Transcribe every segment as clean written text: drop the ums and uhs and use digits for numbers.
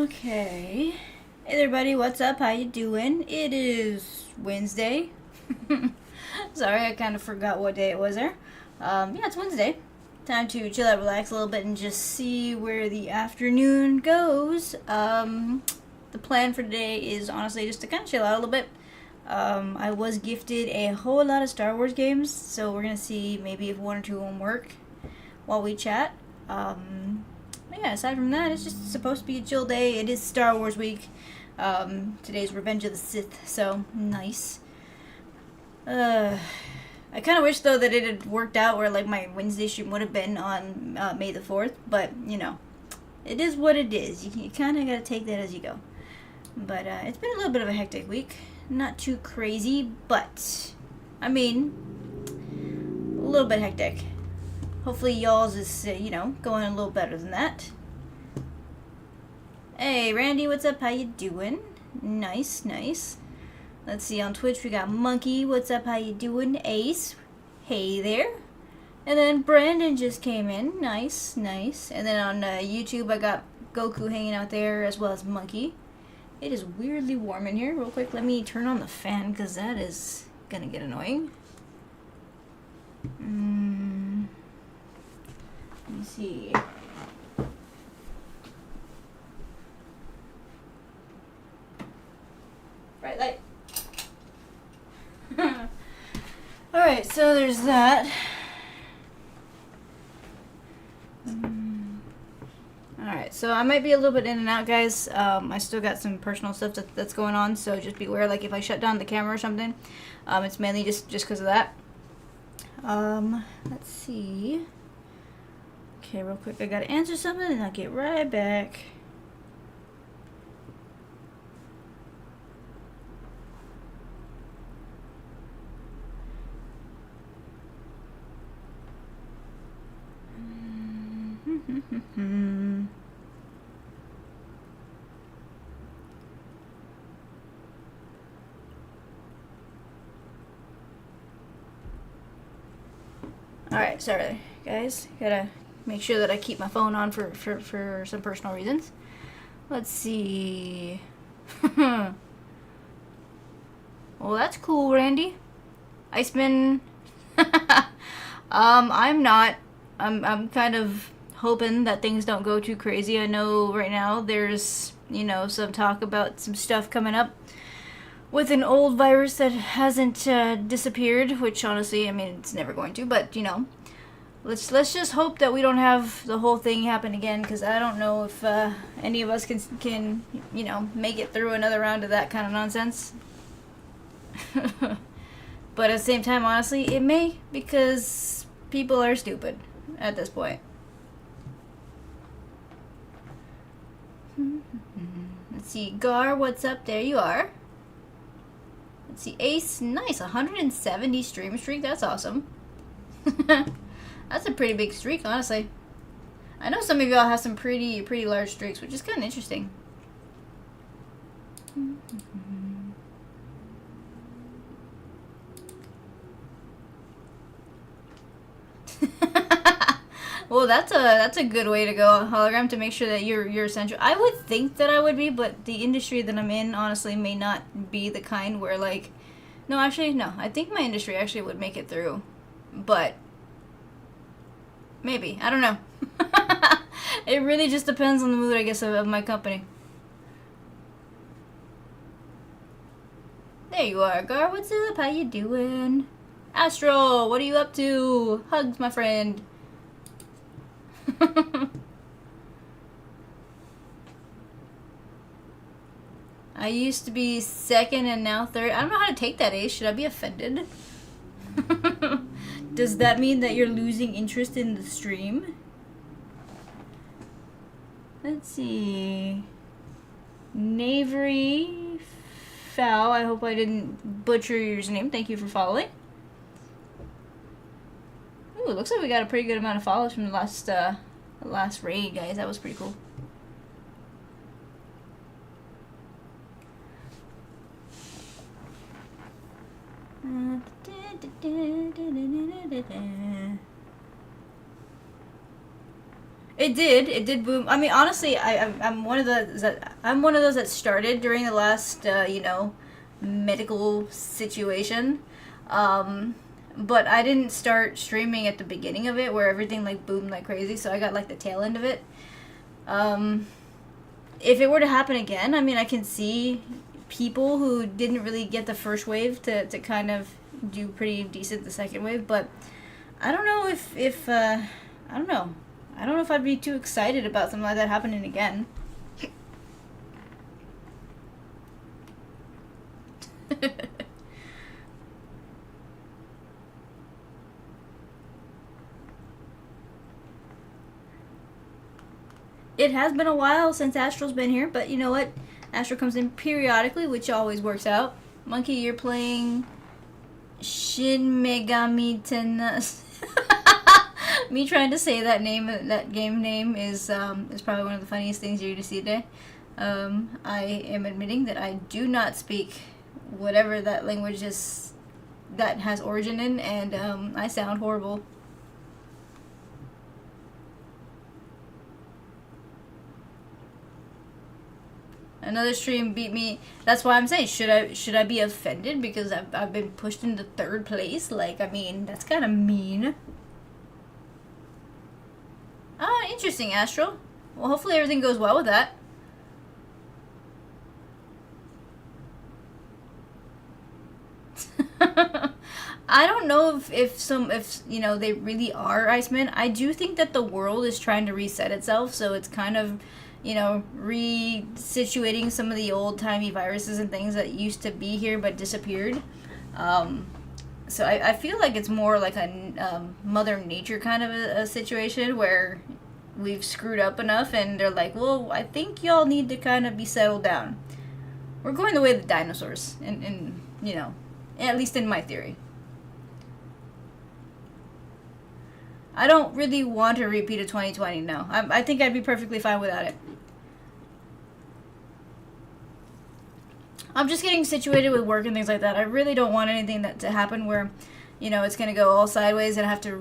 Okay. Hey there, buddy. What's up? How you doing? It is Wednesday. Sorry, I kind of forgot what day it was there. Yeah, it's Wednesday. Time to chill out, relax a little bit, and just see where the afternoon goes. The plan for today is honestly just to kind of chill out a little bit. I was gifted a whole lot of Star Wars games, so we're gonna see maybe if one or two of them work while we chat. Yeah, aside from that, it's just supposed to be a chill day. It is Star Wars week. Today's Revenge of the Sith, so nice. I kind of wish though that it had worked out where like my Wednesday stream would have been on May the 4th, but you know, it is what it is. You kind of gotta take that as you go. But it's been a little bit of a hectic week. Not too crazy, but I mean, a little bit hectic. Hopefully y'all's is, going a little better than that. Hey, Randy, what's up? How you doing? Nice, nice. Let's see, on Twitch we got Monkey. What's up? How you doing? Ace. Hey there. And then Brandon just came in. Nice, nice. And then on YouTube I got Goku hanging out there as well as Monkey. It is weirdly warm in here. Real quick, let me turn on the fan because that is gonna get annoying. Let me see. Bright light. Alright, so there's that. Alright, so I might be a little bit in and out, guys. I still got some personal stuff that's going on, so just be aware, like, if I shut down the camera or something, it's mainly just because of that. Let's see. Okay, real quick, I gotta answer something and I'll get right back. Alright, sorry guys, gotta make sure that I keep my phone on for some personal reasons. Let's see. Well, that's cool, Randy. Iceman. I'm not. I'm kind of hoping that things don't go too crazy. I know right now there's, some talk about some stuff coming up with an old virus that hasn't disappeared, which honestly, I mean, it's never going to, but, let's just hope that we don't have the whole thing happen again, because I don't know if any of us can, make it through another round of that kind of nonsense. But at the same time, honestly, it may, because people are stupid at this point. Let's see, Gar, what's up? There you are. Let's see, Ace, nice, 170 stream streak, that's awesome. That's a pretty big streak, honestly. I know some of y'all have some pretty large streaks, which is kind of interesting. Well, that's a good way to go, Hologram, to make sure that you're essential. I would think that I would be, but the industry that I'm in, honestly, may not be the kind where, like... No, actually, no. I think my industry actually would make it through. But... maybe. I don't know. It really just depends on the mood, I guess, of my company. There you are, Gar. What's up? How you doing? Astro, what are you up to? Hugs, my friend. I used to be second and now third. I don't know how to take that, Ace. Should I be offended? Does that mean that you're losing interest in the stream? Let's see. Knavery Foul. I hope I didn't butcher your username. Thank you for following. Ooh, it looks like we got a pretty good amount of follows from the last raid, guys. That was pretty cool. It did. It did boom. I mean, honestly, I'm one of those that started during the last medical situation. Um, but I didn't start streaming at the beginning of it where everything like boomed like crazy. So I got like the tail end of it. Um, if it were to happen again, I mean, I can see people who didn't really get the first wave to kind of do pretty decent the second wave, but I don't know if I don't know. I don't know if I'd be too excited about something like that happening again. It has been a while since Astral's been here, but you know what? Astral comes in periodically, which always works out. Monkey, you're playing Shin Megami Tensei. Me trying to say that game name is probably one of the funniest things you're to see today. I am admitting that I do not speak whatever that language is that has origin in, and I sound horrible. Another stream beat me. That's why I'm saying, should I be offended because I've been pushed into third place? Like, I mean, that's kind of mean. Ah, interesting, Astral. Well, hopefully everything goes well with that. I don't know if you know they really are Icemen. I do think that the world is trying to reset itself, so it's kind of, you know, resituating some of the old timey viruses and things that used to be here but disappeared. So I feel like it's more like a Mother Nature kind of a situation where we've screwed up enough and they're like, well, I think y'all need to kind of be settled down. We're going the way of the dinosaurs, and you know, at least in my theory. I don't really want a repeat of 2020, no. I think I'd be perfectly fine without it. I'm just getting situated with work and things like that. I really don't want anything to happen where, you know, it's going to go all sideways and I have to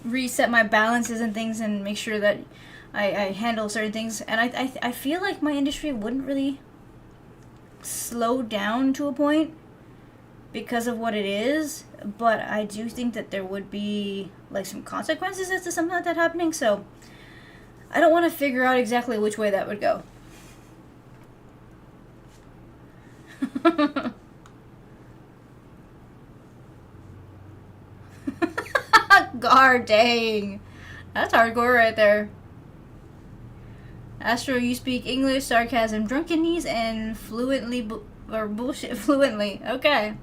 reset my balances and things and make sure that I handle certain things. And I feel like my industry wouldn't really slow down to a point because of what it is, but I do think that there would be like some consequences as to something like that happening, so I don't want to figure out exactly which way that would go. God dang. That's hardcore right there. Astro, you speak English, sarcasm, drunkenness, and bullshit fluently. Okay.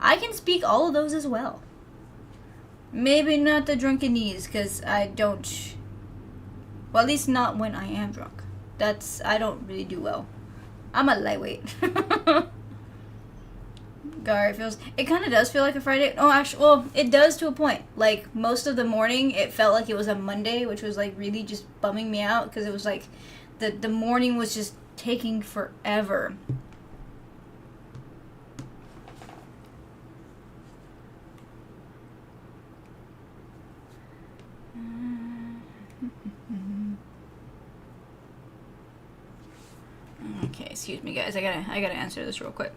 I can speak all of those as well. Maybe not the drunkenness, because I don't... Well, at least not when I am drunk. I don't really do well. I'm a lightweight. Gar, it kind of does feel like a Friday. Oh, actually, well, it does to a point. Like, most of the morning, it felt like it was a Monday, which was, like, really just bumming me out, because it was, like, the morning was just taking forever. Okay, excuse me, guys. I gotta answer this real quick.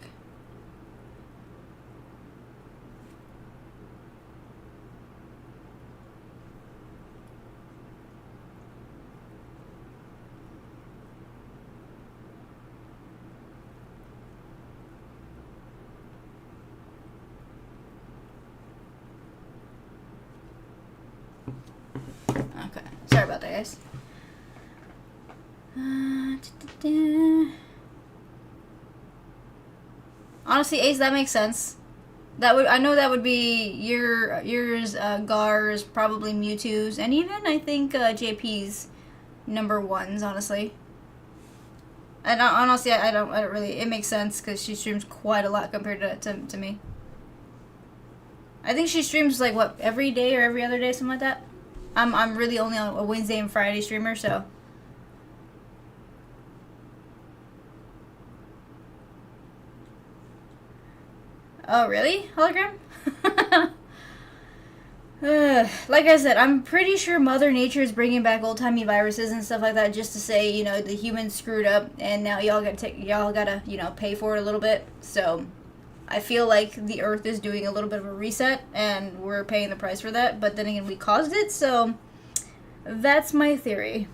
Okay, sorry about that, guys. Honestly, Ace, that makes sense. I know that would be yours, Gar's, probably Mewtwo's, and even I think JP's number ones. Honestly, and honestly, I don't really. It makes sense because she streams quite a lot compared to me. I think she streams like what, every day or every other day, something like that. I'm really only on a Wednesday and Friday streamer, so. Oh, really? Hologram? Like I said, I'm pretty sure Mother Nature is bringing back old-timey viruses and stuff like that just to say, you know, the humans screwed up and now y'all gotta, you know, pay for it a little bit. So I feel like the Earth is doing a little bit of a reset and we're paying the price for that. But then again, we caused it, so that's my theory.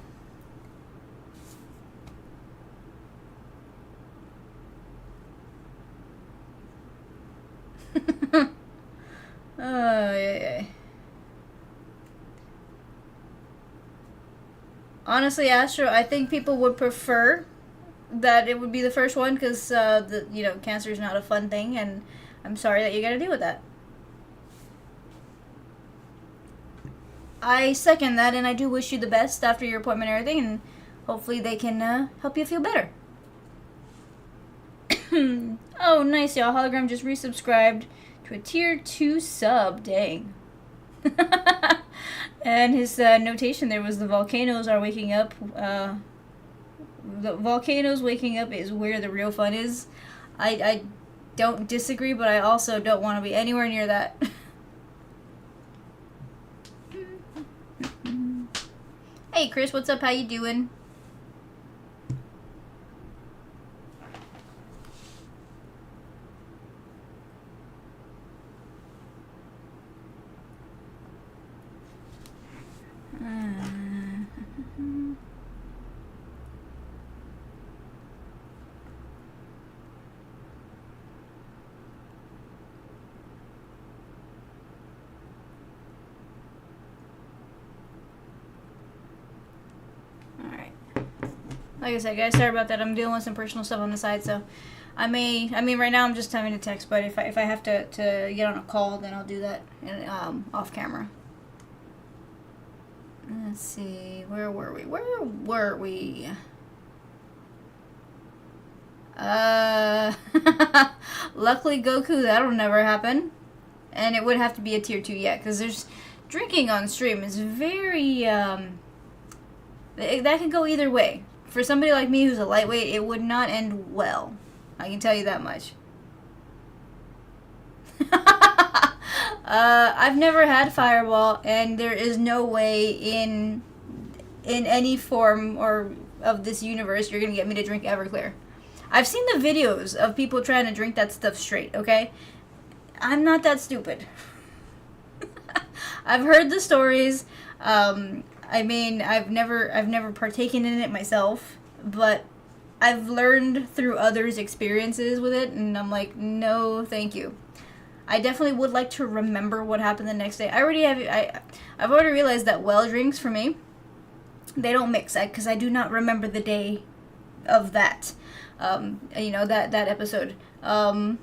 Oh, yeah. Honestly, Astro, I think people would prefer that it would be the first one because the you know cancer is not a fun thing, and I'm sorry that you got to deal with that. I second that, and I do wish you the best after your appointment and everything, and hopefully they can help you feel better. Oh, nice, y'all. Hologram just resubscribed to a tier 2 sub. Dang. And his notation there was the volcanoes are waking up. The volcanoes waking up is where the real fun is. I don't disagree, but I also don't want to be anywhere near that. Hey, Chris, what's up? How you doing? Like I said, guys, sorry about that. I'm dealing with some personal stuff on the side, so I mean, right now I'm just having to text, but if I have to get on a call, then I'll do that off camera. Let's see, where were we? Luckily Goku, that'll never happen. And it would have to be a tier 2 yet, because there's drinking on stream is very, that can go either way. For somebody like me who's a lightweight, it would not end well. I can tell you that much. I've never had Fireball, and there is no way in any form or of this universe you're gonna get me to drink Everclear. I've seen the videos of people trying to drink that stuff straight, okay? I'm not that stupid. I've heard the stories. I mean, I've never partaken in it myself, but I've learned through others' experiences with it, and I'm like, no, thank you. I definitely would like to remember what happened the next day. I've already realized that well drinks for me, they don't mix, because I do not remember the day of that. You know, that episode. So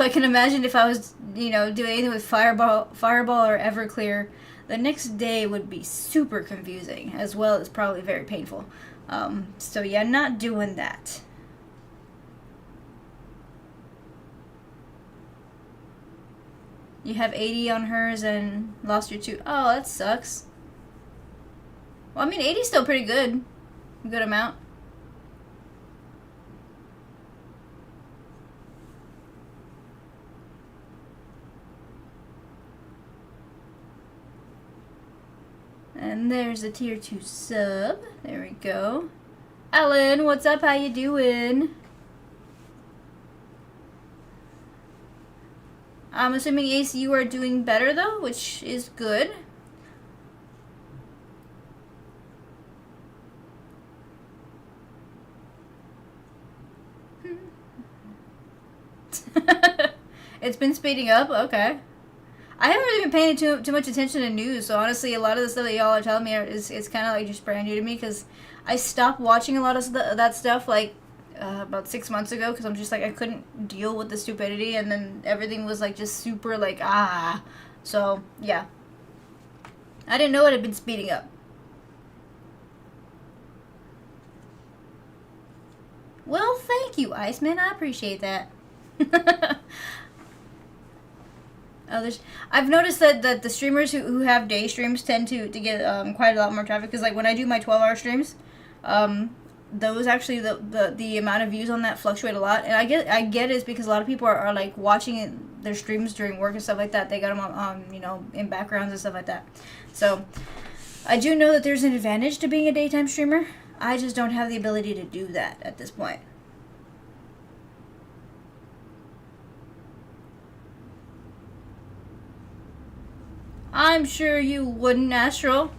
I can imagine if I was, you know, doing anything with Fireball or Everclear, the next day would be super confusing, as well as probably very painful. So yeah, not doing that. You have 80 on hers and lost your 2. Oh, that sucks. Well, I mean, 80 is still pretty good. Good amount. And there's a tier 2 sub. There we go. Ellen, what's up? How you doing? I'm assuming, Ace, you are doing better, though, which is good. It's been speeding up? Okay. I haven't really been paying too much attention to news, so honestly, a lot of the stuff that y'all are telling me is kind of like just brand new to me, because I stopped watching a lot of that stuff like about 6 months ago, because I'm just like, I couldn't deal with the stupidity, and then everything was like just super like, so yeah. I didn't know it had been speeding up. Well, thank you, Iceman. I appreciate that. I've noticed that the streamers who have day streams tend to get quite a lot more traffic, because like when I do my 12-hour streams, those actually the amount of views on that fluctuate a lot, and I get it's because a lot of people are like watching it their streams during work and stuff like that. They got them on you know, in backgrounds and stuff like that. So I do know that there's an advantage to being a daytime streamer. I just don't have the ability to do that at this point. I'm sure you wouldn't, Astral.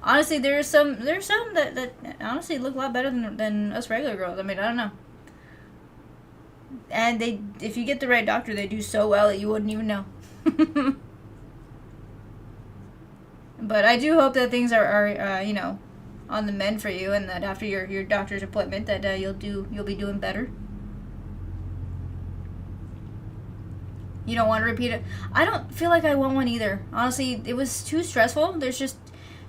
Honestly, there's some that honestly look a lot better than us regular girls. I mean, I don't know. And they, if you get the right doctor, they do so well that you wouldn't even know. But I do hope that things are you know, on the mend for you, and that after your doctor's appointment that you'll be doing better. You don't want to repeat it? I don't feel like I want one either. Honestly, it was too stressful. There's just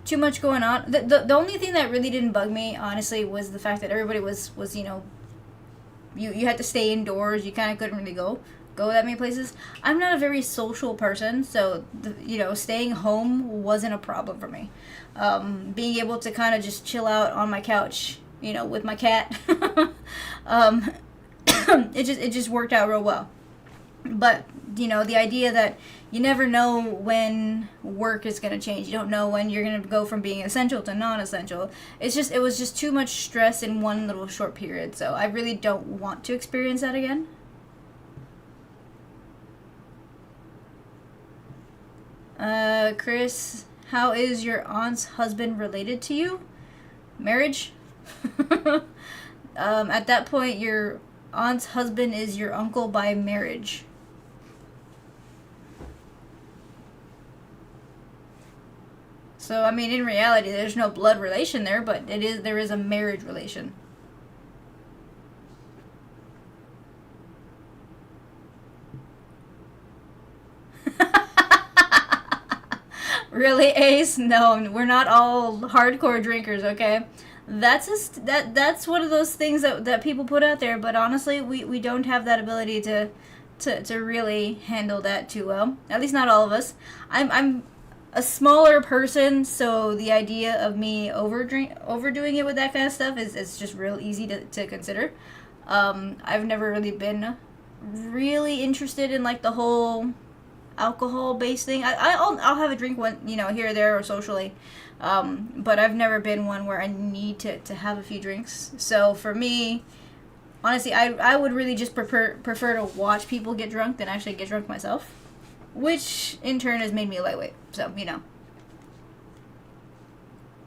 too much going on. The only thing that really didn't bug me, honestly, was the fact that everybody was you know, you had to stay indoors. You kind of couldn't really go that many places. I'm not a very social person, so you know, staying home wasn't a problem for me. Being able to kind of just chill out on my couch, you know, with my cat, it just worked out real well. But you know, the idea that you never know when work is going to change. You don't know when you're going to go from being essential to non-essential. It was just too much stress in one little short period. So I really don't want to experience that again. Chris, how is your aunt's husband related to you? Marriage? At that point, your aunt's husband is your uncle by marriage. So, I mean, in reality, there's no blood relation there, but there is a marriage relation. Really, Ace? No, we're not all hardcore drinkers, okay? That's one of those things that people put out there, but honestly, we don't have that ability to really handle that too well. At least not all of us. I'm a smaller person, so the idea of me overdoing it with that kind of stuff is just real easy to consider. I've never really been really interested in like the whole alcohol based thing. I'll have a drink one, you know, here or there or socially, but I've never been one where I need to have a few drinks. So for me, honestly, I would really just prefer to watch people get drunk than actually get drunk myself, which in turn has made me a lightweight. So, you know,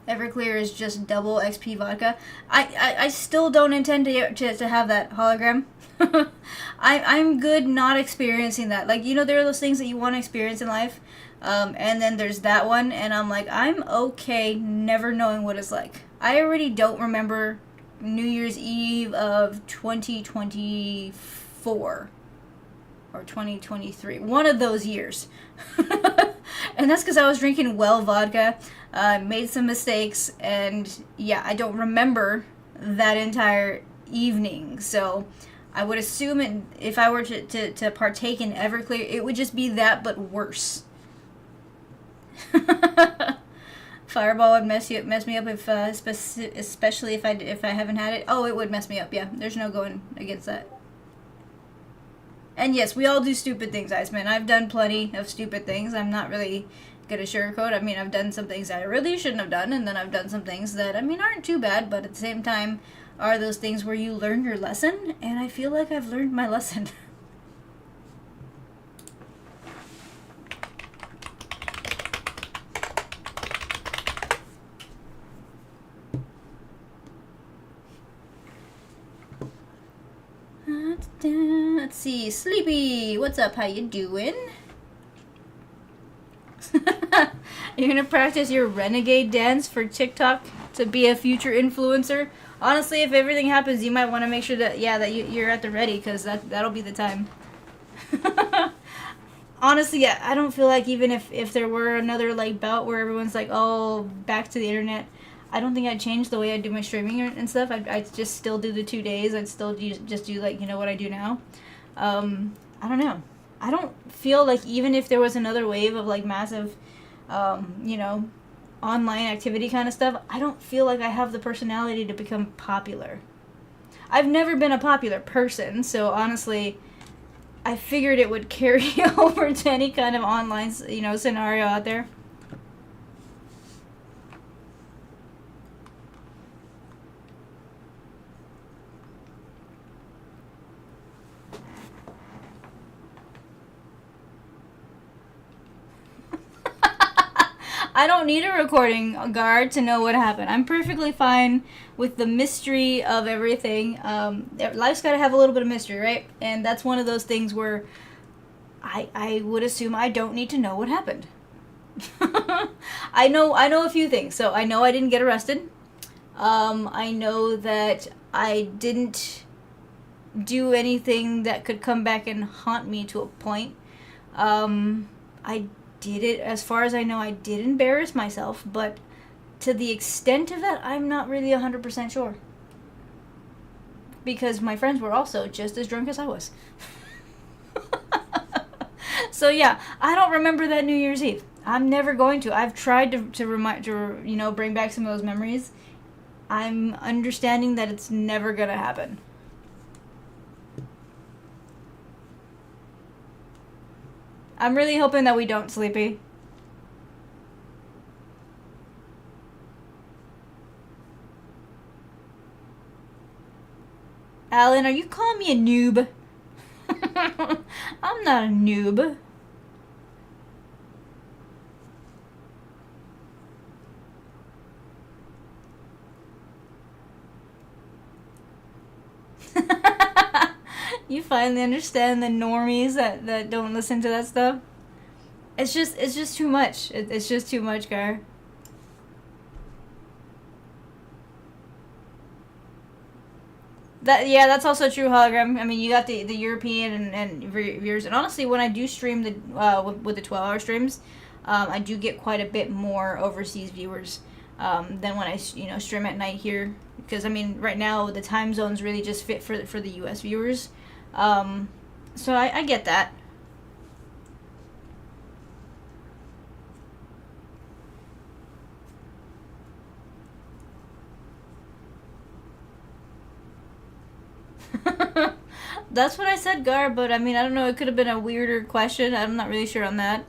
Everclear is just double XP vodka. I still don't intend to have that hologram. I'm good not experiencing that. Like, you know, there are those things that you want to experience in life, and then there's that one, and I'm like, I'm okay never knowing what it's like. I already don't remember New Year's Eve of 2024 or 2023, one of those years. And that's because I was drinking well vodka, made some mistakes, and yeah, I don't remember that entire evening. So I would assume if I were to partake in Everclear, it would just be that, but worse. Fireball would mess me up if, especially if I haven't had it. Oh, it would mess me up. Yeah, there's no going against that. And yes, we all do stupid things, Iceman. I've done plenty of stupid things. I'm not really gonna sugarcoat. I mean, I've done some things that I really shouldn't have done, and then I've done some things that, I mean, aren't too bad, but at the same time are those things where you learn your lesson, and I feel like I've learned my lesson. Let's see, Sleepy, what's up? How you doing? You're gonna practice your renegade dance for TikTok to be a future influencer? Honestly, if everything happens, you might want to make sure that you're at the ready, because that'll be the time. Honestly, yeah, I don't feel like even if there were another like bout where everyone's like, oh, back to the internet, I don't think I'd change the way I do my streaming and stuff. I'd just still do the 2 days. I'd still just do like, you know, what I do now. I don't know. I don't feel like even if there was another wave of like massive, you know, online activity kind of stuff, I don't feel like I have the personality to become popular. I've never been a popular person, so honestly, I figured it would carry over to any kind of online, scenario out there. I don't need a recording guard to know what happened. I'm perfectly fine with the mystery of everything. Life's got to have a little bit of mystery, right? And that's one of those things where I would assume I don't need to know what happened. I know a few things. So I know I didn't get arrested. I know that I didn't do anything that could come back and haunt me to a point. I did it, as far as I know, I did embarrass myself, but to the extent of that, I'm not really 100% sure. Because my friends were also just as drunk as I was. So yeah, I don't remember that New Year's Eve. I'm never going to. I've tried to bring back some of those memories. I'm understanding that it's never gonna happen. I'm really hoping that we don't, Sleepy. Alan, are you calling me a noob? I'm not a noob. You finally understand the normies that don't listen to that stuff? It's just too much. It's just too much, Gar. That's also true, Hologram. I mean, you got the European and viewers, and honestly, when I do stream with the 12-hour streams, I do get quite a bit more overseas viewers than when I stream at night here, because I mean, right now the time zones really just fit for the U.S. viewers, so I get that. That's what I said, Gar, but I mean, I don't know, it could have been a weirder question. I'm not really sure on that.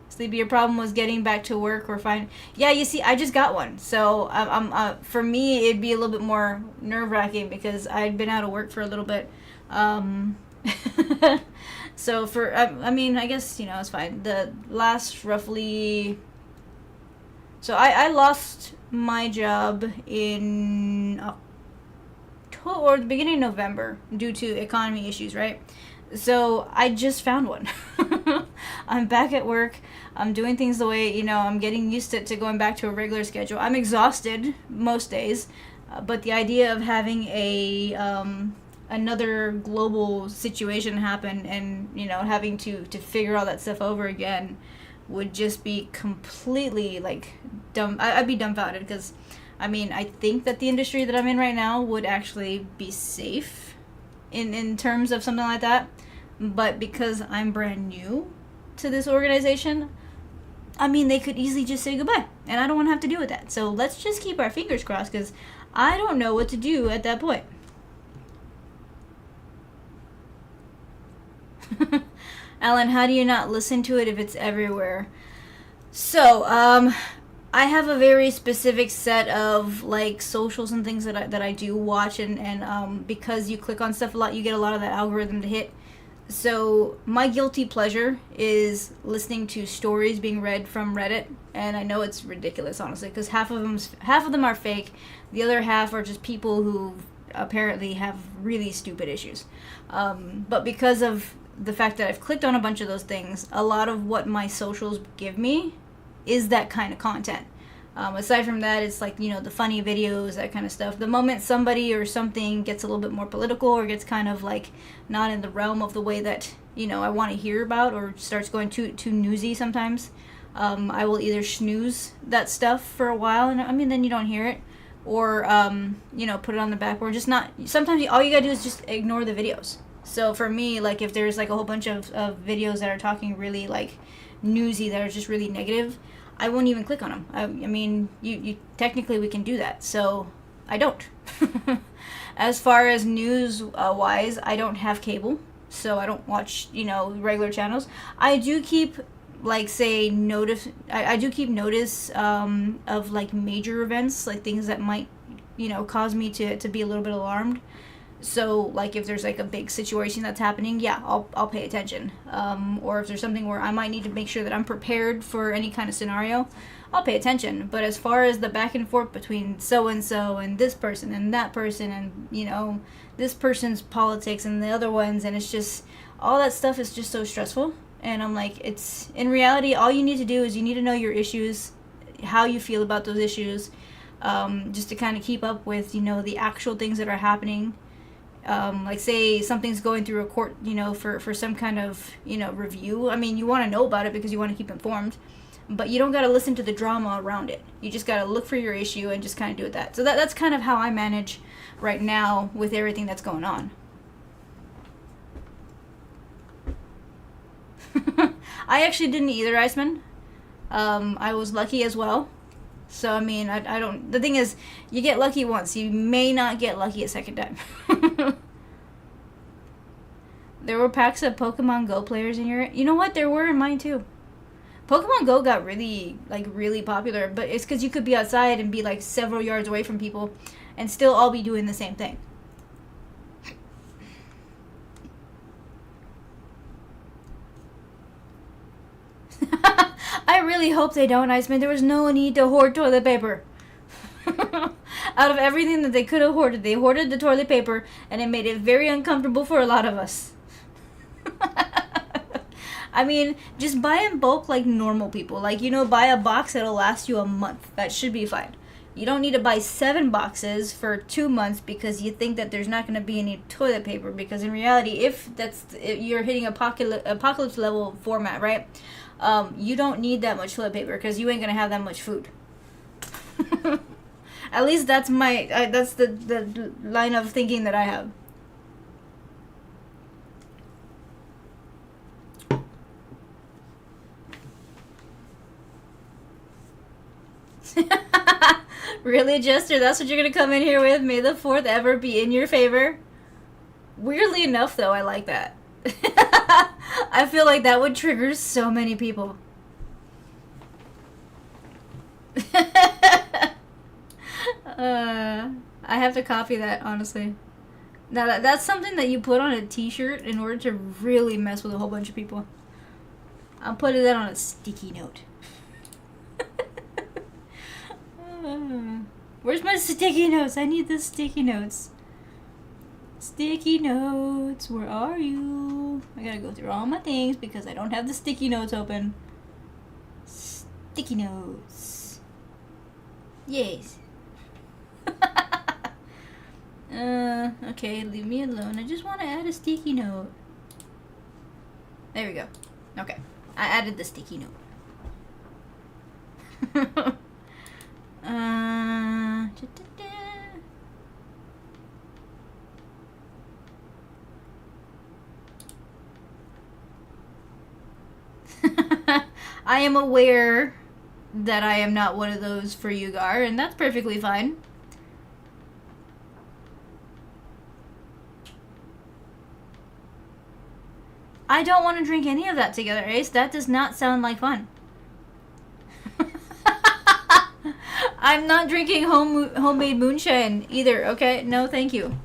Sleepy, your problem was getting back to work or fine. Yeah, you see, I just got one. So, for me, it'd be a little bit more nerve-wracking because I'd been out of work for a little bit. So, I mean, I guess, it's fine. The last roughly... So, I lost my job in or the beginning of November due to economy issues, right? So I just found one. I'm back at work. I'm doing things the way, I'm getting used to going back to a regular schedule. I'm exhausted most days, but the idea of having another global situation happen and, having to figure all that stuff over again would just be completely, dumb. I'd be dumbfounded because... I mean, I think that the industry that I'm in right now would actually be safe in terms of something like that. But because I'm brand new to this organization, I mean, they could easily just say goodbye. And I don't want to have to deal with that. So let's just keep our fingers crossed because I don't know what to do at that point. Alan, how do you not listen to it if it's everywhere? So, I have a very specific set of socials and things that I do watch, and because you click on stuff a lot, you get a lot of that algorithm to hit. So my guilty pleasure is listening to stories being read from Reddit, and I know it's ridiculous, honestly, because half of them are fake, the other half are just people who apparently have really stupid issues. But because of the fact that I've clicked on a bunch of those things, a lot of what my socials give me is that kind of content. Aside from that, it's the funny videos, that kind of stuff. The moment somebody or something gets a little bit more political or gets kind of not in the realm of the way that, I want to hear about, or starts going too newsy sometimes, I will either snooze that stuff for a while, and I mean, then you don't hear it, or, put it on the back, or just not. Sometimes all you gotta do is just ignore the videos. So for me, if there's a whole bunch of videos that are talking really newsy, that are just really negative, I won't even click on them. I mean, you technically we can do that. So I don't. As far as news wise, I don't have cable, so I don't watch, regular channels. I do keep, like, say, I do keep notice of, like, major events, like things that might, cause me to be a little bit alarmed. So, like, if there's, like, a big situation that's happening, yeah, I'll pay attention. Or if there's something where I might need to make sure that I'm prepared for any kind of scenario, I'll pay attention. But as far as the back and forth between so-and-so and this person and that person and, this person's politics and the other ones, and it's just, all that stuff is just so stressful. And I'm like, in reality, all you need to do is you need to know your issues, how you feel about those issues, just to kind of keep up with, the actual things that are happening. Like, say something's going through a court, for some kind of, review. I mean, you want to know about it because you want to keep informed, but you don't got to listen to the drama around it. You just got to look for your issue and just kind of do it that. So that's kind of how I manage right now with everything that's going on. I actually didn't either, Iceman. I was lucky as well. So, I mean, I don't... The thing is, you get lucky once. You may not get lucky a second time. There were packs of Pokemon Go players in your... You know what? There were in mine, too. Pokemon Go got really popular. But it's because you could be outside and be, like, several yards away from people and still all be doing the same thing. I really hope they don't, Iceman. There was no need to hoard toilet paper. Out of everything that they could have hoarded, they hoarded the toilet paper, and it made it very uncomfortable for a lot of us. I mean, just buy in bulk like normal people. Like, buy a box that'll last you a month. That should be fine. You don't need to buy 7 boxes for 2 months because you think that there's not going to be any toilet paper. Because in reality, if you're hitting apocalypse level format, right? You don't need that much toilet paper because you ain't gonna have that much food. At least that's that's the line of thinking that I have. Really, Jester? That's what you're gonna come in here with? May the 4th ever be in your favor? Weirdly enough, though, I like that. I feel like that would trigger so many people. I have to copy that, honestly. Now, that's something that you put on a t-shirt in order to really mess with a whole bunch of people. I'm putting that on a sticky note. Where's my sticky notes? I need the sticky notes. Sticky notes, where are you? I gotta go through all my things because I don't have the sticky notes open. Sticky notes. Yes. Okay, leave me alone. I just want to add a sticky note. There we go. Okay, I added the sticky note. I am aware that I am not one of those for you, Gar, and that's perfectly fine. I don't want to drink any of that together, Ace. That does not sound like fun. I'm not drinking homemade moonshine either, okay? No, thank you.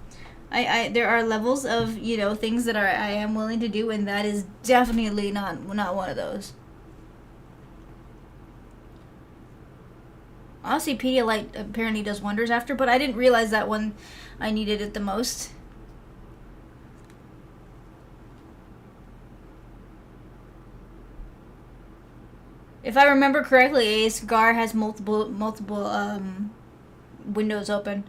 There are levels of, things that I am willing to do, and that is definitely not one of those. Honestly, Pedialyte apparently does wonders after, but I didn't realize that when I needed it the most. If I remember correctly, Ace, Gar has multiple windows open.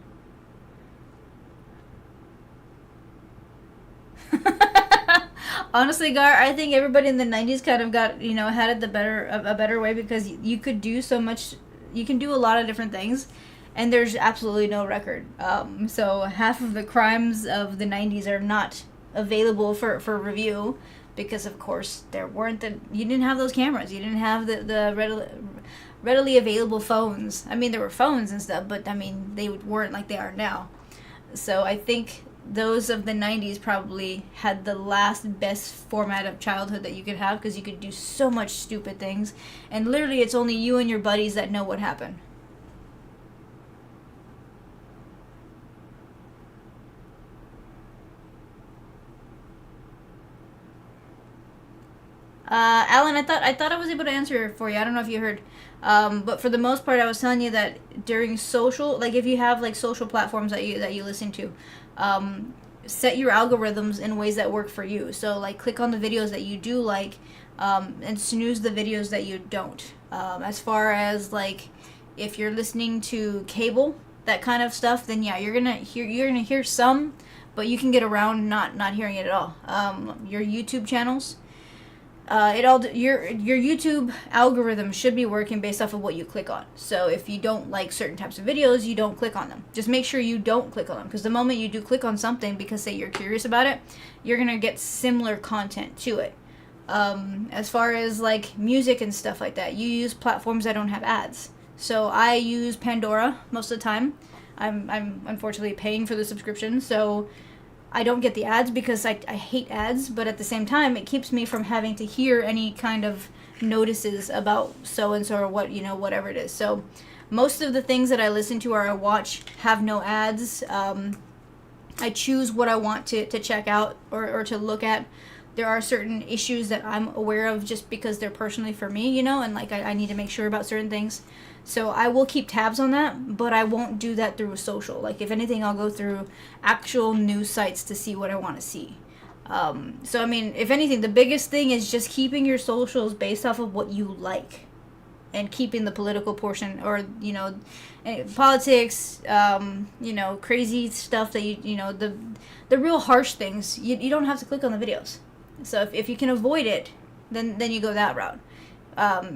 Honestly, Gar, I think everybody in the 90s kind of got, had it a better way because you could do so much. You can do a lot of different things, and there's absolutely no record. So half of the crimes of the 90s are not available for review because, of course, you didn't have those cameras. You didn't have the readily available phones. I mean, there were phones and stuff, but I mean, they weren't like they are now. So I think those of the 90s probably had the last best format of childhood that you could have, because you could do so much stupid things, and literally it's only you and your buddies that know what happened. Alan, I thought I was able to answer for you. I don't know if you heard, but for the most part, I was telling you that during social, like if you have like social platforms that you listen to, set your algorithms in ways that work for you. So like click on the videos that you do like, and snooze the videos that you don't. As far as like if you're listening to cable, that kind of stuff, then yeah, you're gonna hear some, but you can get around not hearing it at all. Your YouTube channels, your YouTube algorithm should be working based off of what you click on. So if you don't like certain types of videos, you don't click on them. Just make sure you don't click on them, because the moment you do click on something because say you're curious about it, you're gonna get similar content to it. As far as like music and stuff like that, you use platforms that don't have ads. So I use Pandora most of the time. I'm unfortunately paying for the subscription, so I don't get the ads because I hate ads, but at the same time, it keeps me from having to hear any kind of notices about so-and-so or what, whatever it is. So most of the things that I listen to or I watch have no ads. I choose what I want to check out or to look at. There are certain issues that I'm aware of just because they're personally for me, and like I need to make sure about certain things. So I will keep tabs on that, but I won't do that through social. Like if anything, I'll go through actual news sites to see what I want to see. So I mean, if anything, the biggest thing is just keeping your socials based off of what you like, and keeping the political portion or politics, crazy stuff that the real harsh things. You don't have to click on the videos. So if you can avoid it, then you go that route.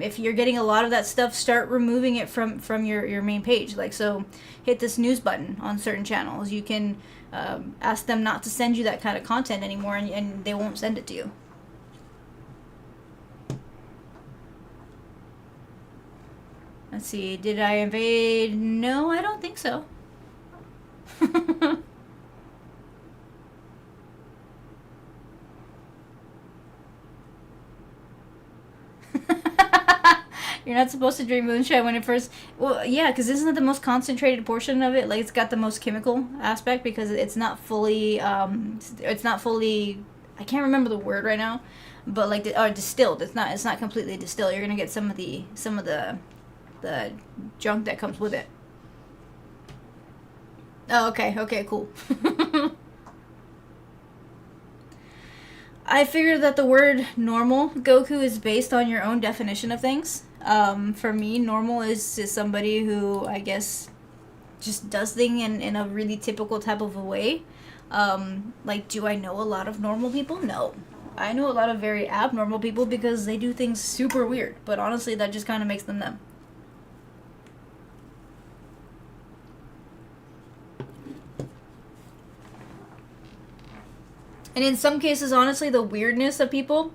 If you're getting a lot of that stuff, start removing it from your main page. Like, so hit this news button on certain channels. You can ask them not to send you that kind of content anymore, and they won't send it to you. Let's see, did I invade? No, I don't think so. You're not supposed to drink moonshine when it first. Well, yeah, because isn't it the most concentrated portion of it? Like it's got the most chemical aspect because it's not fully. It's not fully. I can't remember the word right now, but like or distilled. It's not. It's not completely distilled. You're gonna get some of the junk that comes with it. Oh, okay. Okay, cool. I figured that the word normal, Goku, is based on your own definition of things. For me, normal is somebody who, I guess, just does things in a really typical type of a way. Like, do I know a lot of normal people? No. I know a lot of very abnormal people because they do things super weird. But honestly, that just kind of makes them them. And in some cases, honestly, the weirdness of people,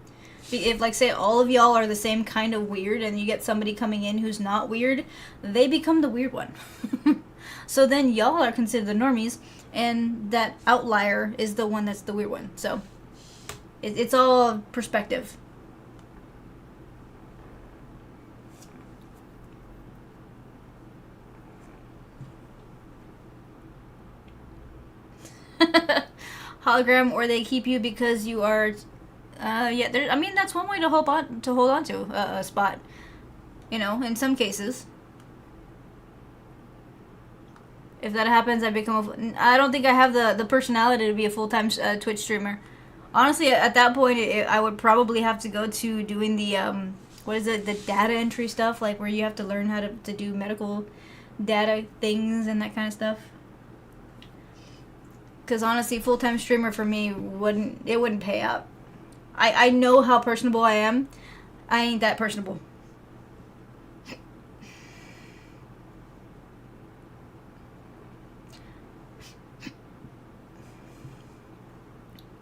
if like say all of y'all are the same kind of weird and you get somebody coming in who's not weird, they become the weird one. So then y'all are considered the normies, and that outlier is the one that's the weird one. So it's all perspective. Hologram, or they keep you because you are yeah, there. I mean, that's one way to hold on to a spot. In some cases, if that happens, I become I don't think I have the personality to be a full-time Twitch streamer. Honestly, at that point, I would probably have to go to doing the what is it, the data entry stuff, like where you have to learn how to do medical data things and that kind of stuff. Because honestly, full-time streamer for me wouldn't pay out. I know how personable I am. I ain't that personable.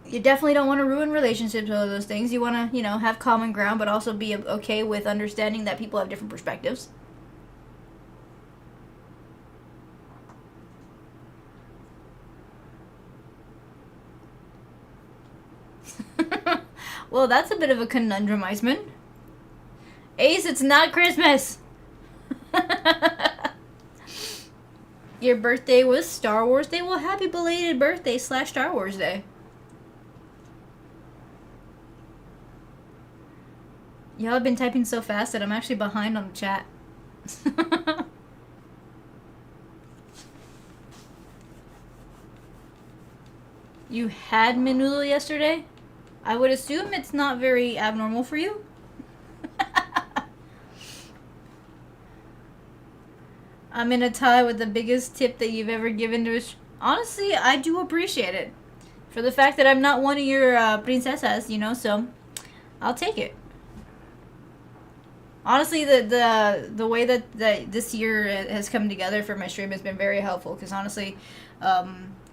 You definitely don't want to ruin relationships or those things. You want to, have common ground, but also be okay with understanding that people have different perspectives. Well, that's a bit of a conundrum, Iceman. Ace, it's not Christmas. Your birthday was Star Wars Day. Well, happy belated birthday / Star Wars Day. Y'all have been typing so fast that I'm actually behind on the chat. You had menudo yesterday? I would assume it's not very abnormal for you. I'm in a tie with the biggest tip that you've ever given to us. Honestly, I do appreciate it. For the fact that I'm not one of your princesas, you know, so I'll take it. Honestly, the way that this year has come together for my stream has been very helpful because honestly,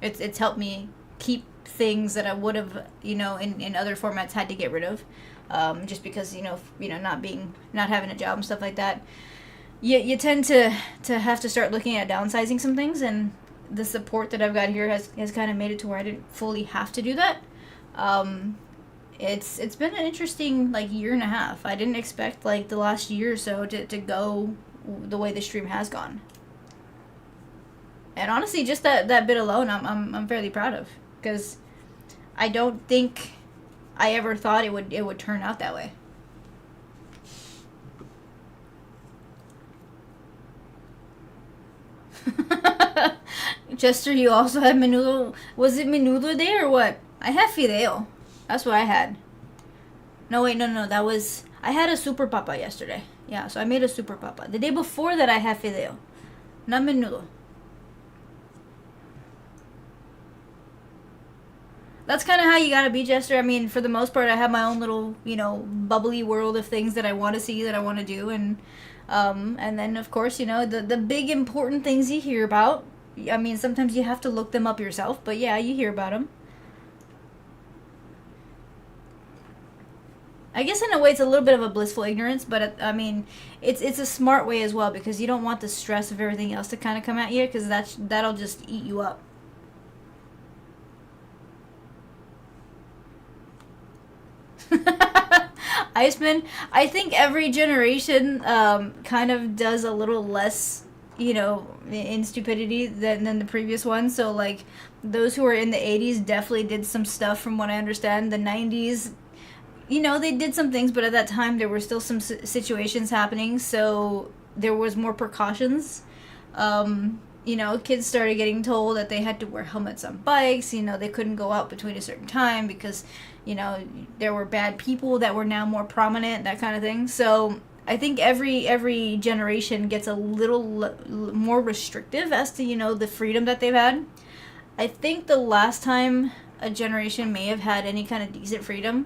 it's helped me keep things that I would have, you know, in other formats had to get rid of, just because you know not having a job and stuff like that. You tend to have to start looking at downsizing some things, and the support that I've got here has kind of made it to where I didn't fully have to do that. It's been an interesting like year and a half. I didn't expect like the last year or so to go the way the stream has gone. And honestly, just that bit alone, I'm fairly proud of, because I don't think I ever thought it would turn out that way. Chester, you also had menudo. Was it menudo day or what? I had fideo. That's what I had. No, wait, no. That was... I had a super papa yesterday. Yeah, so I made a super papa. The day before that, I had fideo. Not menudo. That's kind of how you gotta be, Chester. I mean, for the most part, I have my own little, you know, bubbly world of things that I want to see, that I want to do, and then, of course, you know, the big important things you hear about. I mean, sometimes you have to look them up yourself, but yeah, you hear about them. I guess in a way it's a little bit of a blissful ignorance, but I mean, it's a smart way as well, because you don't want the stress of everything else to kind of come at you, because that'll just eat you up. Iceman, I think every generation kind of does a little less, you know, in stupidity than the previous one. So like those who were in the 80s definitely did some stuff, from what I understand. The 90s, you know, they did some things, but at that time there were still some situations happening, so there was more precautions. You know, kids started getting told that they had to wear helmets on bikes. You know, they couldn't go out between a certain time because, you know, there were bad people that were now more prominent, that kind of thing. So I think every generation gets a little more restrictive as to, you know, the freedom that they've had. I think the last time a generation may have had any kind of decent freedom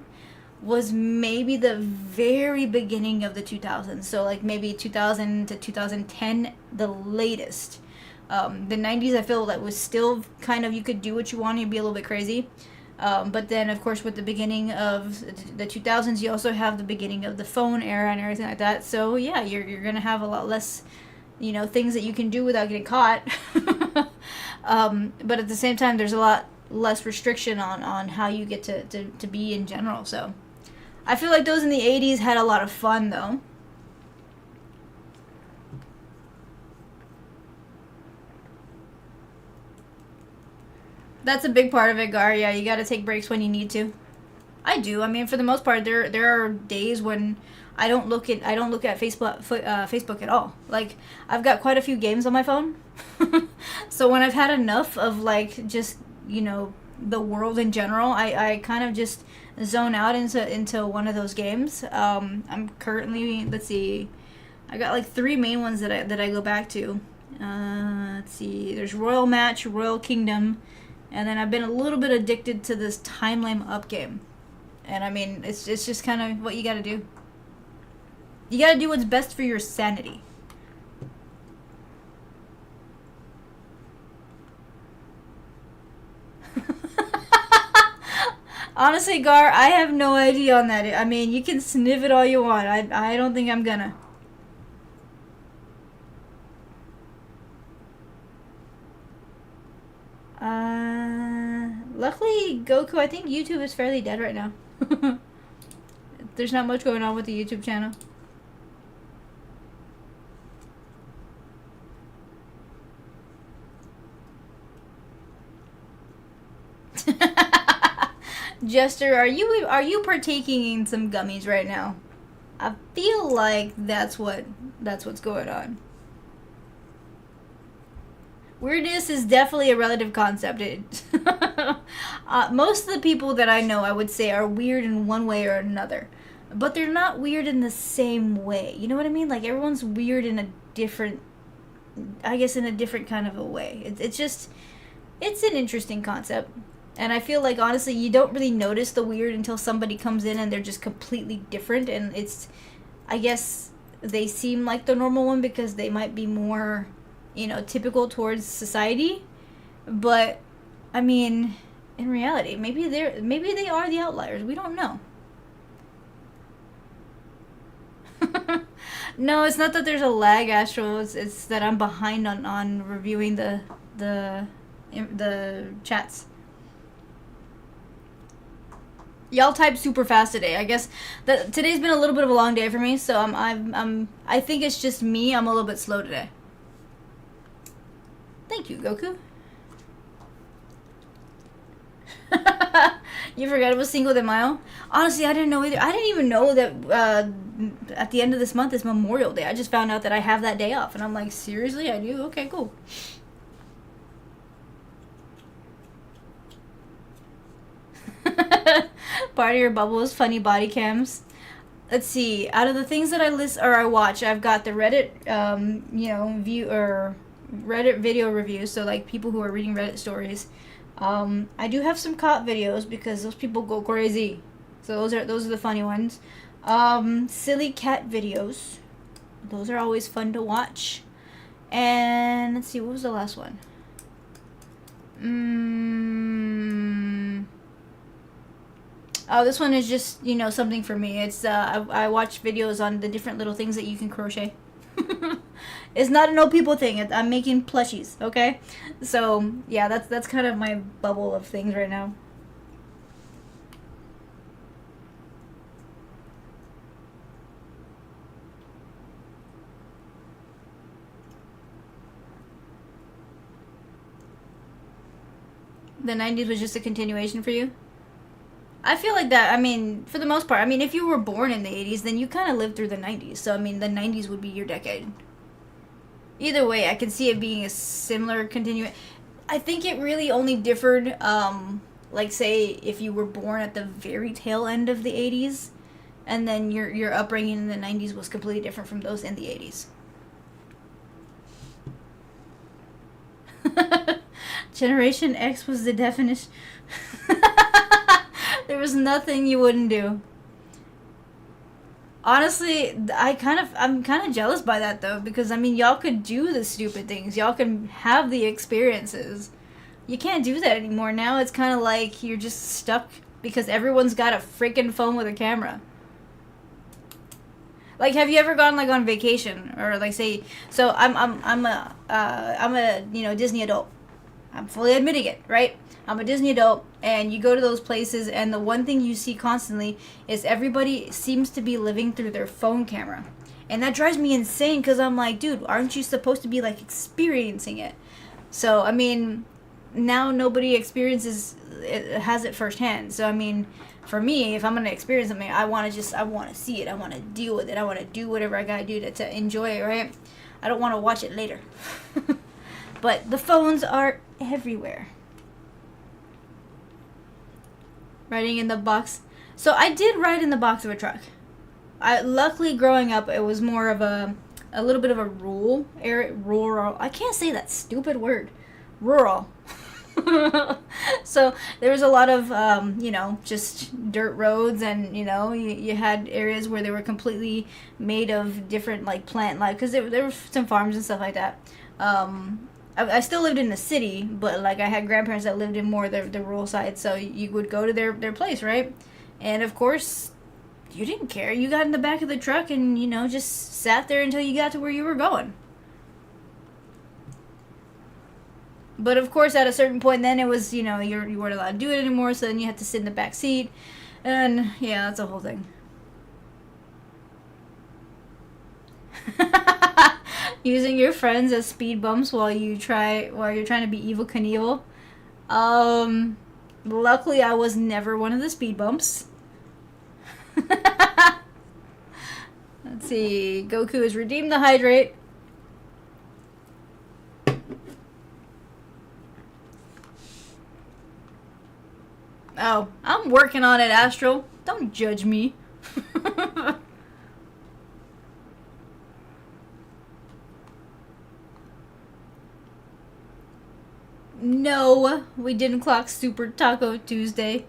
was maybe the very beginning of the 2000s. So like maybe 2000 to 2010, the latest. The 90s, I feel that was still kind of, you could do what you wanted, you'd be a little bit crazy. But then, of course, with the beginning of the 2000s, you also have the beginning of the phone era and everything like that. So, yeah, you're going to have a lot less, you know, things that you can do without getting caught. But at the same time, there's a lot less restriction on how you get to be in general. So, I feel like those in the 80s had a lot of fun, though. That's a big part of it, Gar. Yeah, you gotta take breaks when you need to. I do. I mean, for the most part, there are days when I don't look at Facebook at all. Like, I've got quite a few games on my phone, so when I've had enough of like just, you know, the world in general, I kind of just zone out into one of those games. I'm currently, let's see, I got like 3 main ones that I go back to. Let's see, there's Royal Match, Royal Kingdom. And then I've been a little bit addicted to this Timeline Up game. And I mean, it's just kind of what you gotta do. You gotta do what's best for your sanity. Honestly, Gar, I have no idea on that. I mean, you can sniff it all you want. I don't think I'm gonna. Luckily, Goku, I think YouTube is fairly dead right now. There's not much going on with the YouTube channel. Jester, are you partaking in some gummies right now? I feel like that's what's going on. Weirdness is definitely a relative concept. Most of the people that I know, I would say, are weird in one way or another. But they're not weird in the same way. You know what I mean? Like, everyone's weird in a different, I guess, in a different kind of a way. It's an interesting concept. And I feel like, honestly, you don't really notice the weird until somebody comes in and they're just completely different. And I guess they seem like the normal one because they might be more, typical towards society. But, I mean, in reality, maybe they are the outliers. We don't know. No, it's not that there's a lag, Astro. It's that I'm behind on reviewing the chats. Y'all type super fast today. I guess that today's been a little bit of a long day for me, so I think it's just me. I'm a little bit slow today. Thank you, Goku. You forgot it was Cinco de Mayo? Honestly, I didn't know either. I didn't even know that at the end of this month is Memorial Day. I just found out that I have that day off, and I'm like, seriously? I do? Okay, cool. Part of your bubble is funny body cams. Let's see. Out of the things that I watch, I've got the Reddit, view or Reddit video reviews. So like people who are reading Reddit stories. I do have some cop videos because those people go crazy. So those are the funny ones. Silly cat videos. Those are always fun to watch. And let's see, what was the last one? Oh, this one is just, something for me. It's, I watch videos on the different little things that you can crochet. It's not an old people thing. I'm making plushies, okay? So, yeah, that's kind of my bubble of things right now. The 90s was just a continuation for you? I feel like that, for the most part. If you were born in the 80s, then you kind of lived through the 90s. So, the 90s would be your decade. Either way, I can see it being a similar continuation. I think it really only differed, like, say, if you were born at the very tail end of the 80s, and then your upbringing in the 90s was completely different from those in the 80s. Generation X was the definition. There was nothing you wouldn't do. Honestly, I'm kind of jealous by that though, because y'all could do the stupid things. Y'all can have the experiences. You can't do that anymore. Now it's kind of like you're just stuck because everyone's got a freaking phone with a camera. Like, have you ever gone like on vacation or like say? So I'm a Disney adult. I'm fully admitting it, right? I'm a Disney adult, and you go to those places, and the one thing you see constantly is everybody seems to be living through their phone camera. And that drives me insane, because I'm like, dude, aren't you supposed to be, like, experiencing it? So, now nobody has it firsthand. So, for me, if I'm going to experience something, I want to see it. I want to deal with it. I want to do whatever I got to do to enjoy it, right? I don't want to watch it later. But the phones are everywhere. Riding in the box. So I did ride in the box of a truck. Luckily, growing up, it was more of a little bit of a rural. I can't say that stupid word. Rural. So there was a lot of, just dirt roads, and, you had areas where they were completely made of different, like, plant life, because there were some farms and stuff like that. I still lived in the city, but, like, I had grandparents that lived in more the rural side, so you would go to their place, right? And, of course, you didn't care. You got in the back of the truck and, just sat there until you got to where you were going. But, of course, at a certain point, then it was, you weren't allowed to do it anymore, so then you had to sit in the back seat. And, yeah, that's a whole thing. Using your friends as speed bumps while you're trying to be Evil Knievel. Luckily I was never one of the speed bumps. Let's see. Goku has redeemed the hydrate. Oh, I'm working on it, Astral. Don't judge me. No, we didn't clock Super Taco Tuesday.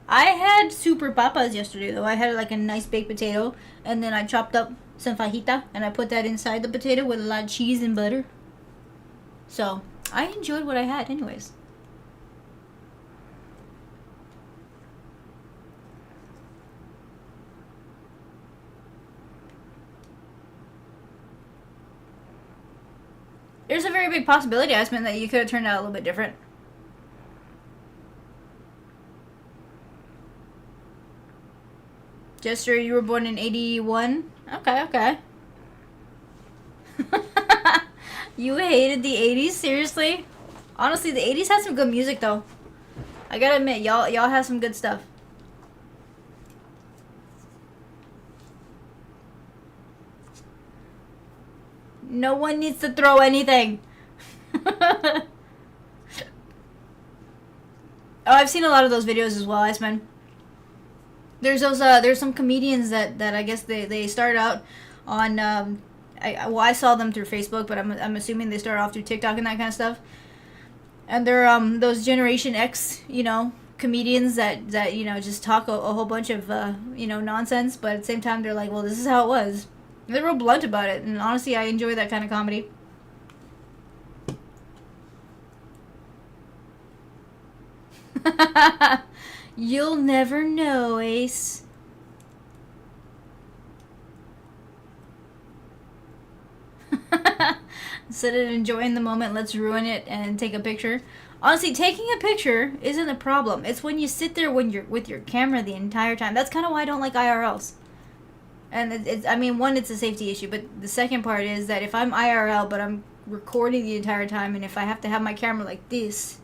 I had Super Papas yesterday, though. I had like a nice baked potato, and then I chopped up some fajita, and I put that inside the potato with a lot of cheese and butter. So, I enjoyed what I had anyways. There's a very big possibility, Iceman, that you could have turned out a little bit different. Jester, you were born in 81? Okay, okay. You hated the 80s? Seriously? Honestly, the 80s had some good music, though. I gotta admit, y'all have some good stuff. No one needs to throw anything. Oh, I've seen a lot of those videos as well, Iceman. There's those there's some comedians that I guess they start out on I saw them through Facebook, but I'm assuming they start off through TikTok and that kind of stuff. And they're those Generation X, comedians that just talk a whole bunch of nonsense, but at the same time they're like, well, this is how it was. They're real blunt about it, and honestly, I enjoy that kind of comedy. You'll never know, Ace. Instead of enjoying the moment, let's ruin it and take a picture. Honestly, taking a picture isn't a problem. It's when you sit there when you're with your camera the entire time. That's kind of why I don't like IRLs. And one, it's a safety issue, but the second part is that if I'm IRL, but I'm recording the entire time, and if I have to have my camera like this,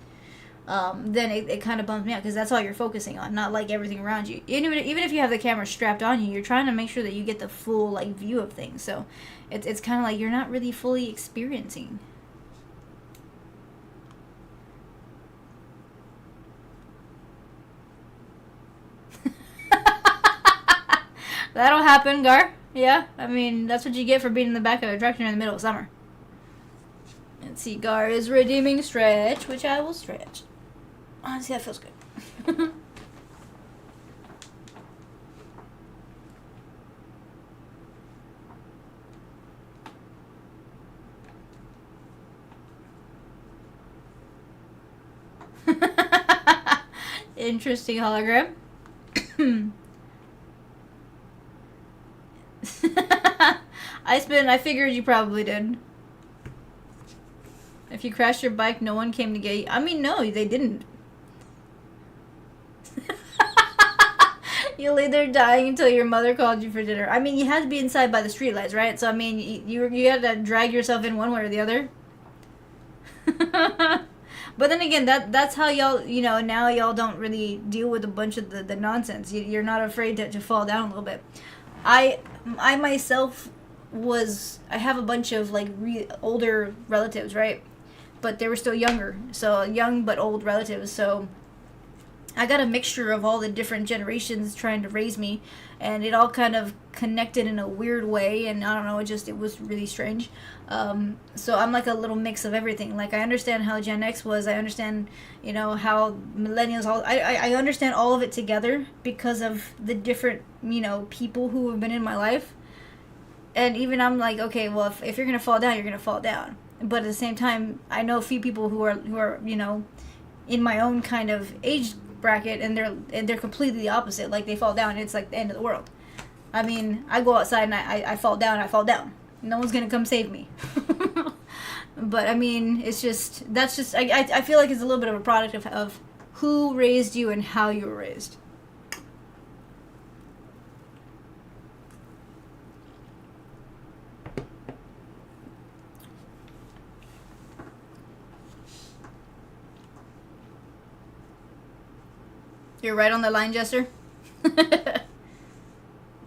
then it kind of bums me out, because that's all you're focusing on, not like everything around you. Even if you have the camera strapped on you, you're trying to make sure that you get the full view of things. So it's kind of like you're not really fully experiencing. That'll happen, Gar. Yeah, that's what you get for being in the back of a tractor in the middle of summer. Let's see, Gar is redeeming stretch, which I will stretch. Honestly, that feels good. Interesting hologram. Iceman, I figured you probably did. If you crashed your bike, no one came to get you. No, they didn't. You lay there dying until your mother called you for dinner. You had to be inside by the streetlights, right? So, you had to drag yourself in one way or the other. But then again, that's how y'all, now y'all don't really deal with a bunch of the nonsense. You're not afraid to fall down a little bit. I myself I have a bunch of older relatives, right? But they were still younger, so young but old relatives. So I got a mixture of all the different generations trying to raise me, and it all kind of connected in a weird way, and I don't know, it was really strange. So I'm like a little mix of everything. I understand how Gen X was, I understand, how millennials, I understand all of it together because of the different, people who have been in my life. And even I'm like, okay, well, if you're gonna fall down, you're gonna fall down. But at the same time, I know a few people who are in my own kind of age bracket, and they're completely the opposite. They fall down, and it's like the end of the world. I go outside and I fall down. No one's gonna come save me. But it's just I feel like it's a little bit of a product of who raised you and how you were raised. You're right on the line, Jester.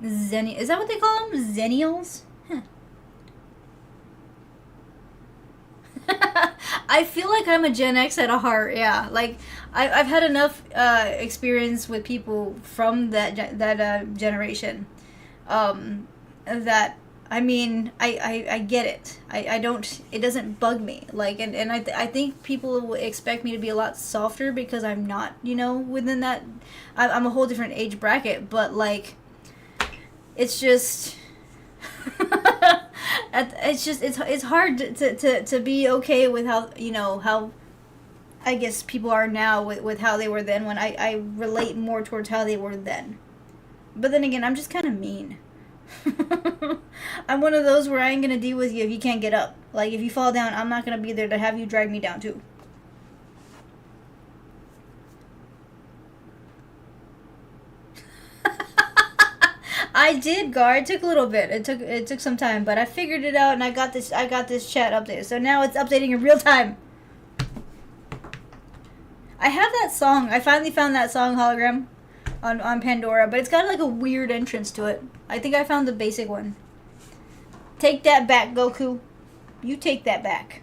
Is that what they call them? Zennials? Huh. I feel like I'm a Gen X at a heart. Yeah, like I've had enough experience with people from that generation. That I mean, I get it. I don't. It doesn't bug me. Like, and I think people will expect me to be a lot softer because I'm not. You know, within that, I'm a whole different age bracket. But like, it's just. it's hard to be okay with how, you know, how I guess people are now with how they were then, when I relate more towards how they were then. But then again, I'm just kind of mean. I'm one of those where I ain't gonna deal with you if you can't get up. Like, if you fall down, I'm not gonna be there to have you drag me down too. I did, Gar. It took a little bit. It took some time, but I figured it out, and I got this chat updated. So now it's updating in real time. I have that song. I finally found that song, Hologram, on Pandora, but it's got like a weird entrance to it. I think I found the basic one. Take that back, Goku. You take that back.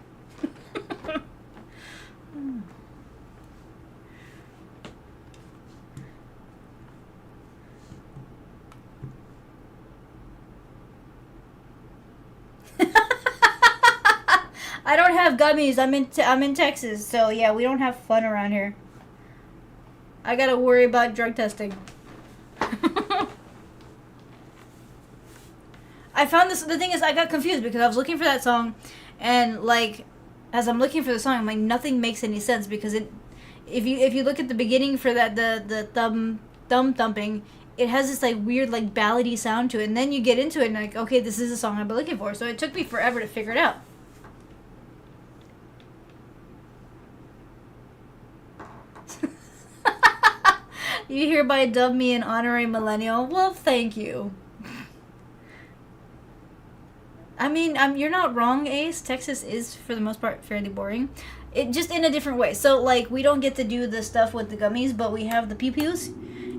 I don't have gummies. I'm in Texas, so yeah, we don't have fun around here. I gotta worry about drug testing. I found this. The thing is, I got confused because I was looking for that song, and like, as I'm looking for the song, I'm like, nothing makes any sense because it. If you look at the beginning for that the thumb thumping, it has this like weird like ballady sound to it, and then you get into it and like, okay, this is the song I've been looking for. So it took me forever to figure it out. You hereby dub me an honorary millennial. Well, thank you. I mean, you're not wrong, Ace. Texas is, for the most part, fairly boring. It just in a different way. So, like, we don't get to do the stuff with the gummies, but we have the pew-pews,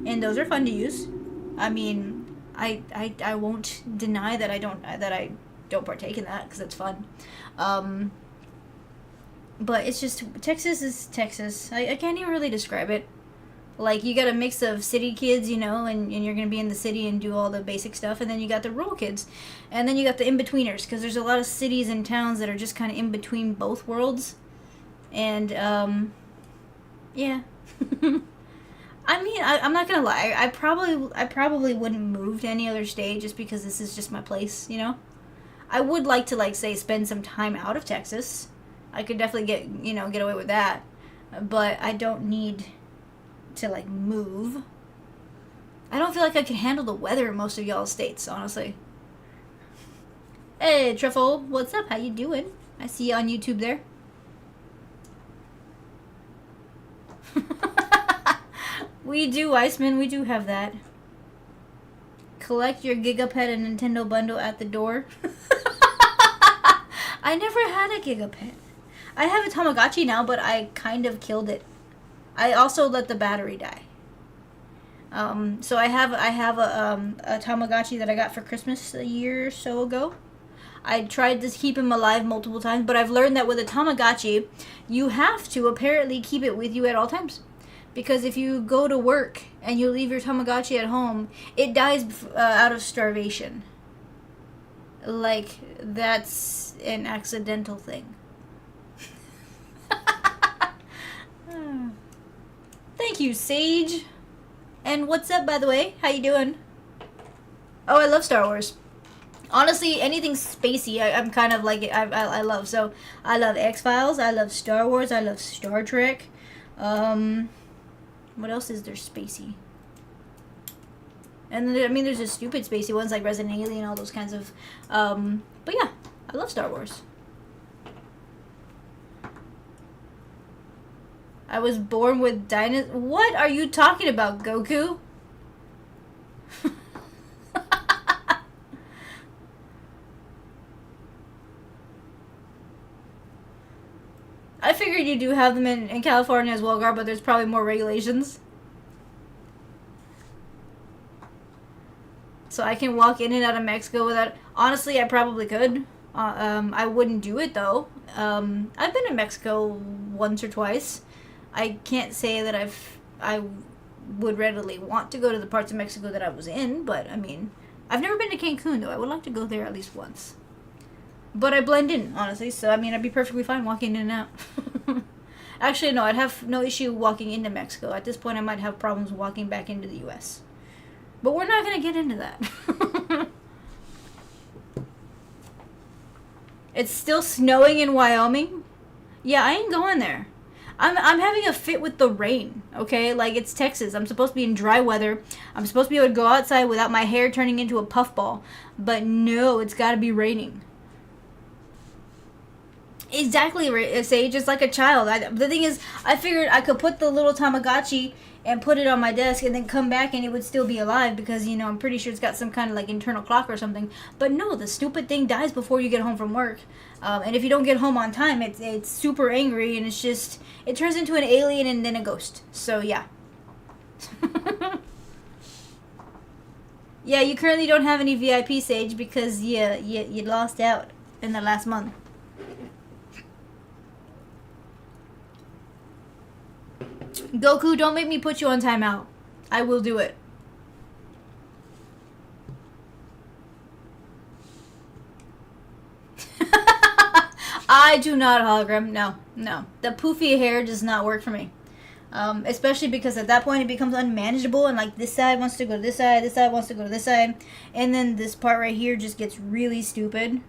and those are fun to use. I mean, I won't deny that I don't partake in that because it's fun. But it's just, Texas is Texas. I can't even really describe it. Like, you got a mix of city kids, you know, and you're going to be in the city and do all the basic stuff. And then you got the rural kids. And then you got the in-betweeners. Because there's a lot of cities and towns that are just kind of in between both worlds. And, yeah. I mean, I'm not going to lie. I probably wouldn't move to any other state just because this is just my place, you know. I would like to, like, say, spend some time out of Texas. I could definitely get away with that. But I don't need to like move. I don't feel like I can handle the weather in most of y'all's states, honestly. Hey Truffle, what's up? How you doing? I see you on YouTube there. We do, Iceman, we do have that. Collect your Gigapet and Nintendo bundle at the door. I never had a Gigapet. I have a Tamagotchi now, but I kind of killed it. I also let the battery die. So I have a Tamagotchi that I got for Christmas a year or so ago. I tried to keep him alive multiple times, but I've learned that with a Tamagotchi, you have to apparently keep it with you at all times. Because if you go to work and you leave your Tamagotchi at home, it dies out of starvation. Like, that's an accidental thing. Thank you, Sage. And what's up, by the way? How you doing? Oh, I love Star Wars. Honestly, anything spacey, I'm kind of like it. I love. So, I love X-Files. I love Star Wars. I love Star Trek. What else is there spacey? And I mean, there's just stupid spacey ones like Resident Alien, all those kinds of. But yeah, I love Star Wars. I was born with dinosaurs. What are you talking about, Goku? I figured you do have them in California as well, Gar, but there's probably more regulations. So I can walk in and out of Mexico without... Honestly, I probably could. I wouldn't do it, though. I've been to Mexico once or twice. I can't say that I would readily want to go to the parts of Mexico that I was in, but, I mean... I've never been to Cancun, though. I would like to go there at least once. But I blend in, honestly, so, I mean, I'd be perfectly fine walking in and out. Actually, no, I'd have no issue walking into Mexico. At this point, I might have problems walking back into the U.S. But we're not going to get into that. It's still snowing in Wyoming? Yeah, I ain't going there. I'm having a fit with the rain, okay? Like, it's Texas. I'm supposed to be in dry weather. I'm supposed to be able to go outside without my hair turning into a puffball. But no, it's got to be raining. Exactly, Sage. It's like a child. The thing is, I figured I could put the little Tamagotchi and put it on my desk and then come back and it would still be alive because, you know, I'm pretty sure it's got some kind of, like, internal clock or something. But no, the stupid thing dies before you get home from work. And if you don't get home on time, it's super angry and it's just... It turns into an alien and then a ghost. So, yeah. Yeah, you currently don't have any VIP, Sage, because you lost out in the last month. Goku, don't make me put you on timeout. I will do it. I do not hologram. No. The poofy hair does not work for me. Especially because at that point it becomes unmanageable and like this side wants to go to this side wants to go to this side. And then this part right here just gets really stupid.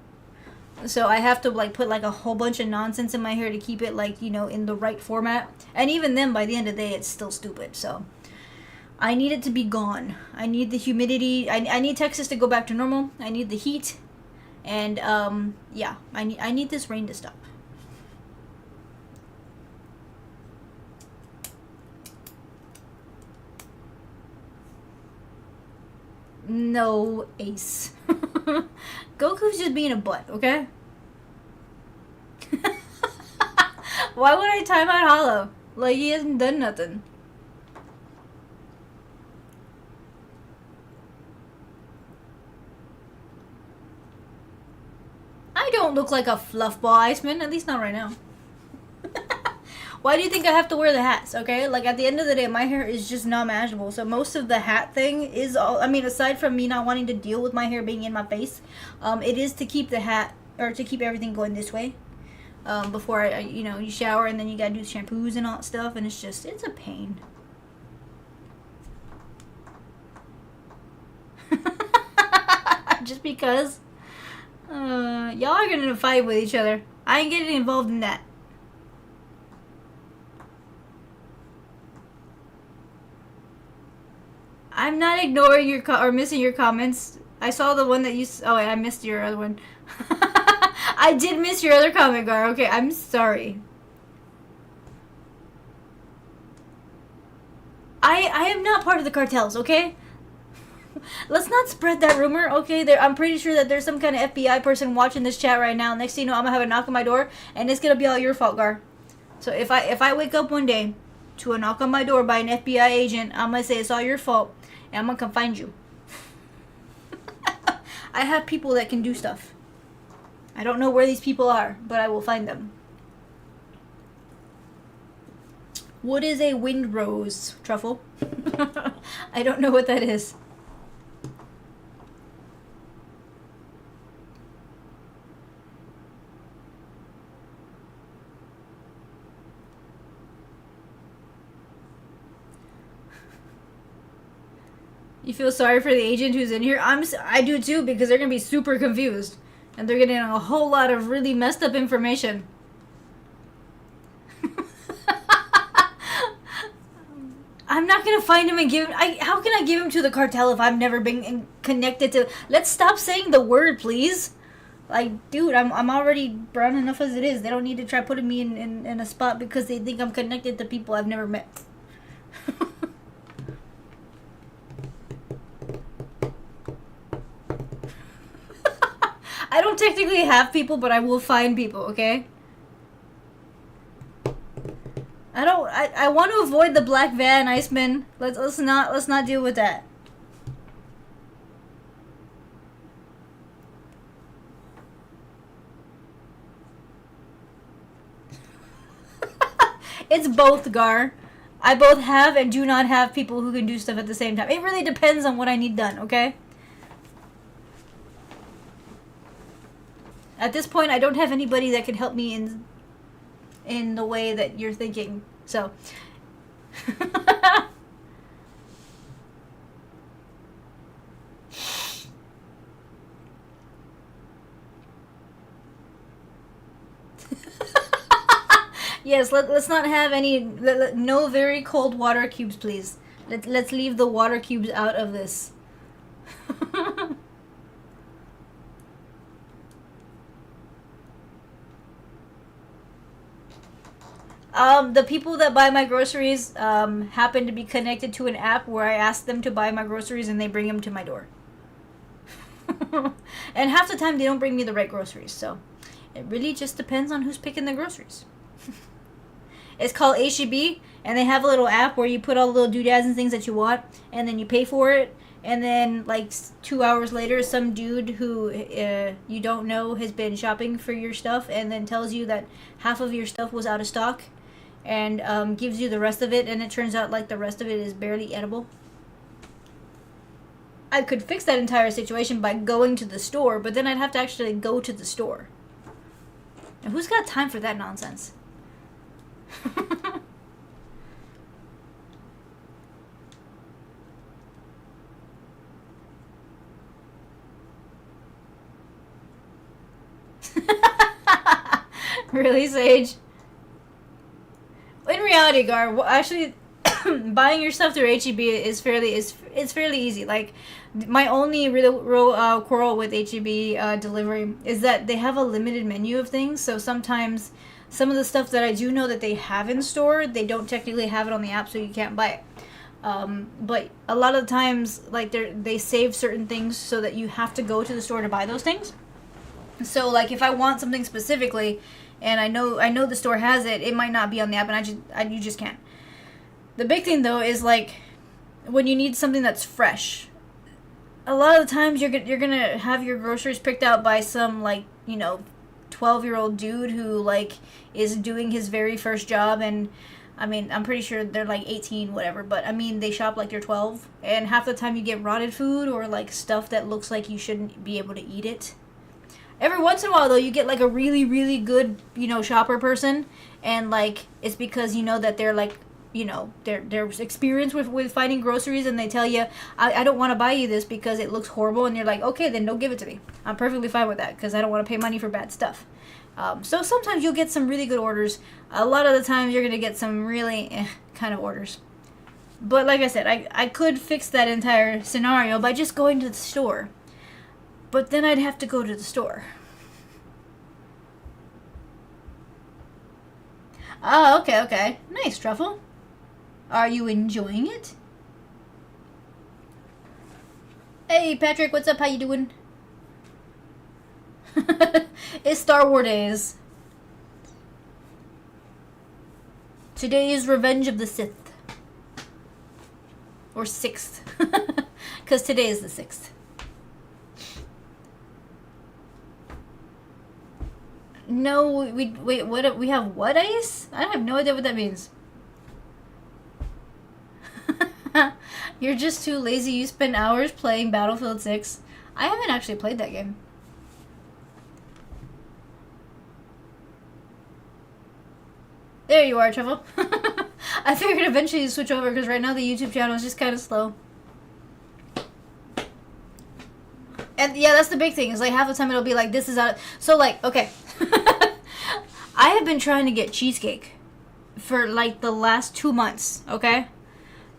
So I have to like put like a whole bunch of nonsense in my hair to keep it like, you know, in the right format. And even then by the end of the day it's still stupid. So I need it to be gone. I need the humidity. I need Texas to go back to normal. I need the heat. And yeah, I need this rain to stop. No, Ace. Goku's just being a butt, okay? Why would I time out Hollow? Like, he hasn't done nothing. I don't look like a fluffball, Iceman. At least not right now. Why do you think I have to wear the hats, okay? Like, at the end of the day, my hair is just not manageable. So most of the hat thing is all... I mean, aside from me not wanting to deal with my hair being in my face, it is to keep the hat... Or to keep everything going this way. Before, you know, you shower and then you gotta do shampoos and all that stuff. And it's just... It's a pain. Just because... y'all are gonna fight with each other. I ain't getting involved in that. I'm not ignoring your or missing your comments. I saw the one that you... Oh, wait, I missed your other one. I did miss your other comment, Gar. Okay, I'm sorry. I am not part of the cartels, okay? Let's not spread that rumor, okay? I'm pretty sure that there's some kind of FBI person watching this chat right now. Next thing you know, I'm gonna have a knock on my door, and it's gonna be all your fault, Gar. So if I wake up one day to a knock on my door by an FBI agent, I'm gonna say it's all your fault, and I'm gonna come find you. I have people that can do stuff. I don't know where these people are, but I will find them. What is a windrose, Truffle? I don't know what that is. You feel sorry for the agent who's in here? I do too, because they're gonna be super confused. And they're getting a whole lot of really messed up information. I'm not gonna find him and give him... how can I give him to the cartel if I've never been connected to... Let's stop saying the word, please. Like, dude, I'm already brown enough as it is. They don't need to try putting me in a spot because they think I'm connected to people I've never met. I don't technically have people, but I will find people, okay? I want to avoid the black van, Iceman. Let's not deal with that. It's both, Gar. I both have and do not have people who can do stuff at the same time. It really depends on what I need done, okay? At this point, I don't have anybody that can help me in the way that you're thinking. So, yes, let's not have any no very cold water cubes, please. Let's leave the water cubes out of this. The people that buy my groceries happen to be connected to an app where I ask them to buy my groceries and they bring them to my door. And half the time they don't bring me the right groceries, so it really just depends on who's picking the groceries. It's called HEB, and they have a little app where you put all the little doodads and things that you want, and then you pay for it, and then like 2 hours later, some dude who you don't know has been shopping for your stuff, and then tells you that half of your stuff was out of stock, and gives you the rest of it, and it turns out like the rest of it is barely edible. I could fix that entire situation by going to the store, but then I'd have to actually go to the store. Now, who's got time for that nonsense? Really, Sage? In reality, Gar, well, actually, buying your stuff through HEB is fairly easy. Like, my only real quarrel with HEB delivery is that they have a limited menu of things. So sometimes some of the stuff that I do know that they have in store, they don't technically have it on the app, so you can't buy it. But a lot of the times, like they save certain things so that you have to go to the store to buy those things. So like if I want something specifically, and I know the store has it, it might not be on the app, and you just can't. The big thing though is like when you need something that's fresh. A lot of the times you're gonna have your groceries picked out by some 12-year-old dude who like is doing his very first job, and I mean I'm pretty sure they're like 18 whatever, but I mean they shop like they're 12, and half the time you get rotted food or like stuff that looks like you shouldn't be able to eat it. Every once in a while though you get like a really really good shopper person, and like it's because that they're like they're experienced with finding groceries, and they tell you, I don't want to buy you this because it looks horrible, and you're like, okay, then don't give it to me. I'm perfectly fine with that because I don't want to pay money for bad stuff. So sometimes you'll get some really good orders. A lot of the times you're going to get some really kind of orders. But like I said, I could fix that entire scenario by just going to the store. But then I'd have to go to the store. Oh, okay. Nice, Truffle. Are you enjoying it? Hey, Patrick, what's up? How you doing? It's Star Wars days. Today is Revenge of the Sith. Or 6th. Because today is the 6th. No, wait, what? We have what ice? I have no idea what that means. You're just too lazy. You spend hours playing Battlefield 6. I haven't actually played that game. There you are, Truffle. I figured eventually you'd switch over because right now the YouTube channel is just kind of slow. And yeah, that's the big thing. Is like half the time it'll be like, this is out. So like, okay. I have been trying to get cheesecake for like the last 2 months, okay?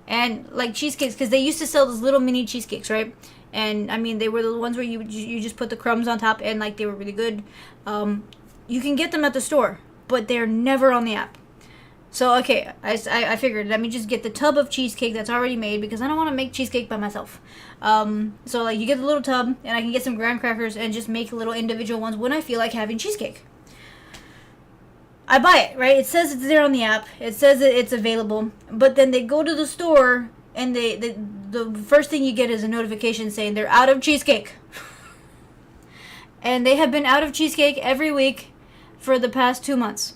And like cheesecakes, because they used to sell those little mini cheesecakes, right? And I mean, they were the ones where you just put the crumbs on top, and like they were really good. You can get them at the store, but they're never on the app. So okay, I figured let me just get the tub of cheesecake that's already made because I don't want to make cheesecake by myself. So like you get the little tub, and I can get some graham crackers and just make little individual ones when I feel like having cheesecake. I buy it, right? It says it's there on the app. It says that it's available. But then they go to the store, and the first thing you get is a notification saying they're out of cheesecake. And they have been out of cheesecake every week for the past 2 months.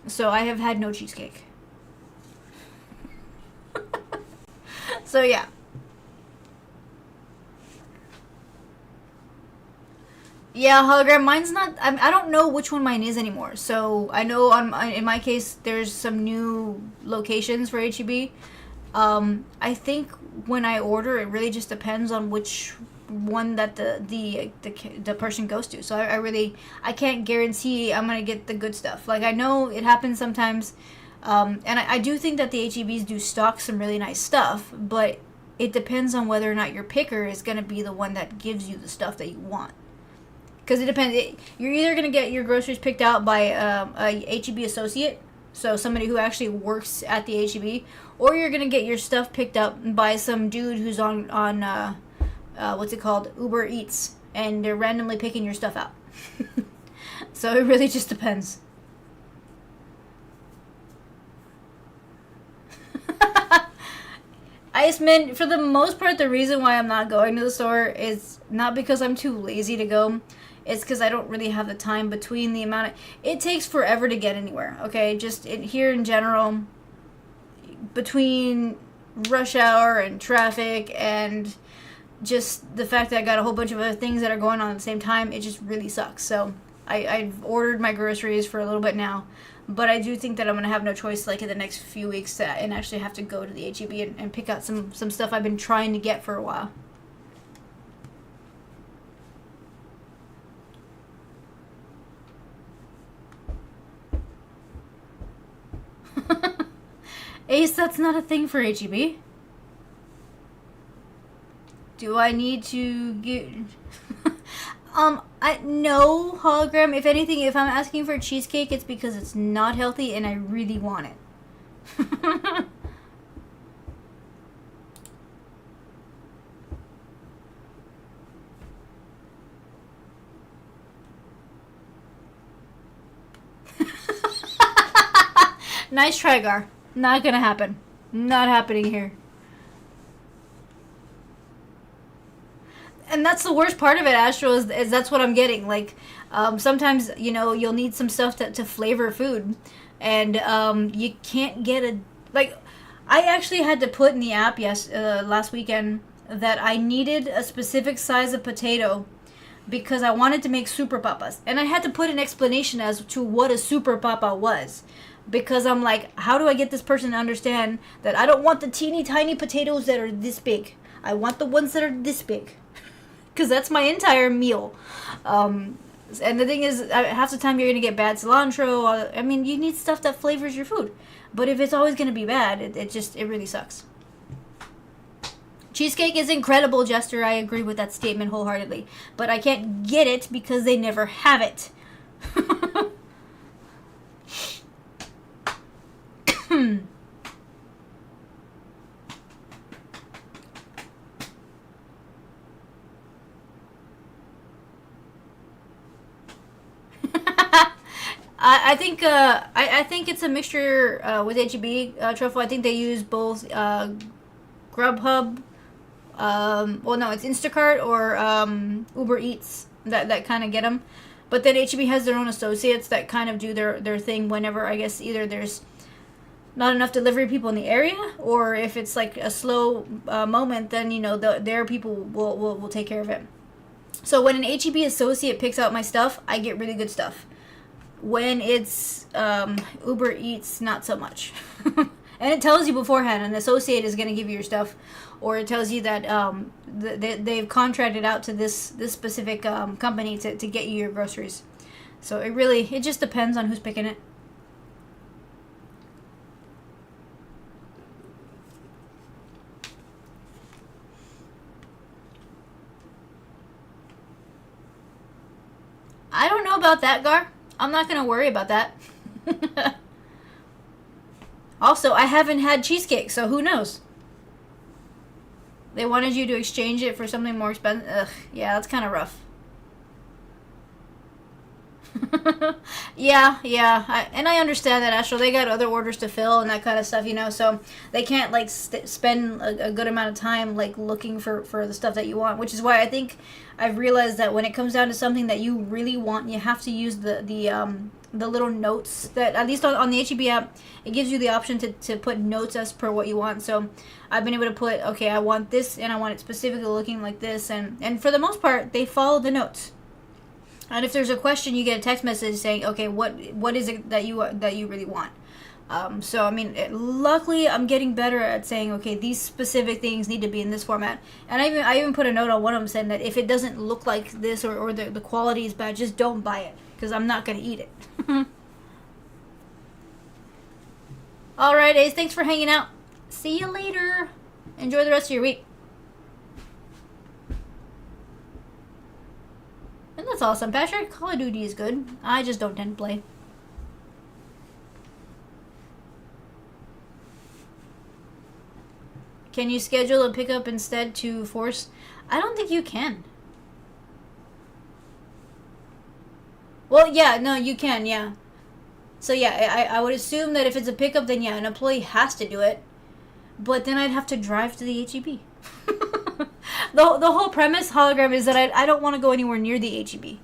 So I have had no cheesecake. So yeah. Yeah, hologram. Mine's not. I don't know which one mine is anymore. So I know in my case, there's some new locations for HEB. I think when I order, it really just depends on which one that the person goes to. So I really I can't guarantee I'm gonna get the good stuff. Like I know it happens sometimes, and I do think that the HEBs do stock some really nice stuff, but it depends on whether or not your picker is gonna be the one that gives you the stuff that you want. Because it depends. You're either going to get your groceries picked out by a HEB associate, so somebody who actually works at the HEB, or you're going to get your stuff picked up by some dude who's on what's it called, Uber Eats, and they're randomly picking your stuff out. So it really just depends. I just meant, for the most part, the reason why I'm not going to the store is not because I'm too lazy to go. It's because I don't really have the time between the amount of... It takes forever to get anywhere, okay? Just here in general, between rush hour and traffic and just the fact that I got a whole bunch of other things that are going on at the same time, it just really sucks. So I've ordered my groceries for a little bit now, but I do think that I'm going to have no choice, like, in the next few weeks and actually have to go to the HEB and pick out some stuff I've been trying to get for a while. Ace, that's not a thing for HEB. Do I need to get... no, hologram. If anything, if I'm asking for cheesecake, it's because it's not healthy and I really want it. Nice try, Gar. Not gonna happen. Not happening here. And that's the worst part of it, Astro, is that's what I'm getting. Like, sometimes, you'll need some stuff to flavor food. And you can't get a... Like, I actually had to put in the app last weekend that I needed a specific size of potato because I wanted to make super papas. And I had to put an explanation as to what a super papa was. Because I'm like, how do I get this person to understand that I don't want the teeny tiny potatoes that are this big. I want the ones that are this big. Because that's my entire meal. And the thing is, half the time you're going to get bad cilantro. I mean, you need stuff that flavors your food. But if it's always going to be bad, it really sucks. Cheesecake is incredible, Jester. I agree with that statement wholeheartedly. But I can't get it because they never have it. I think it's a mixture with HEB truffle. I think they use both Grubhub. Well, no, it's Instacart or Uber Eats that kind of get them. But then HEB has their own associates that kind of do their thing whenever, I guess, either there's not enough delivery people in the area, or if it's like a slow moment, then their people will take care of it. So when an HEB associate picks out my stuff, I get really good stuff. When it's Uber Eats, not so much. And it tells you beforehand, an associate is going to give you your stuff, or it tells you that they've contracted out to this specific company to get you your groceries. So it just depends on who's picking it. I don't know about that, Gar. I'm not going to worry about that. Also, I haven't had cheesecake, so who knows? They wanted you to exchange it for something more expensive. Ugh, yeah, that's kind of rough. Yeah. And I understand that, Astro. They got other orders to fill and that kind of stuff, so they can't, like, spend a good amount of time, like, looking for the stuff that you want, which is why I think I've realized that when it comes down to something that you really want, you have to use the the little notes that, at least on the HEB app, it gives you the option to put notes as per what you want. So I've been able to put, okay, I want this and I want it specifically looking like this, and for the most part they follow the notes. And if there's a question, you get a text message saying, okay, what is it that you really want. So I mean, luckily I'm getting better at saying, okay, these specific things need to be in this format. And I even put a note on one of them saying that if it doesn't look like this, or the quality is bad, just don't buy it, because I'm not going to eat it. Alright, Ace, thanks for hanging out. See you later. Enjoy the rest of your week. And that's awesome, Patrick. Call of Duty is good. I just don't tend to play. Can you schedule a pickup instead to force? I don't think you can. Well, yeah, no, you can, yeah. So yeah, I would assume that if it's a pickup, then yeah, an employee has to do it. But then I'd have to drive to the HEB. The whole premise, hologram, is that I don't want to go anywhere near the HEB.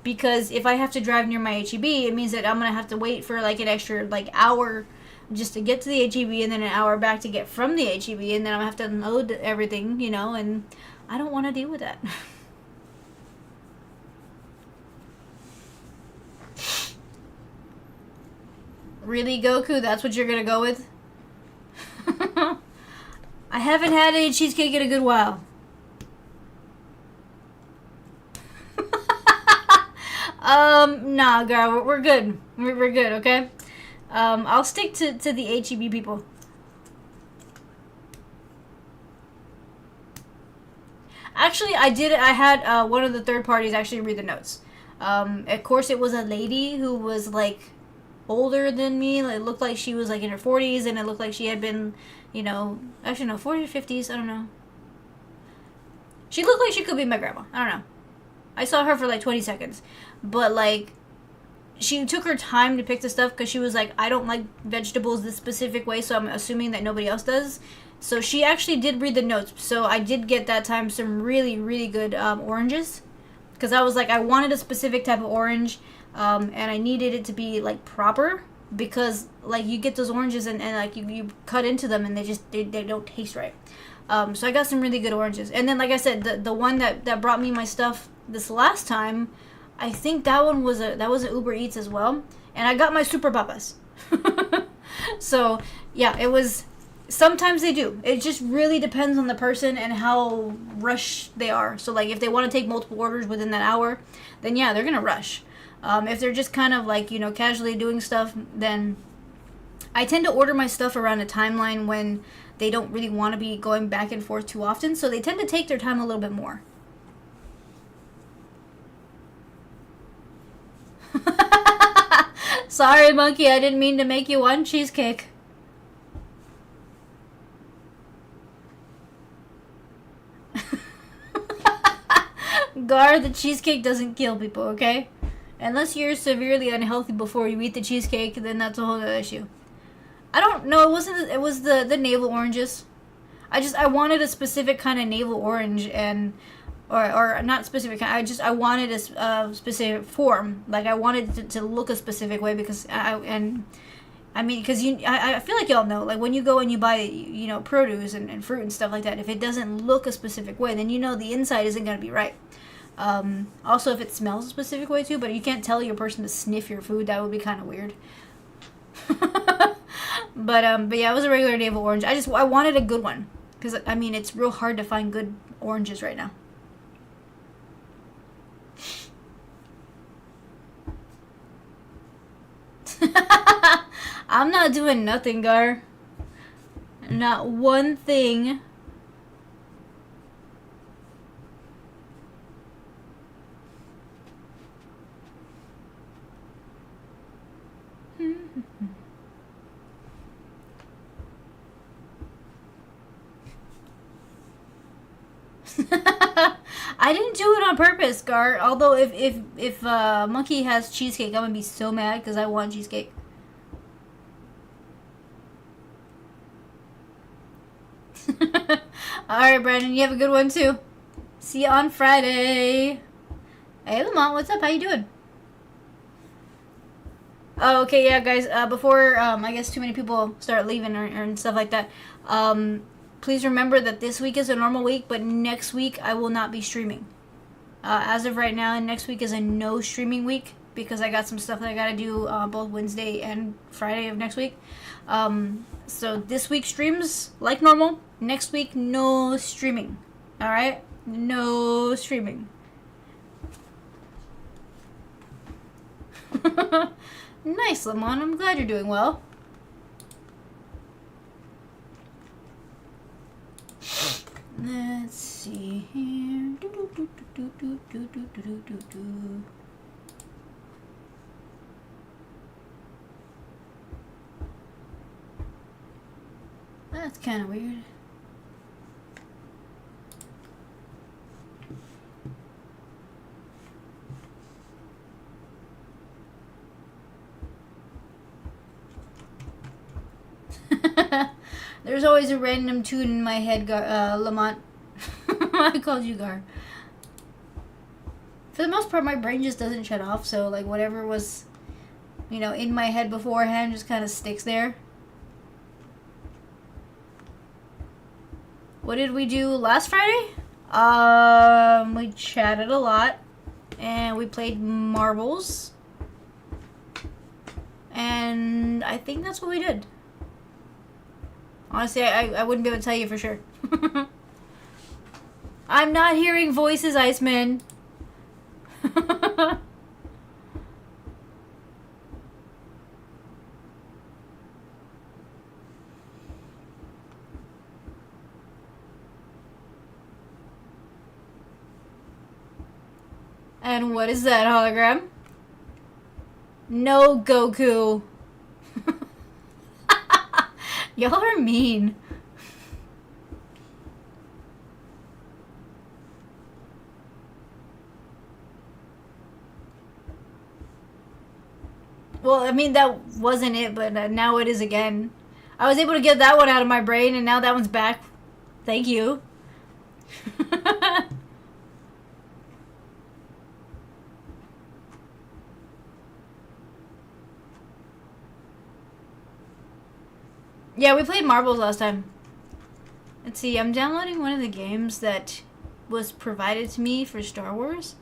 Because if I have to drive near my HEB, it means that I'm going to have to wait for like an extra hour just to get to the HEB, and then an hour back to get from the HEB, and then I'm going to have to unload everything, you know, and I don't want to deal with that. Really, Goku? That's what you're going to go with? I haven't had any cheesecake in a good while. Nah, girl, we're good. We're good, okay? I'll stick to the HEB people. Actually, I had one of the third parties actually read the notes. Of course, it was a lady who was, like, older than me. It looked like she was, like, in her 40s, and it looked like she had been, you know, actually, no, 40s or 50s, I don't know. She looked like she could be my grandma. I don't know. I saw her for, like, 20 seconds. But, like, she took her time to pick the stuff because she was like, I don't like vegetables this specific way, so I'm assuming that nobody else does. So she actually did read the notes. So I did get that time some really, really good oranges. Because I was like, I wanted a specific type of orange, and I needed it to be, like, proper. Because, like, you get those oranges and like, you cut into them and they don't taste right. So I got some really good oranges. And then, like I said, the one that brought me my stuff this last time, I think that one was an Uber Eats as well, and I got my Super Papas. So yeah, it was. Sometimes they do. It just really depends on the person and how rushed they are. So like, if they want to take multiple orders within that hour, then yeah, they're gonna rush. If they're just kind of like, you know, casually doing stuff, then I tend to order my stuff around a timeline when they don't really want to be going back and forth too often. So they tend to take their time a little bit more. Sorry, Monkey, I didn't mean to make you one cheesecake. Gar, the cheesecake doesn't kill people, okay? Unless you're severely unhealthy before you eat the cheesecake, then that's a whole other issue. I don't know, it was the navel oranges. I wanted a specific kind of navel orange, and or not specific. I wanted a specific form. Like, I wanted it to look a specific way, because I feel like y'all know, like, when you go and you buy, you know, produce and fruit and stuff like that, if it doesn't look a specific way, then you know the inside isn't going to be right. Also, if it smells a specific way too, but you can't tell your person to sniff your food, that would be kind of weird. But yeah, it was a regular navel orange. I wanted a good one, because I mean, it's real hard to find good oranges right now. I'm not doing nothing, Gar. Not one thing. I didn't do it on purpose, Gar. Although if Monkey has cheesecake, I'm gonna be so mad because I want cheesecake. Alright, Brandon, you have a good one too. See you on Friday. Hey, Lamont, what's up? How you doing? Oh, okay, yeah, guys. Before I guess too many people start leaving or and stuff like that. Please remember that this week is a normal week, but next week I will not be streaming. As of right now, next week is a no streaming week because I got some stuff that I gotta do both Wednesday and Friday of next week. So this week streams like normal. Next week, no streaming. All right, no streaming. Nice, Lamont. I'm glad you're doing well. Let's see here. That's kind of weird. There's always a random tune in my head, Lamont. I called you Gar. For the most part, my brain just doesn't shut off, so like whatever was, in my head beforehand just kind of sticks there. What did we do last Friday? We chatted a lot, and we played marbles, and I think that's what we did. Honestly, I wouldn't be able to tell you for sure. I'm not hearing voices, Iceman. And what is that hologram? No, Goku. Y'all are mean. Well, I mean, that wasn't it, but now it is again. I was able to get that one out of my brain, and now that one's back. Thank you. Yeah, we played marbles last time. Let's see, I'm downloading one of the games that was provided to me for Star Wars.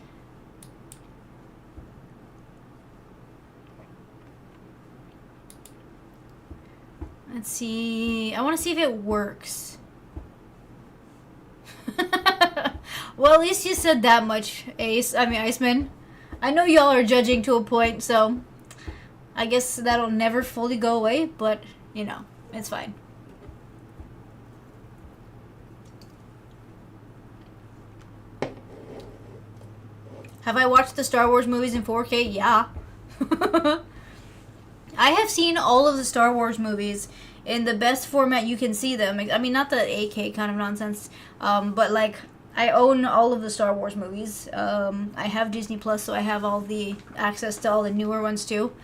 Let's see. I want to see if it works. Well, at least you said that much, Iceman. I know y'all are judging to a point, so I guess that'll never fully go away, but, it's fine. Have I watched the Star Wars movies in 4K? Yeah. I have seen all of the Star Wars movies in the best format you can see them. I mean, not the 8K kind of nonsense, but like, I own all of the Star Wars movies. I have Disney Plus, so I have all the access to all the newer ones too.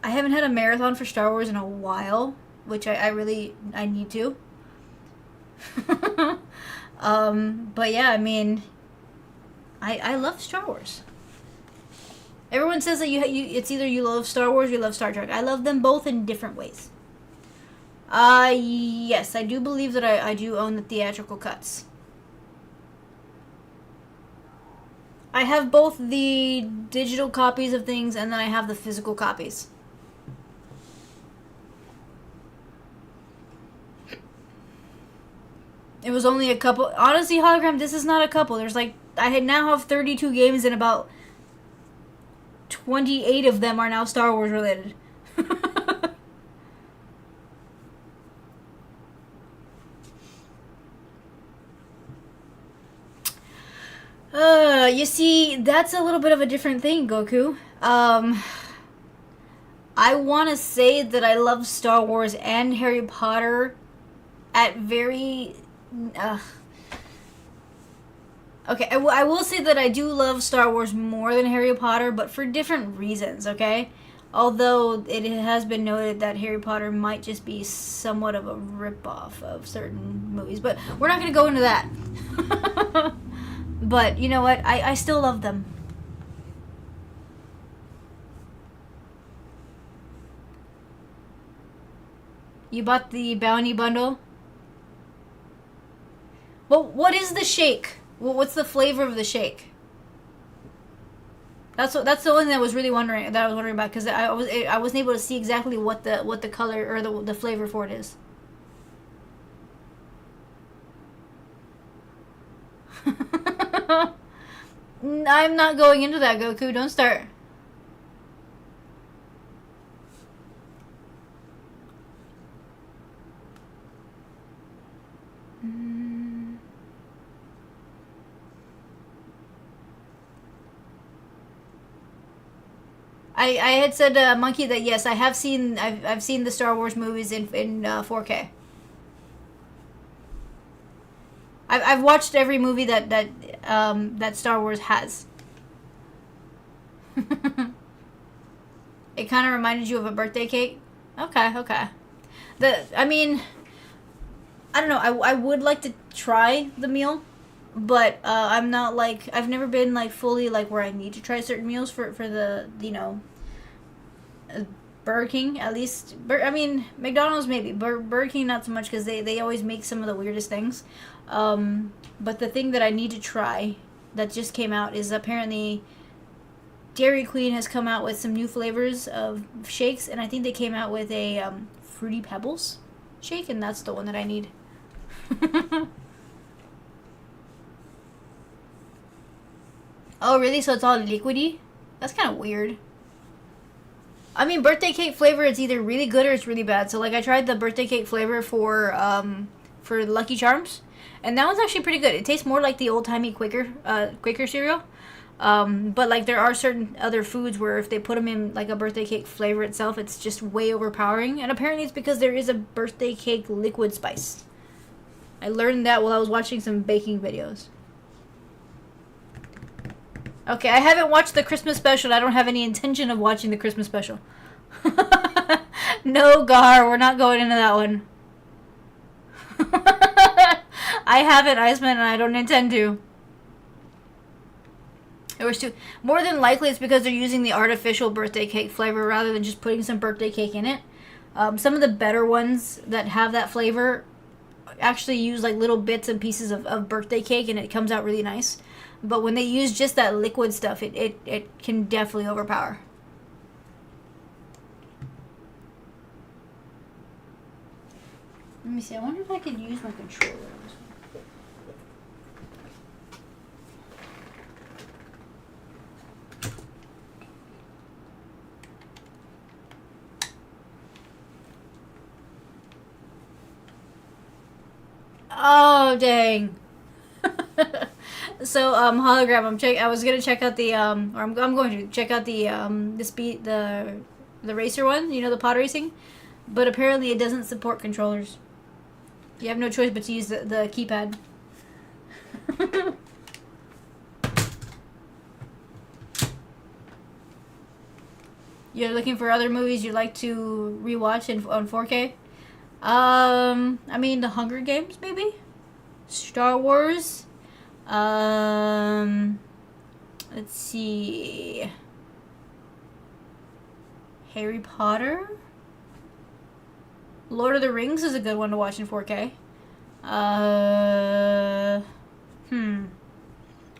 I haven't had a marathon for Star Wars in a while, which I need to. But yeah, I mean, I love Star Wars. Everyone says that it's either you love Star Wars or you love Star Trek. I love them both in different ways. Yes, I do believe that I do own the theatrical cuts. I have both the digital copies of things and then I have the physical copies. It was only a couple. Honestly, hologram, this is not a couple. There's like, now have 32 games and about 28 of them are now Star Wars related. You see, that's a little bit of a different thing, Goku. I want to say that I love Star Wars and Harry Potter at very... Okay, I will say that I do love Star Wars more than Harry Potter, but for different reasons, okay? Although it has been noted that Harry Potter might just be somewhat of a ripoff of certain movies, but we're not going to go into that. But you know what? I still love them. You bought the bounty bundle. Well, what is the shake? Well, what's the flavor of the shake? That's the one that I was really wondering about because I wasn't able to see exactly what the color or the flavor for it is. I'm not going into that, Goku. Don't start. I had said Monkey that yes, I've seen the Star Wars movies in 4K. I've watched every movie that Star Wars has. It kind of reminded you of a birthday cake. Okay. I mean, I don't know. I would like to try the meal, but I'm not like I've never been like fully like where I need to try certain meals for the Burger King at least. I mean McDonald's maybe, Burger King not so much because they always make some of the weirdest things. But the thing that I need to try that just came out is apparently Dairy Queen has come out with some new flavors of shakes, and I think they came out with a Fruity Pebbles shake, and that's the one that I need. Oh, really? So it's all liquidy? That's kind of weird. I mean, birthday cake flavor, it's either really good or it's really bad. So, like, I tried the birthday cake flavor for Lucky Charms, and that one's actually pretty good. It tastes more like the old-timey Quaker cereal. But, like, there are certain other foods where if they put them in, like, a birthday cake flavor itself, it's just way overpowering. And apparently it's because there is a birthday cake liquid spice. I learned that while I was watching some baking videos. Okay, I haven't watched the Christmas special. I don't have any intention of watching the Christmas special. No, Gar, we're not going into that one. I haven't, Iceman, and I don't intend to. More than likely, it's because they're using the artificial birthday cake flavor rather than just putting some birthday cake in it. Some of the better ones that have that flavor actually use like little bits and pieces of birthday cake, and it comes out really nice. But when they use just that liquid stuff, it can definitely overpower. Let me see. I wonder if I could use my controller. Oh, dang. So hologram. I was gonna check out the or I'm going to check out the the racer one. You know, the pod racing, but apparently it doesn't support controllers. You have no choice but to use the keypad. You're looking for other movies you'd like to rewatch on 4K? I mean, The Hunger Games, maybe? Star Wars? Let's see. Harry Potter? Lord of the Rings is a good one to watch in 4K.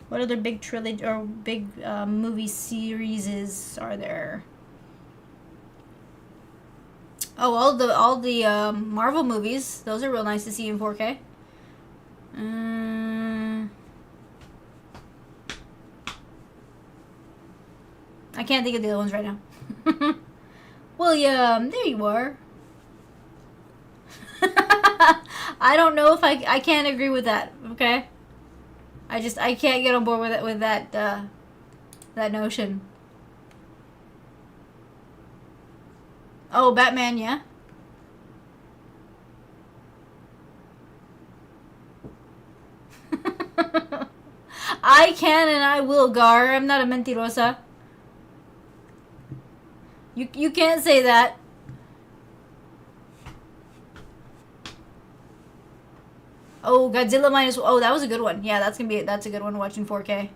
What other big trilogy or big movie series are there? Oh, all the Marvel movies. Those are real nice to see in 4K. I can't think of the other ones right now. William, there you are. I don't know if I can't agree with that. Okay, I can't get on board with that notion. Oh, Batman, yeah. I can and I will, Gar. I'm not a mentirosa. You can't say that. Oh, Godzilla minus. Oh, that was a good one. Yeah, that's a good one to watch in 4K.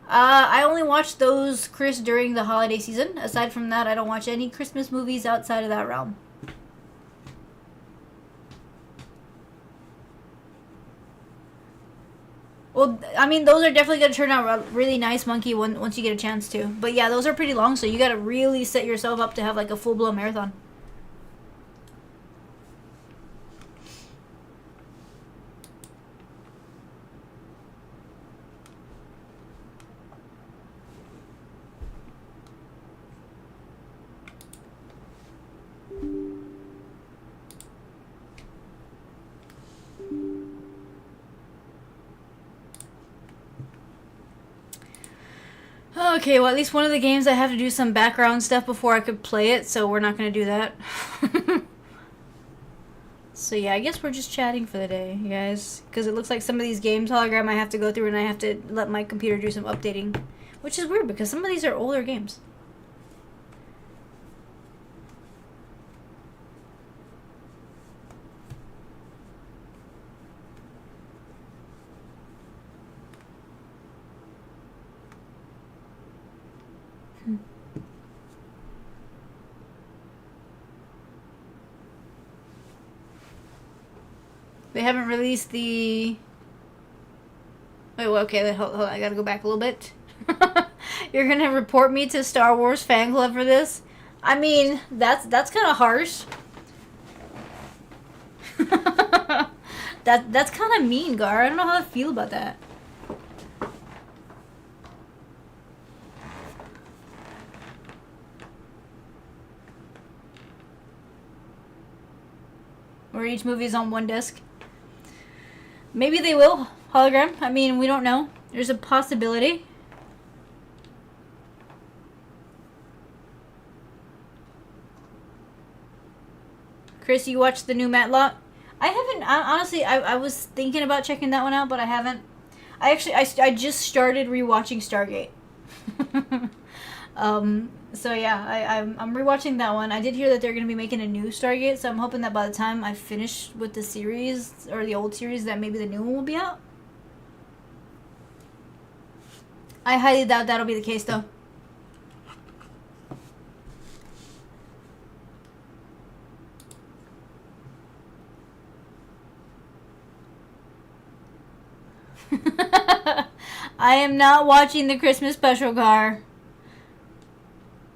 I only watch those, Chris, during the holiday season. Aside from that, I don't watch any Christmas movies outside of that realm. Well, I mean, those are definitely going to turn out really nice, Monkey, once you get a chance to. But yeah, those are pretty long, so you got to really set yourself up to have like a full-blown marathon. Okay, well, at least one of the games I have to do some background stuff before I could play it, so we're not going to do that. So yeah, I guess we're just chatting for the day, you guys. Because it looks like some of these games, Hologram, I have to go through and I have to let my computer do some updating. Which is weird, because some of these are older games. They haven't released the... Wait, well, okay, hold on, I gotta go back a little bit. You're gonna report me to Star Wars Fan Club for this? I mean, that's kind of harsh. That's kind of mean, Gar. I don't know how to feel about that. Where each movie is on one disc. Maybe they will, Hologram. I mean, we don't know. There's a possibility. Chris, you watched the new Matlock? I haven't. Honestly, I was thinking about checking that one out, but I haven't. I just started rewatching Stargate. So yeah, I'm rewatching that one. I did hear that they're gonna be making a new Stargate, so I'm hoping that by the time I finish with the series or the old series, that maybe the new one will be out. I highly doubt that'll be the case, though. I am not watching the Christmas special, Gar.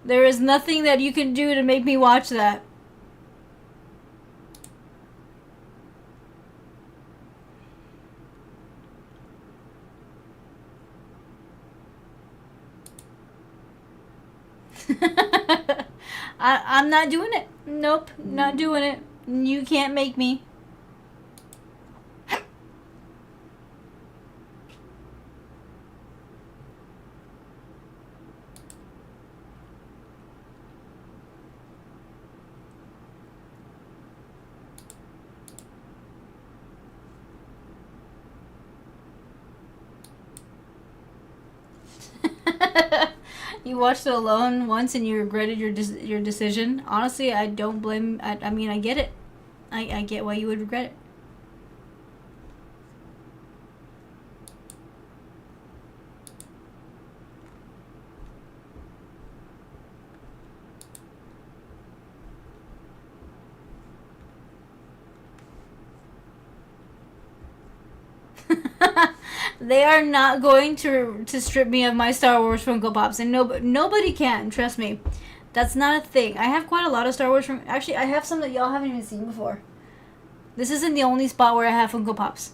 There is nothing that you can do to make me watch that. I'm not doing it. Nope, not doing it. You can't make me. You watched it alone once and you regretted your decision. Honestly, I don't blame. I mean, I get it. I get why you would regret it. They are not going to strip me of my Star Wars Funko Pops, and nobody can. Trust me, that's not a thing. I have quite a lot of Star Wars. Actually, I have some that y'all haven't even seen before. This isn't the only spot where I have Funko Pops.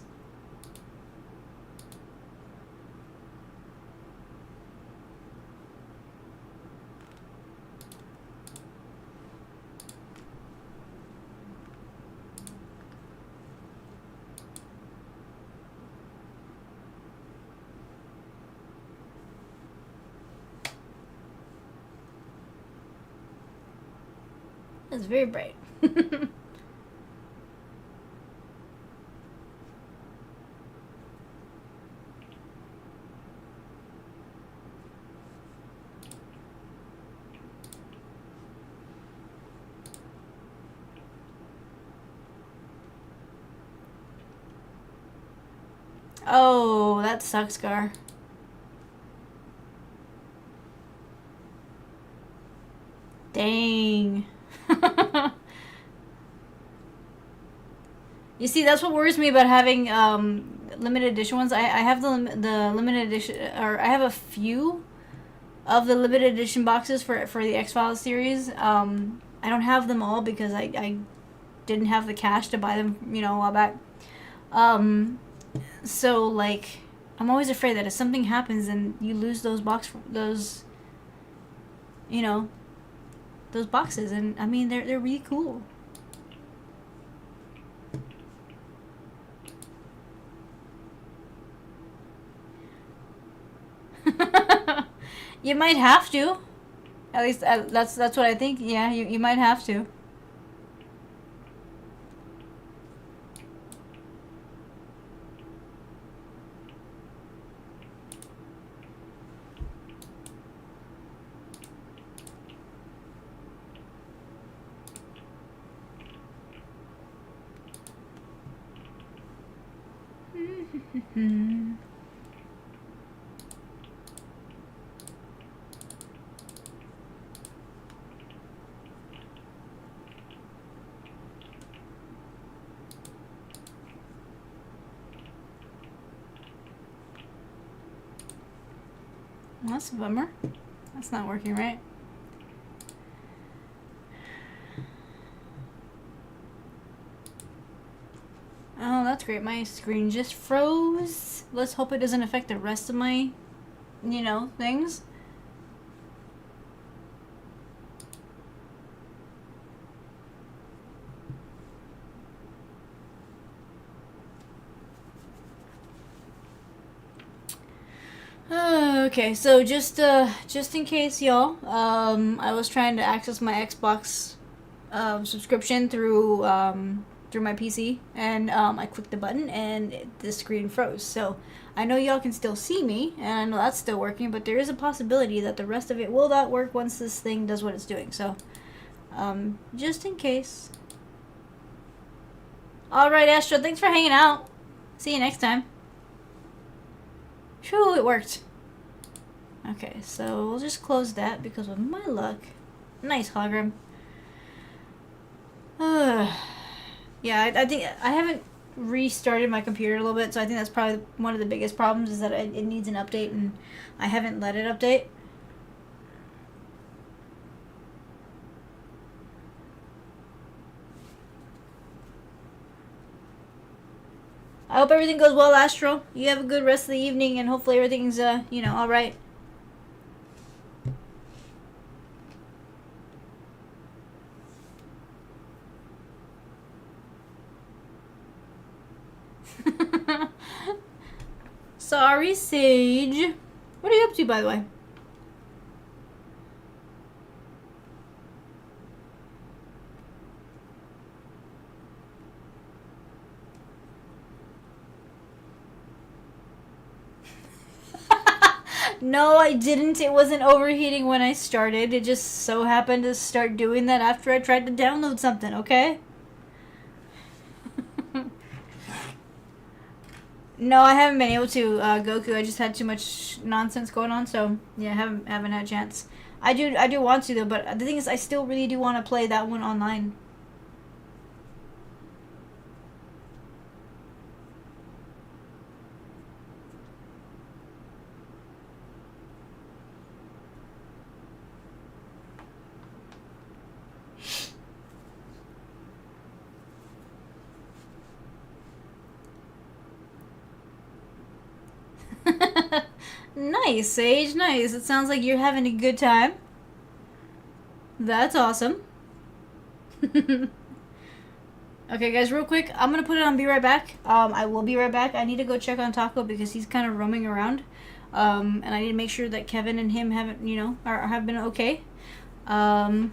It's very bright. Oh, that sucks, Gar. Dang. You see, that's what worries me about having limited edition ones. I have the limited edition, or I have a few of the limited edition boxes for the X-Files series. I don't have them all because I didn't have the cash to buy them, a while back. So like, I'm always afraid that if something happens and you lose those those boxes, and I mean they're really cool. You might have to. At least that's what I think. Yeah, you might have to. Well, that's a bummer. That's not working right. Oh, that's great. My screen just froze. Let's hope it doesn't affect the rest of my, things. Okay, so just in case, y'all, I was trying to access my Xbox subscription through my PC, and I clicked the button and the screen froze. So I know y'all can still see me, and I know that's still working, but there is a possibility that the rest of it will not work once this thing does what it's doing. So just in case. Alright, Astro, thanks for hanging out. See you next time. Phew, it worked. Okay, so we'll just close that because with my luck... Nice hologram. Yeah, I think I haven't restarted my computer a little bit, so I think that's probably one of the biggest problems is that it needs an update, and I haven't let it update. I hope everything goes well, Astro. You have a good rest of the evening, and hopefully everything's, alright. Sorry, Sage. What are you up to, by the way? No, I didn't. It wasn't overheating when I started. It just so happened to start doing that after I tried to download something, okay? No, I haven't been able to, Goku. I just had too much nonsense going on, so yeah, haven't had a chance. I do want to though, but the thing is, I still really do want to play that one online. Nice, Sage. Nice. It sounds like you're having a good time. That's awesome. Okay, guys, real quick, I'm gonna put it on Be Right Back. I will be right back. I need to go check on Taco because he's kind of roaming around. And I need to make sure that Kevin and him haven't, have been okay. I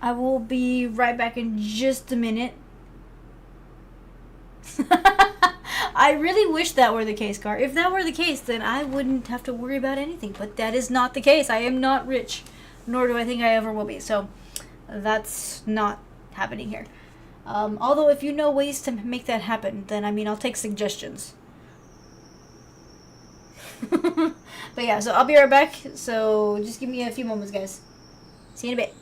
will be right back in just a minute. I really wish that were the case, Car. If that were the case, then I wouldn't have to worry about anything. But that is not the case. I am not rich, nor do I think I ever will be. So that's not happening here. Although if you know ways to make that happen, then I'll take suggestions. But yeah, so I'll be right back. So just give me a few moments, guys. See you in a bit.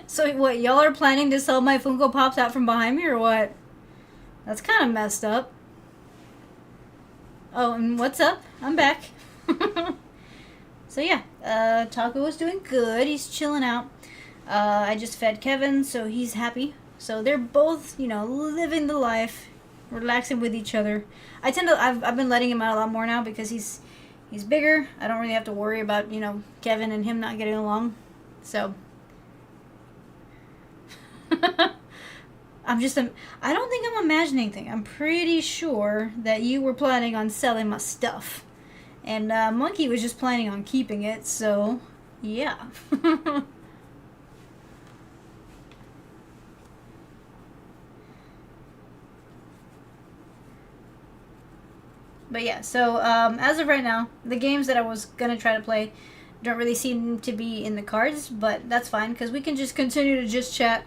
So what, y'all are planning to sell my Funko Pops out from behind me or what? That's kind of messed up. Oh, and what's up? I'm back. So yeah, Taco is doing good. He's chilling out. I just fed Kevin, so he's happy. So they're both, living the life, relaxing with each other. I've been letting him out a lot more now because he's bigger. I don't really have to worry about, Kevin and him not getting along. So I don't think I'm imagining things. I'm pretty sure that you were planning on selling my stuff. And Monkey was just planning on keeping it, so yeah. But yeah, so as of right now, the games that I was gonna try to play don't really seem to be in the cards, but that's fine because we can just continue to just chat.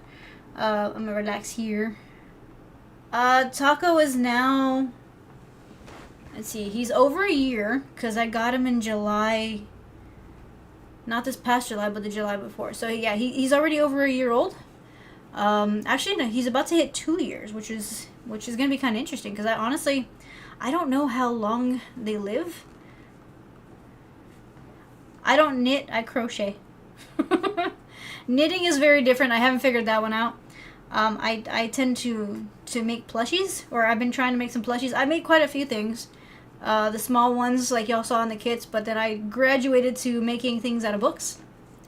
I'm gonna relax here. Taco is now. Let's see, he's over a year because I got him in July. Not this past July, but the July before. So yeah, he's already over a year old. Actually, no, he's about to hit 2 years, which is gonna be kind of interesting because I don't know how long they live. I don't knit, I crochet. Knitting is very different. I haven't figured that one out. I tend to make plushies, or I've been trying to make some plushies. I made quite a few things. The small ones, like y'all saw in the kits, but then I graduated to making things out of books.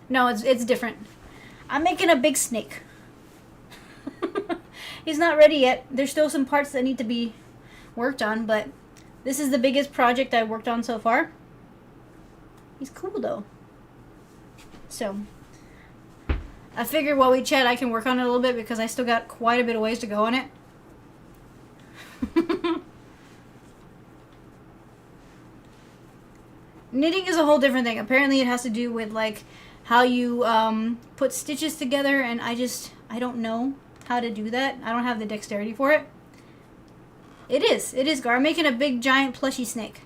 No, it's different. I'm making a big snake. He's not ready yet. There's still some parts that need to be worked on, but this is the biggest project I've worked on so far. He's cool though. So I figured while we chat I can work on it a little bit because I still got quite a bit of ways to go on it. Knitting is a whole different thing. Apparently it has to do with like how you put stitches together, and I don't know how to do that. I don't have the dexterity for it. It is Gar. I'm making a big giant plushy snake.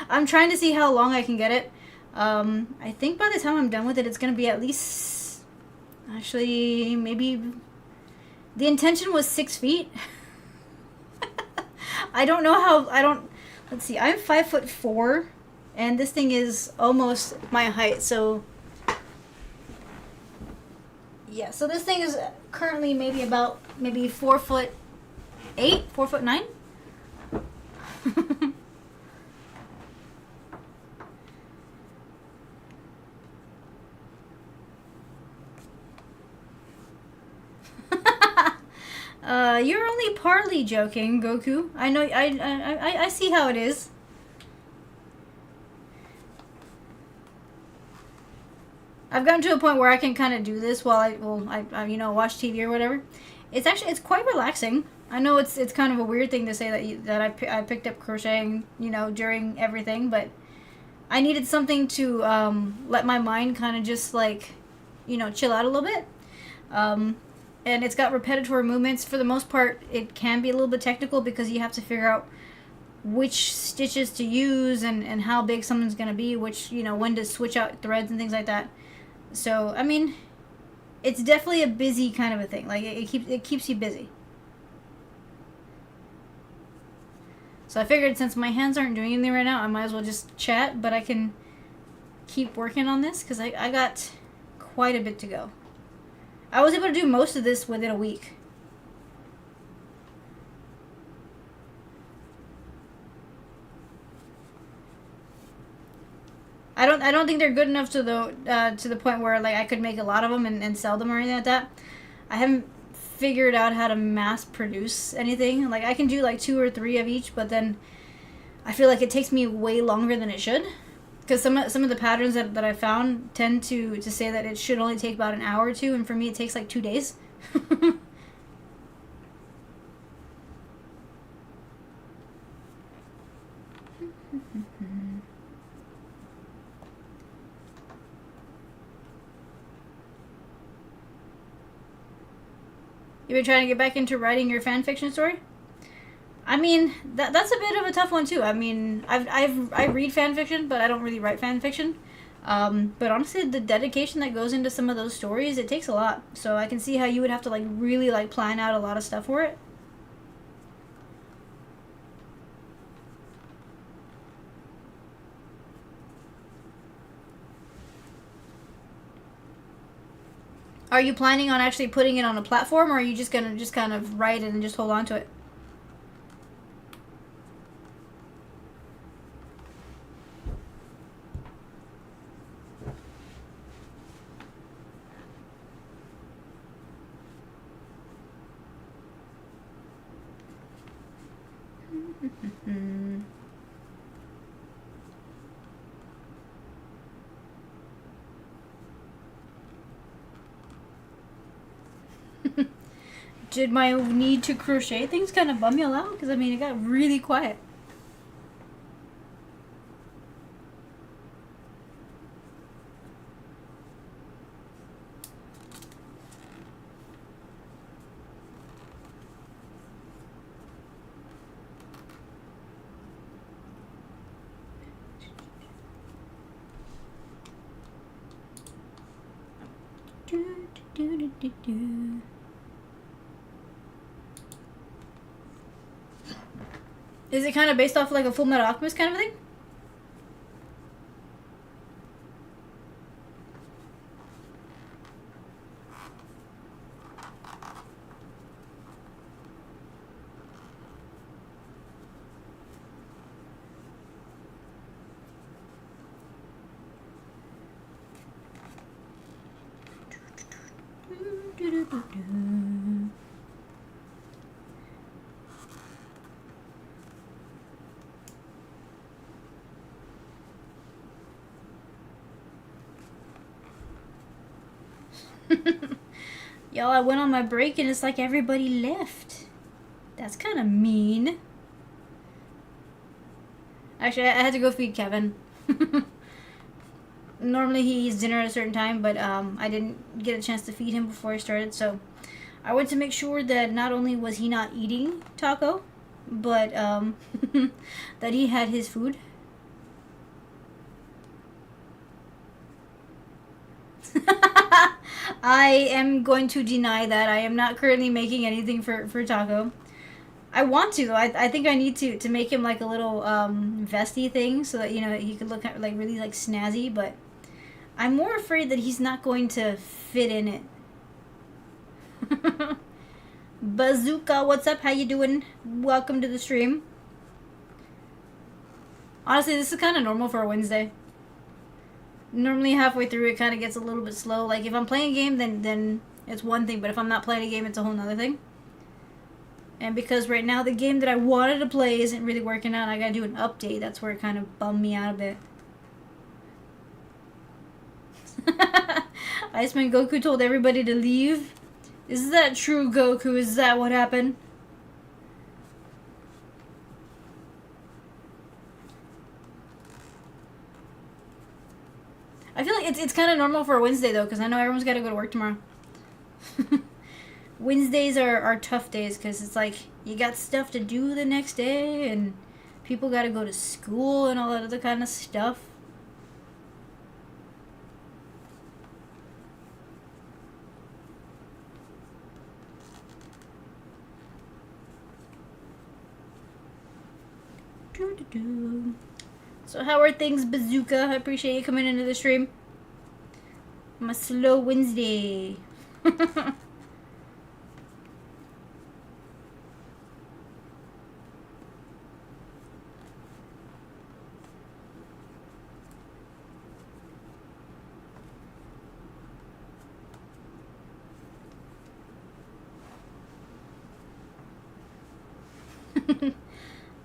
I'm trying to see how long I can get it. I think by the time I'm done with it, it's gonna be at least, actually, maybe, the intention was 6 feet. I don't know how, let's see, I'm 5'4", and this thing is almost my height, so, yeah, so this thing is currently maybe 4'8", 4'9". You're only partly joking, Goku. I know. I see how it is. I've gotten to a point where I can kind of do this while I watch TV or whatever. It's quite relaxing. I know it's kind of a weird thing to say that I picked up crocheting, during everything, but I needed something to let my mind kind of just like, chill out a little bit. And it's got repetitive movements. For the most part, it can be a little bit technical because you have to figure out which stitches to use and how big something's going to be, which, when to switch out threads and things like that. So, I mean, it's definitely a busy kind of a thing. Like, it keeps you busy. So I figured since my hands aren't doing anything right now, I might as well just chat, but I can keep working on this because I got quite a bit to go. I was able to do most of this within a week. I don't think they're good enough to the point where like I could make a lot of them and sell them or anything like that. I haven't figured out how to mass produce anything. Like I can do like 2 or 3 of each, but then I feel like it takes me way longer than it should. Because some of the patterns that I found tend to say that it should only take about an hour or 2, and for me it takes like 2 days. You've been trying to get back into writing your fan fiction story? I mean, that's a bit of a tough one too. I mean, I read fan fiction, but I don't really write fan fiction. But honestly, the dedication that goes into some of those stories, it takes a lot. So I can see how you would have to like really like plan out a lot of stuff for it. Are you planning on actually putting it on a platform, or are you just gonna just kind of write it and just hold on to it? did my need to crochet things kind of bum y'all out? Because, I mean, it got really quiet. Is it kind of based off like a Full Metal Alchemist kind of thing? Y'all, I went on my break and it's like everybody left. That's kind of mean. Actually, I had to go feed Kevin. Normally he eats dinner at a certain time, but I didn't get a chance to feed him before I started, so I went to make sure that not only was he not eating taco, but that he had his food. I am going to deny that. I am not currently making anything for Taco. I want to. I think I need to make him like a little vesty thing so that, you know, he could look like really like snazzy, but I'm more afraid that he's not going to fit in it. Bazooka, what's up? How you doing? Welcome to the stream. Honestly, this is kind of normal for a Wednesday. Normally halfway through it kind of gets a little bit slow. Like if I'm playing a game, then it's one thing, but if I'm not playing a game, it's a whole nother thing. And because right now the game that I wanted to play isn't really working out, I gotta do an update. That's where it kind of bummed me out a bit. Iceman Goku told everybody to leave. Is that true, Goku? Is that what happened? I feel like it's kind of normal for a Wednesday, though, because I know everyone's got to go to work tomorrow. Wednesdays are tough days, because it's like, you got stuff to do the next day, and people got to go to school and all that other kind of stuff. So how are things, Bazooka? I appreciate you coming into the stream. I'm a slow Wednesday.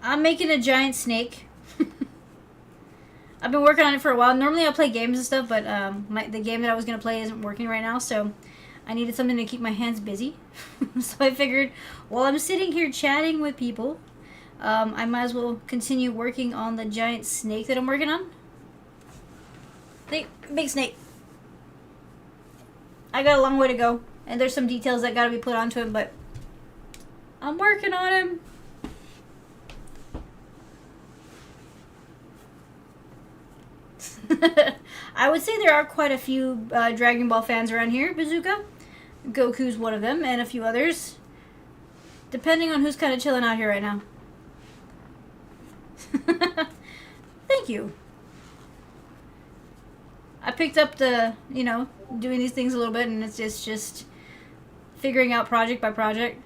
I'm making a giant snake. I've been working on it for a while. Normally I play games and stuff, but the game that I was going to play isn't working right now, so I needed something to keep my hands busy. So I figured, while I'm sitting here chatting with people, I might as well continue working on the giant snake that I'm working on. Big snake. I got a long way to go, and there's some details that got to be put onto him, but I'm working on him. I would say there are quite a few Dragon Ball fans around here, Bazooka. Goku's one of them, and a few others. Depending on who's kind of chilling out here right now. Thank you. I picked up the, you know, doing these things a little bit, and it's just figuring out project by project.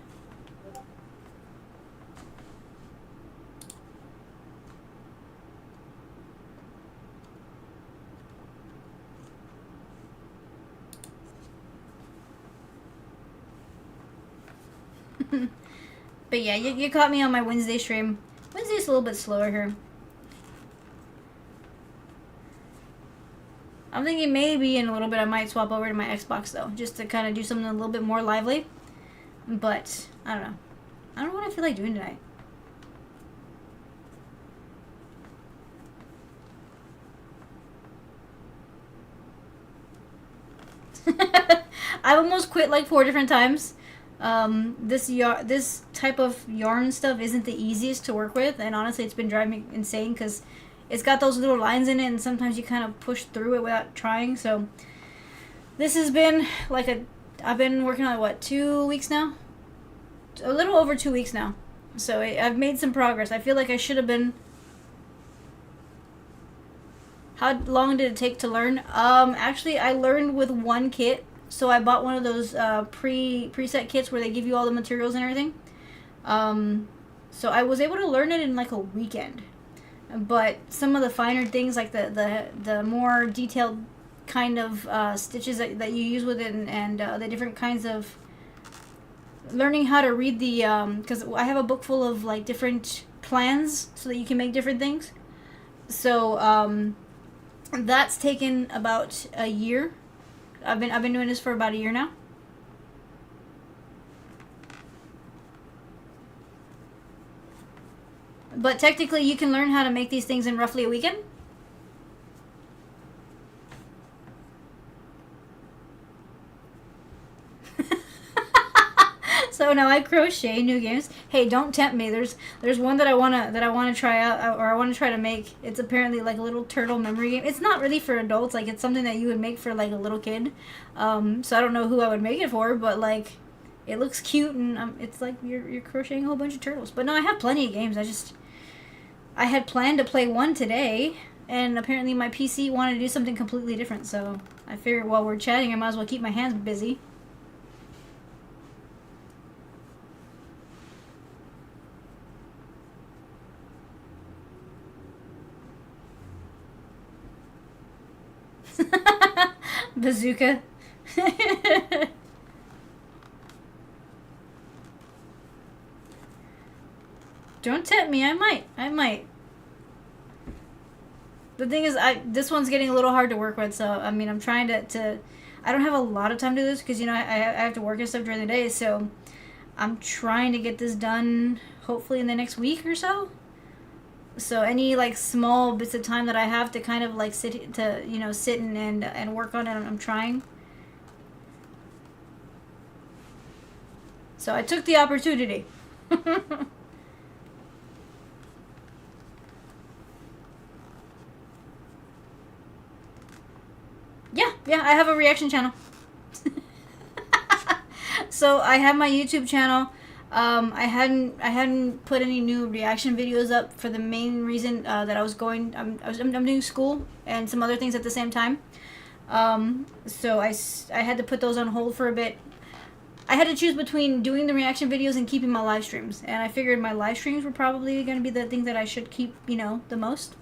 But yeah, you caught me on my Wednesday stream. Wednesday's a little bit slower here. I'm thinking maybe in a little bit I might swap over to my Xbox though, just to kind of do something a little bit more lively. But I don't know. I don't know what I feel like doing tonight. I've almost quit like 4 different times. This type of yarn stuff isn't the easiest to work with, and honestly, it's been driving me insane because it's got those little lines in it, and sometimes you kind of push through it without trying. So this has been like I've been working on it, what, 2 weeks now? A little over 2 weeks now. So I've made some progress. I feel like I should have been. How long did it take to learn? Actually, I learned with one kit. So I bought one of those preset kits where they give you all the materials and everything. So I was able to learn it in like a weekend. But some of the finer things, like the more detailed kind of stitches that you use with it, and the different kinds of learning how to read the, because I have a book full of like different plans so that you can make different things. So that's taken about a year. I've been doing this for about a year now. But technically, you can learn how to make these things in roughly a weekend. So now I crochet new games. Hey, don't tempt me. There's one that I wanna try out, or I wanna try to make. It's apparently like a little turtle memory game. It's not really for adults. Like, it's something that you would make for like a little kid. So I don't know who I would make it for, but like, it looks cute, and it's like you're crocheting a whole bunch of turtles. But no, I have plenty of games. I had planned to play one today, and apparently my PC wanted to do something completely different. So I figured while we're chatting, I might as well keep my hands busy. Bazooka. Don't tempt me. I might. The thing is, this one's getting a little hard to work with. So I mean, I'm trying to I don't have a lot of time to do this because, I have to work and stuff during the day. So I'm trying to get this done hopefully in the next week or so. So any like small bits of time that I have to kind of like sit and work on it, I'm trying. So I took the opportunity. Yeah, I have a reaction channel. So I have my YouTube channel. I hadn't put any new reaction videos up for the main reason that I'm doing school and some other things at the same time. So I had to put those on hold for a bit. I had to choose between doing the reaction videos and keeping my live streams, and I figured my live streams were probably going to be the thing that I should keep, the most.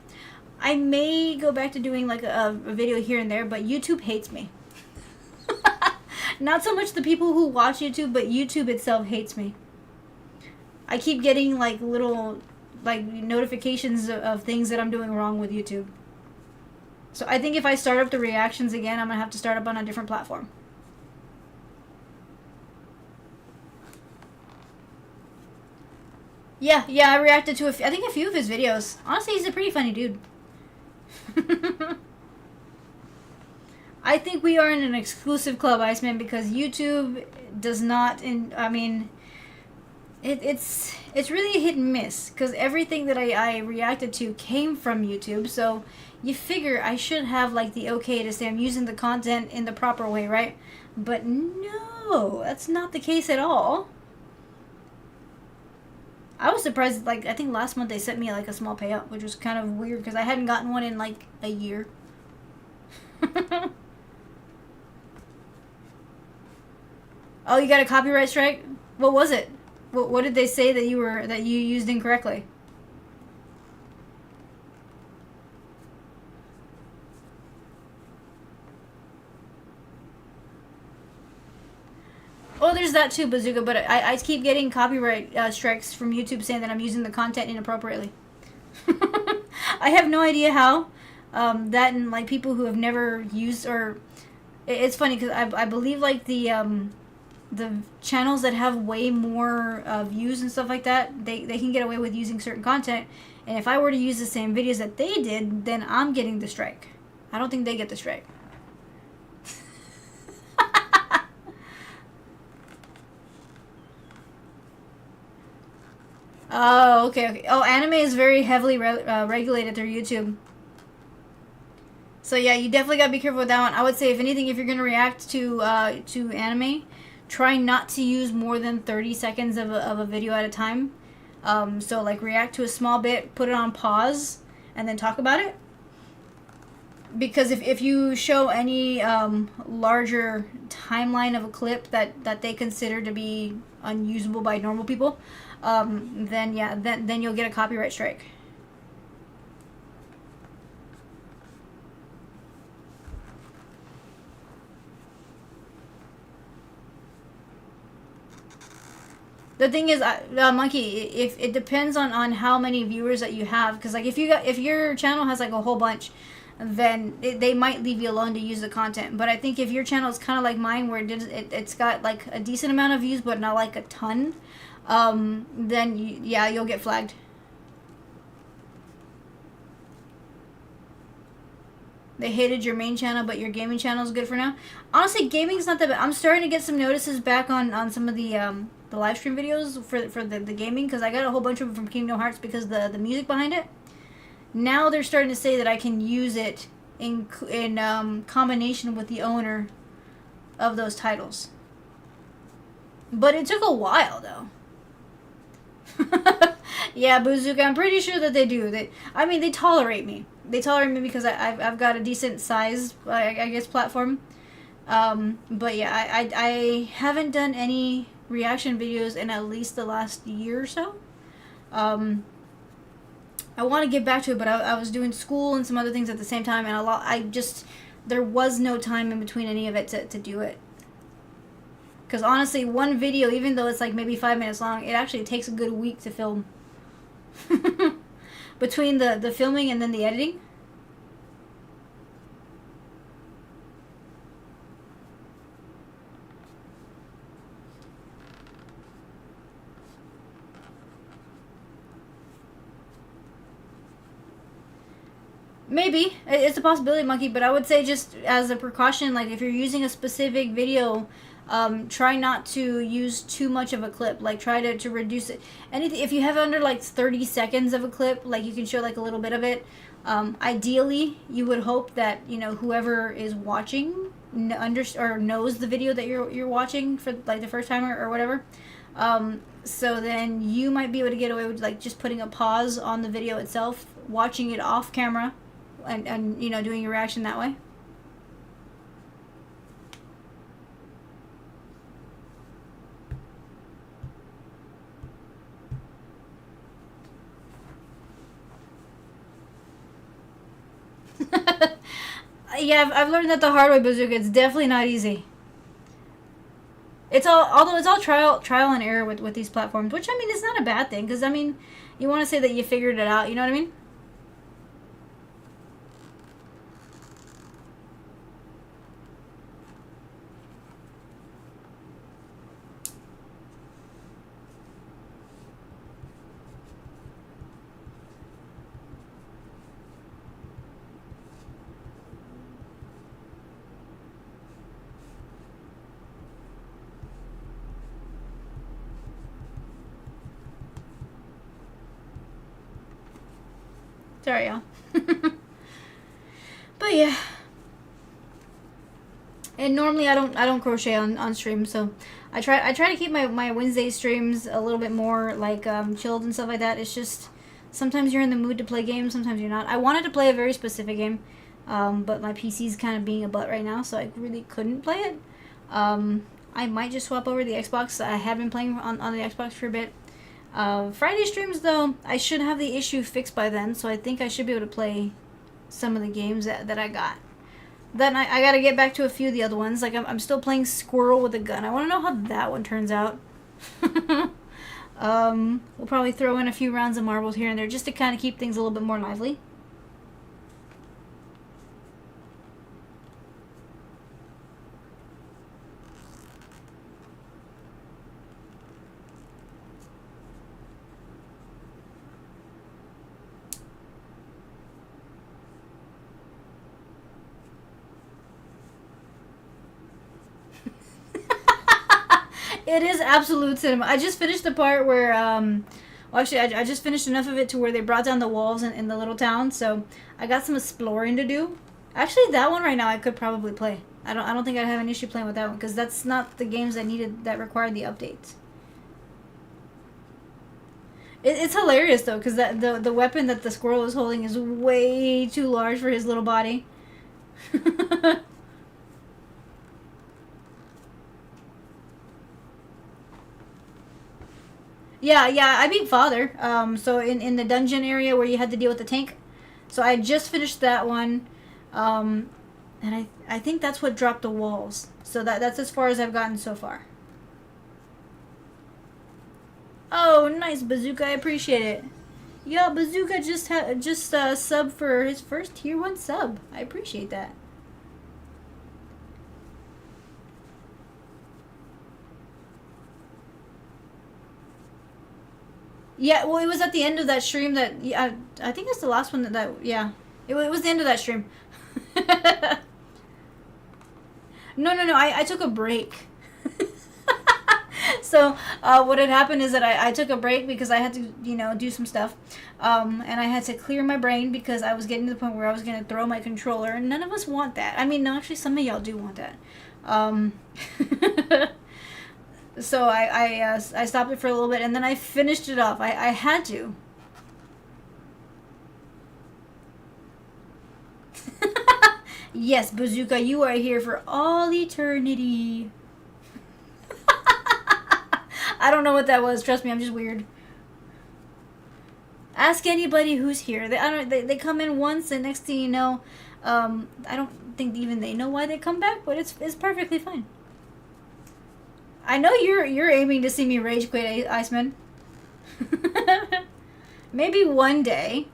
I may go back to doing like a video here and there, but YouTube hates me. Not so much the people who watch YouTube, but YouTube itself hates me. I keep getting like little like notifications of things that I'm doing wrong with YouTube. So I think if I start up the reactions again, I'm going to have to start up on a different platform. Yeah, I reacted to I think a few of his videos. Honestly, he's a pretty funny dude. I think we are in an exclusive club, Iceman, because YouTube does not. It's really a hit and miss because everything that I reacted to came from YouTube. So you figure I should have like the okay to say I'm using the content in the proper way, right? But no, that's not the case at all. I was surprised. Like, I think last month they sent me like a small payout, which was kind of weird because I hadn't gotten one in like a year. Oh, you got a copyright strike? What was it? What did they say that you used incorrectly? Oh, there's that too, Bazooka. But I keep getting copyright strikes from YouTube saying that I'm using the content inappropriately. I have no idea how. That and like people who have never used, or it's funny because I believe like the the channels that have way more views and stuff like that, they can get away with using certain content. And if I were to use the same videos that they did, then I'm getting the strike. I don't think they get the strike. Oh, okay, okay. Oh, anime is very heavily regulated through YouTube. So yeah, you definitely gotta be careful with that one. I would say, if anything, if you're gonna react to anime, try not to use more than 30 seconds of a video at a time. So like, react to a small bit, put it on pause, and then talk about it. Because if you show any larger timeline of a clip that they consider to be unusable by normal people, then yeah, then you'll get a copyright strike. The thing is, Monkey, if it depends on how many viewers that you have, because like, if your channel has like a whole bunch, then they might leave you alone to use the content. But I think if your channel is kind of like mine, where it's got like a decent amount of views, but not like a ton, then yeah, you'll get flagged. They hated your main channel, but your gaming channel is good for now. Honestly, gaming's not that bad. I'm starting to get some notices back on some of the live stream videos for the gaming, because I got a whole bunch of them from Kingdom Hearts because the music behind it. Now they're starting to say that I can use it in combination with the owner of those titles. But it took a while, though. Yeah, Bazooka, I'm pretty sure that they do. They tolerate me. They tolerate me because I've got a decent size, I guess, platform. But yeah, I haven't done any reaction videos in at least the last year or so. I want to get back to it, but I was doing school and some other things at the same time, and there was no time in between any of it to do it. Because honestly, one video, even though it's like maybe 5 minutes long, it actually takes a good week to film. Between the filming and then the editing. Maybe. It's a possibility, Monkey, but I would say, just as a precaution, like, if you're using a specific video, try not to use too much of a clip. Like, try to reduce it. Anything, if you have under like 30 seconds of a clip, like, you can show like a little bit of it. Ideally, you would hope that, whoever is watching knows the video that you're watching for like the first time or whatever. So then you might be able to get away with like just putting a pause on the video itself, watching it off camera, and doing your reaction that way. Yeah, I've learned that the hard way, Bazooka. It's definitely not easy. Although it's all trial and error with these platforms, which, I mean, is not a bad thing, because, I mean, you want to say that you figured it out, you know what I mean? Sorry, y'all. But yeah. And normally I don't crochet on stream, so I try to keep my Wednesday streams a little bit more like chilled and stuff like that. It's just sometimes you're in the mood to play games, sometimes you're not. I wanted to play a very specific game, but my PC's kind of being a butt right now, so I really couldn't play it. I might just swap over the Xbox. I have been playing on the Xbox for a bit. Friday streams, though, I should have the issue fixed by then, so I think I should be able to play some of the games that I got. Then I gotta get back to a few of the other ones. Like, I'm still playing Squirrel with a Gun. I want to know how that one turns out. We'll probably throw in a few rounds of marbles here and there just to kind of keep things a little bit more lively. It is absolute cinema. I just finished the part where, well, actually, I just finished enough of it to where they brought down the walls in the little town. So I got some exploring to do. Actually, that one right now I could probably play. I don't think I'd have an issue playing with that one because that's not the games that required the updates. It's hilarious though because the weapon that the squirrel is holding is way too large for his little body. Yeah, I beat Father. So in the dungeon area where you had to deal with the tank. So I just finished that one. And I think that's what dropped the walls. So that's as far as I've gotten so far. Oh, nice, Bazooka. I appreciate it. Yeah, Bazooka just sub for his first tier 1 sub. I appreciate that. Yeah, well, it was at the end of that stream that, yeah, I think it's the last one yeah. It was the end of that stream. No, I took a break. So, what had happened is that I took a break because I had to, do some stuff. And I had to clear my brain because I was getting to the point where I was going to throw my controller, and none of us want that. I mean, no, actually, some of y'all do want that. So I stopped it for a little bit, and then I finished it off. I had to. Yes, Bazooka, you are here for all eternity. I don't know what that was. Trust me, I'm just weird. Ask anybody who's here. They come in once, and next thing you know, I don't think even they know why they come back, but it's perfectly fine. I know you're aiming to see me rage quit, Iceman. Maybe one day.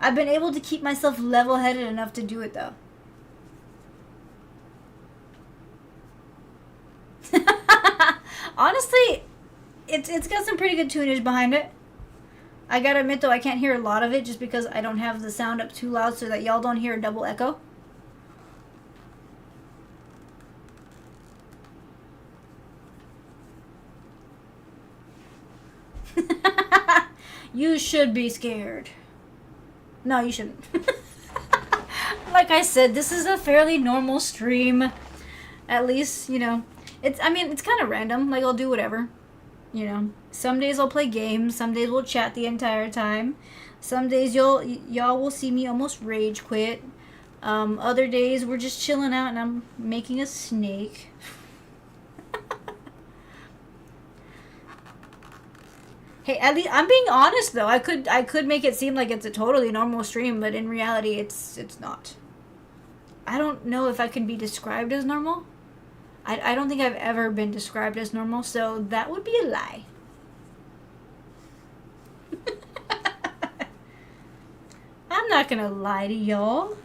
I've been able to keep myself level-headed enough to do it, though. Honestly, it's got some pretty good tunage behind it. I gotta admit, though, I can't hear a lot of it just because I don't have the sound up too loud so that y'all don't hear a double echo. You should be scared. No, you shouldn't. Like I said, this is a fairly normal stream. At least, it's kind of random. Like, I'll do whatever. Some days I'll play games. Some days we'll chat the entire time. Some days y'all will see me almost rage quit. Other days we're just chilling out and I'm making a snake. Hey, at least I'm being honest though. I could make it seem like it's a totally normal stream, but in reality it's not. I don't know if I can be described as normal. I don't think I've ever been described as normal, so that would be a lie. I'm not gonna lie to y'all.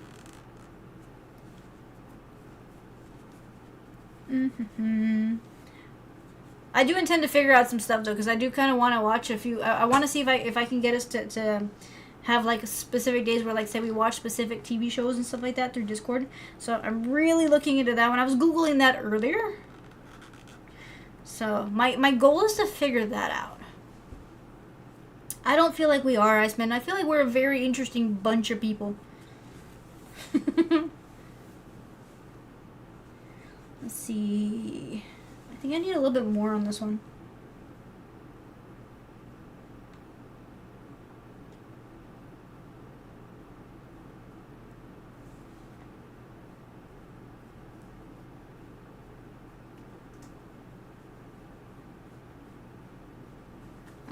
I do intend to figure out some stuff though, because I do kind of want to watch a few. I want to see if I can get us to have like specific days where, like, say we watch specific TV shows and stuff like that through Discord. So I'm really looking into that one. I was Googling that earlier. So my goal is to figure that out. I don't feel like we are, Iceman. I feel like we're a very interesting bunch of people. Let's see. I think I need a little bit more on this one.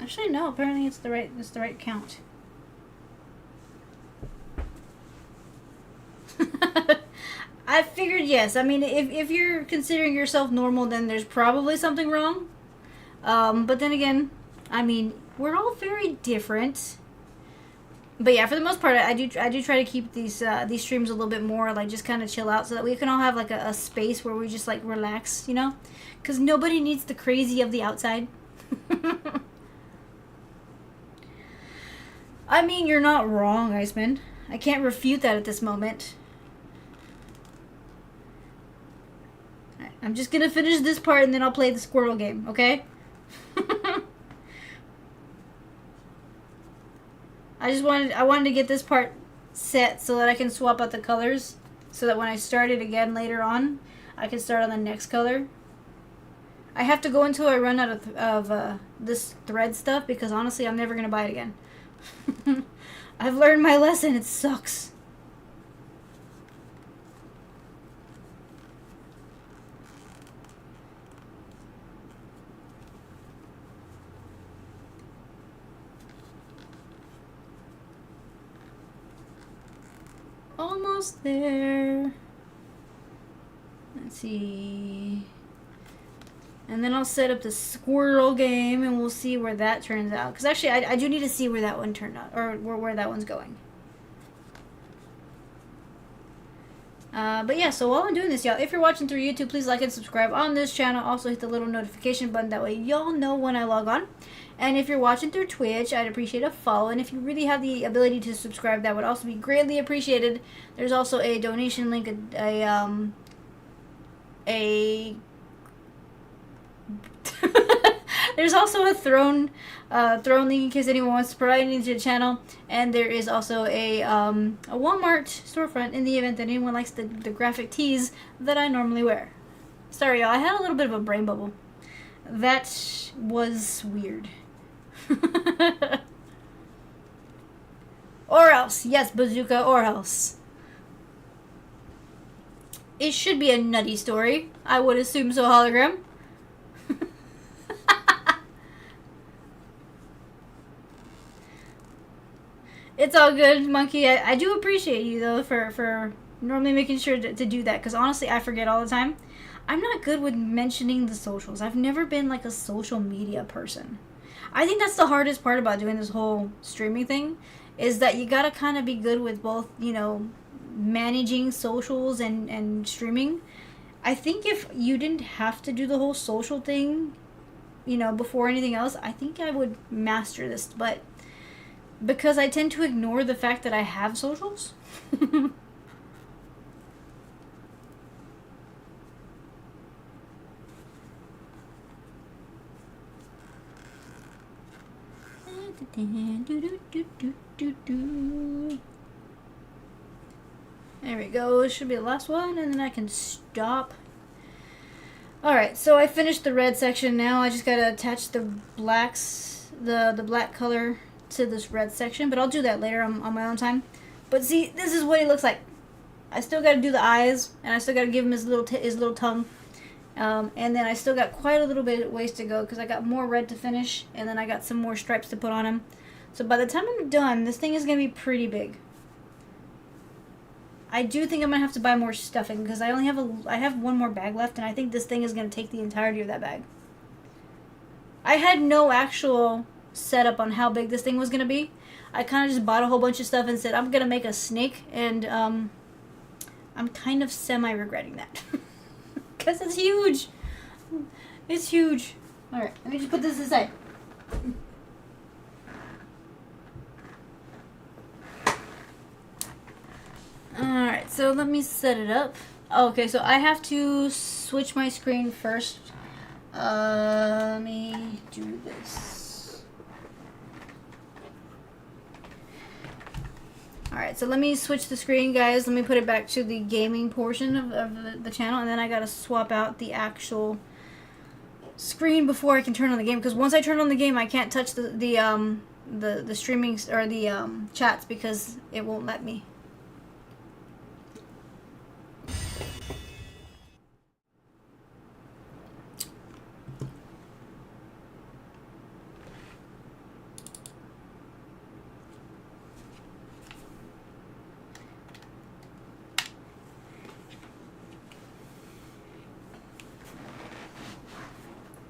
Actually, no. Apparently, it's the right count. I figured yes. I mean, if you're considering yourself normal, then there's probably something wrong. But then again, I mean, we're all very different. But yeah, for the most part, I do try to keep these streams a little bit more like just kind of chill out, so that we can all have like a space where we just like relax, because nobody needs the crazy of the outside. I mean, you're not wrong, Iceman. I can't refute that at this moment. I'm just gonna finish this part and then I'll play the squirrel game, okay? I wanted to get this part set so that I can swap out the colors, so that when I start it again later on, I can start on the next color. I have to go until I run out of this thread stuff, because honestly, I'm never gonna buy it again. I've learned my lesson. It sucks. Almost there. Let's see. And then I'll set up the squirrel game and we'll see where that turns out. Because actually, I do need to see where that one turned out, or where that one's going. But yeah, so while I'm doing this, y'all, if you're watching through YouTube, please like and subscribe on this channel. Also hit the little notification button. That way y'all know when I log on. And if you're watching through Twitch, I'd appreciate a follow. And if you really have the ability to subscribe, that would also be greatly appreciated. There's also a donation link, there's also a throne link in case anyone wants to provide anything to the channel, and there is also a Walmart storefront in the event that anyone likes the graphic tees that I normally wear. Sorry, y'all, I had a little bit of a brain bubble. That was weird. Or else, yes, Bazooka, or else. It should be a nutty story. I would assume so, hologram. It's all good, Monkey. I do appreciate you, though, for normally making sure to do that, because honestly, I forget all the time. I'm not good with mentioning the socials. I've never been, like, a social media person. I think that's the hardest part about doing this whole streaming thing, is that you gotta kind of be good with both, you know, managing socials and streaming. I think if you didn't have to do the whole social thing, you know, before anything else, I think I would master this, but because I tend to ignore the fact that I have socials. There we go. This should be the last one, and then I can stop. Alright, so I finished the red section. Now I just gotta attach the blacks, the black color to this red section, but I'll do that later on my own time. But see, this is what he looks like. I still gotta do the eyes, and I still gotta give him his little tongue. And then I still got quite a little bit of ways to go, because I got more red to finish, and then I got some more stripes to put on him. So by the time I'm done, this thing is gonna be pretty big. I do think I'm gonna have to buy more stuffing, because I have one more bag left, and I think this thing is gonna take the entirety of that bag. I had no actual setup on how big this thing was gonna be. I kind of just bought a whole bunch of stuff and said I'm gonna make a snake, and I'm kind of semi-regretting that. Because it's huge. It's huge. Alright, let me just put this aside. Alright, so let me set it up. Okay, so I have to switch my screen first. Let me do this. Alright, so let me switch the screen, guys. Let me put it back to the gaming portion of the channel, and then I gotta swap out the actual screen before I can turn on the game, because once I turn on the game, I can't touch the streaming or the chats, because it won't let me.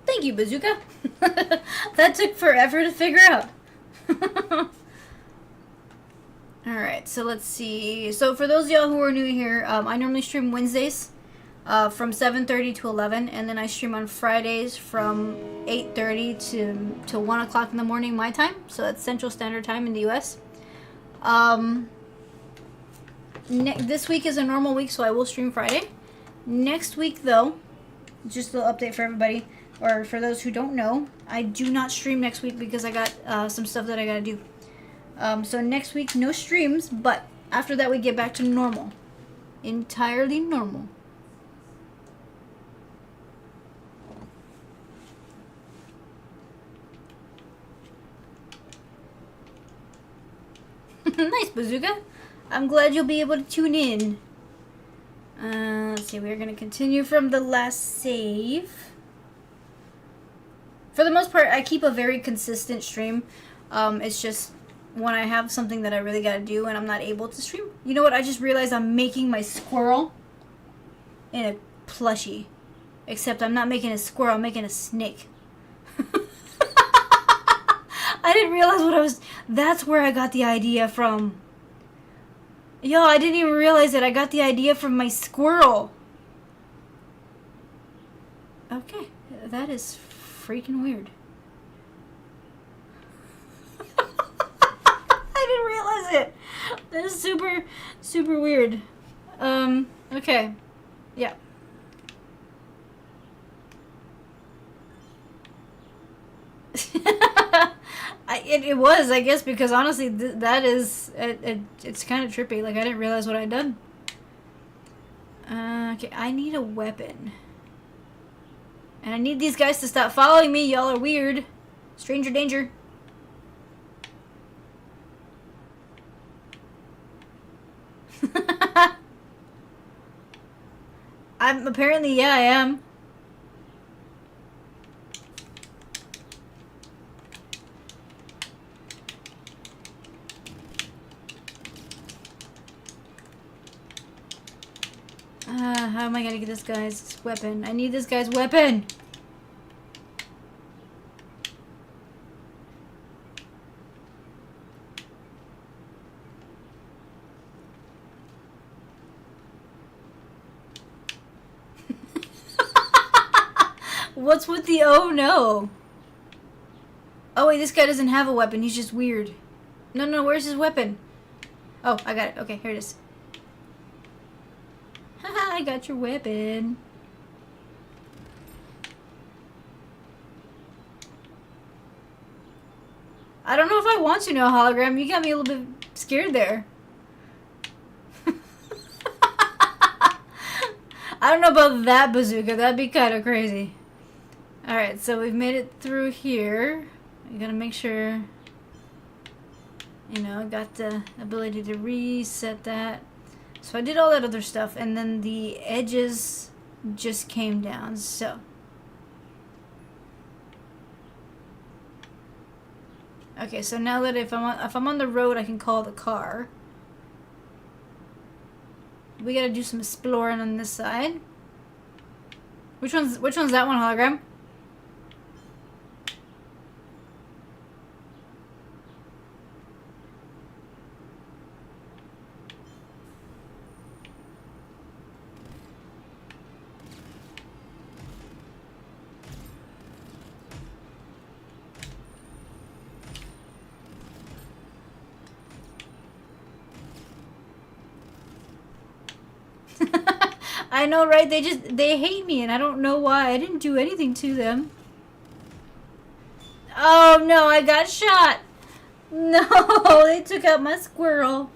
Thank you, Bazooka. That took forever to figure out. Alright, so let's see. So for those of y'all who are new here, I normally stream Wednesdays from 7:30 to 11, and then I stream on Fridays from 8:30 to 1 o'clock in the morning my time. So that's Central Standard Time in the US. This week is a normal week, so I will stream Friday. Next week, though, just a little update for everybody, or for those who don't know, I do not stream next week because I got some stuff that I gotta do. So next week, no streams, but after that we get back to normal. Entirely normal. Nice, Bazooka. I'm glad you'll be able to tune in. Let's see, we're going to continue from the last save. For the most part, I keep a very consistent stream. It's just when I have something that I really got to do and I'm not able to stream. You know what? I just realized I'm making my squirrel in a plushie. Except I'm not making a squirrel, I'm making a snake. I didn't realize what I was... That's where I got the idea from. Yo, I didn't even realize that I got the idea from my squirrel. Okay, that is freaking weird. I didn't realize it. That is super, super weird. Okay. Yeah. It was, I guess, because honestly, that is, it's kind of trippy. Like, I didn't realize what I'd done. Okay, I need a weapon. And I need these guys to stop following me. Y'all are weird. Stranger danger. Apparently, yeah, I am. How am I gonna get this guy's weapon? I need this guy's weapon! What's with the oh no? Oh wait, this guy doesn't have a weapon, he's just weird. No, where's his weapon? Oh, I got it. Okay, here it is. Haha, I got your weapon. I don't know if I want to know, hologram. You got me a little bit scared there. I don't know about that bazooka. That'd be kind of crazy. Alright, so we've made it through here. I gotta make sure, you know, I got the ability to reset that. So I did all that other stuff, and then the edges just came down, so. Okay, so now that if I'm on the road, I can call the car. We gotta do some exploring on this side. Which one's that one, hologram? I know, right? They hate me and I don't know why. I didn't do anything to them. Oh no, I got shot. No, they took out my squirrel.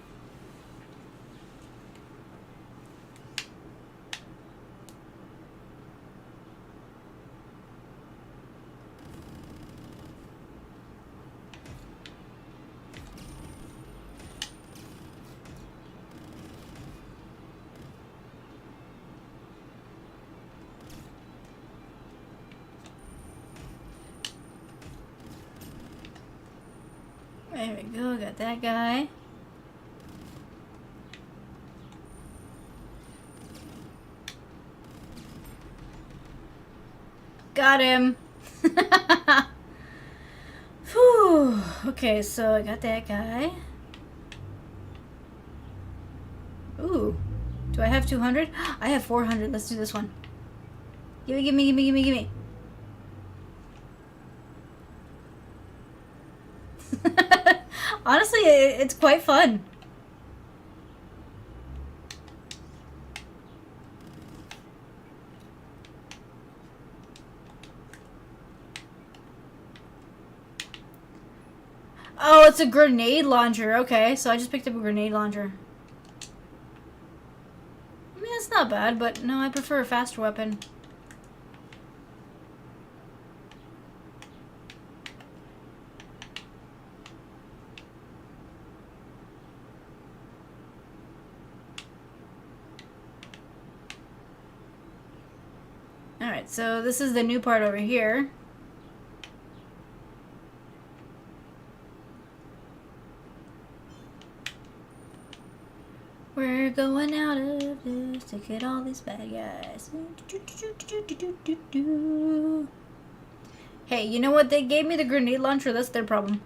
There we go, got that guy. Got him. Whew. Okay, so I got that guy. Ooh. Do I have 200? I have 400. Let's do this one. Gimme, gimme, gimme, gimme, gimme. Honestly, it's quite fun. Oh, it's a grenade launcher. Okay, so I just picked up a grenade launcher. I mean, it's not bad, but no, I prefer a faster weapon. Alright, so this is the new part over here. We're going out of this to get all these bad guys. Hey, you know what? They gave me the grenade launcher. That's their problem.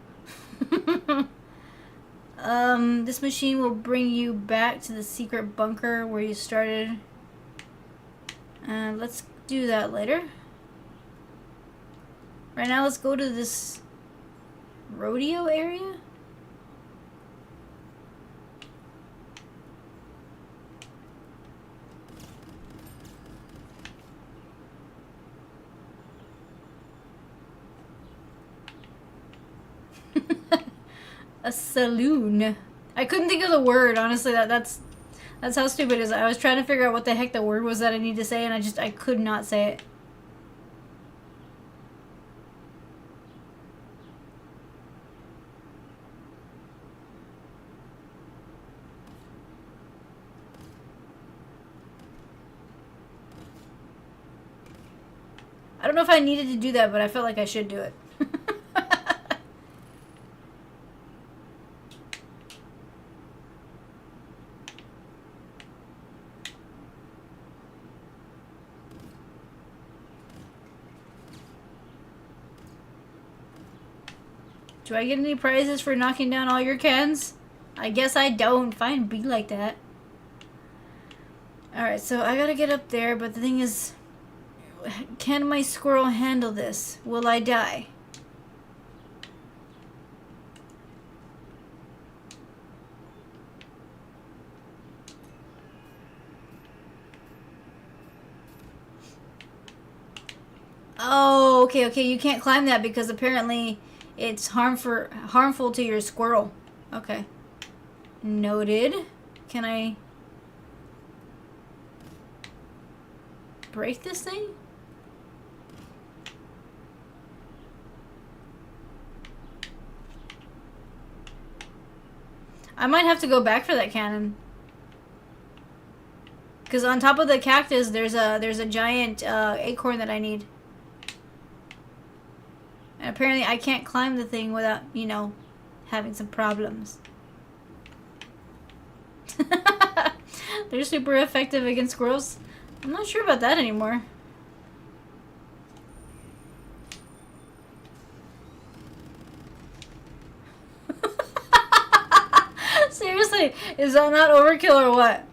This machine will bring you back to the secret bunker where you started. Let's do that later. Right now, let's go to this rodeo area. A saloon. I couldn't think of the word, honestly. That's how stupid it is. I was trying to figure out what the heck the word was that I need to say, and I could not say it. I don't know if I needed to do that, but I felt like I should do it. Do I get any prizes for knocking down all your cans? I guess I don't. Fine, be like that. Alright, so I gotta get up there, but the thing is, can my squirrel handle this? Will I die? Oh, okay, you can't climb that because apparently it's harmful to your squirrel. Okay. Noted. Can I break this thing? I might have to go back for that cannon. Because on top of the cactus, there's a giant acorn that I need. And apparently I can't climb the thing without, you know, having some problems. They're super effective against squirrels. I'm not sure about that anymore. Seriously, is that not overkill or what?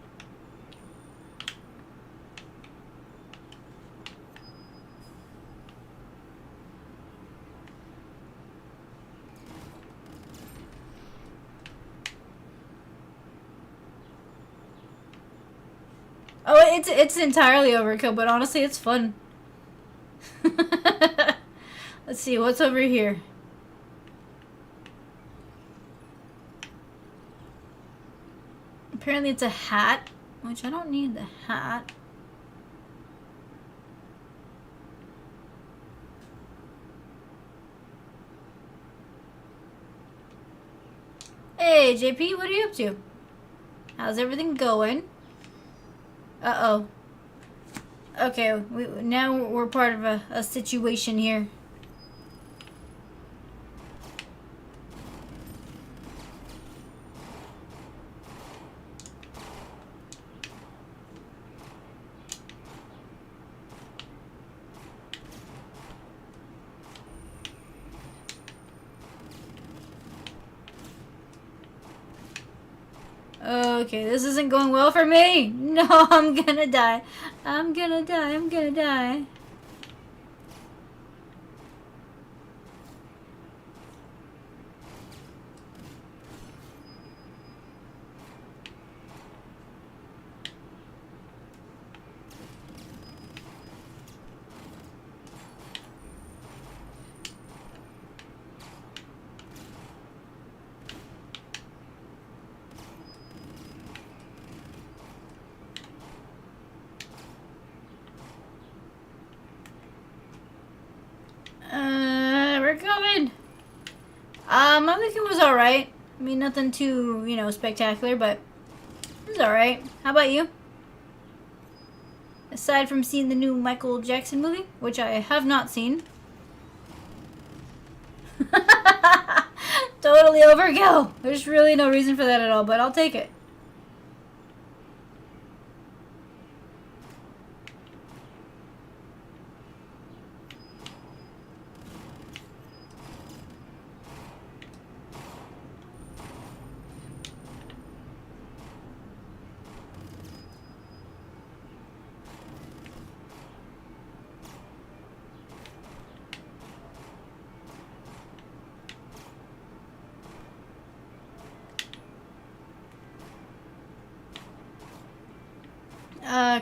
Oh, it's entirely overkill, but honestly, it's fun. Let's see, what's over here? Apparently it's a hat, which I don't need the hat. Hey, JP, what are you up to? How's everything going? Uh-oh. Okay, now we're part of a situation here. Okay, this isn't going well for me. No, I'm gonna die. I'm gonna die. I'm gonna die. My weekend was alright. I mean, nothing too, you know, spectacular, but it was alright. How about you? Aside from seeing the new Michael Jackson movie, which I have not seen. Totally overkill. There's really no reason for that at all, but I'll take it.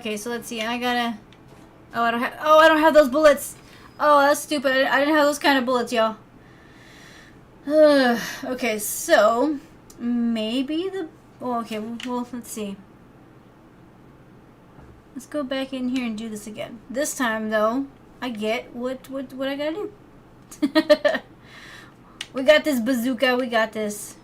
Okay, so let's see. I gotta. Oh, I don't have. Oh, I don't have those bullets. Oh, that's stupid. I didn't have those kind of bullets, y'all. Okay, so maybe the. Oh, okay. Well, let's see. Let's go back in here and do this again. This time, though, I get what I gotta do. We got this, bazooka. We got this.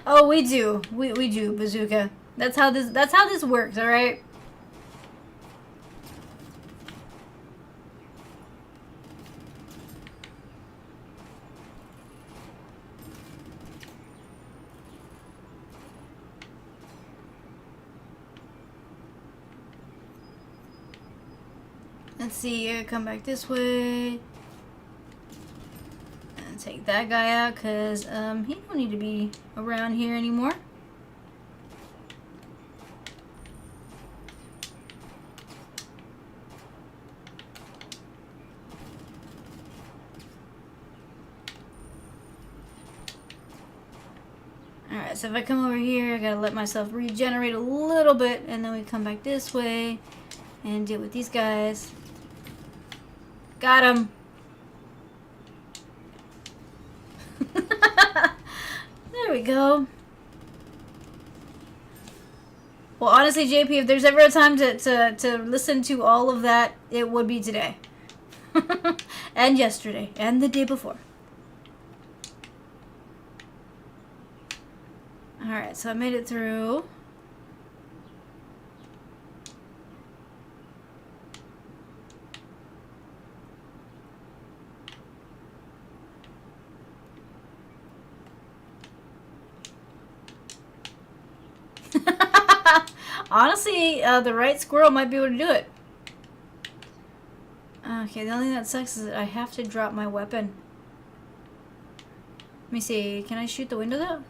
Oh, we do. We do, bazooka. That's how this works, all right? Let's see, come back this way. And take that guy out, because he don't need to be around here anymore. Alright, so if I come over here, I gotta let myself regenerate a little bit, and then we come back this way and deal with these guys. Got him. There we go. Well, honestly, JP, if there's ever a time to listen to all of that, it would be today. And yesterday. And the day before. Alright, so I made it through. Honestly, the right squirrel might be able to do it. Okay, the only thing that sucks is that I have to drop my weapon. Let me see. Can I shoot the window though?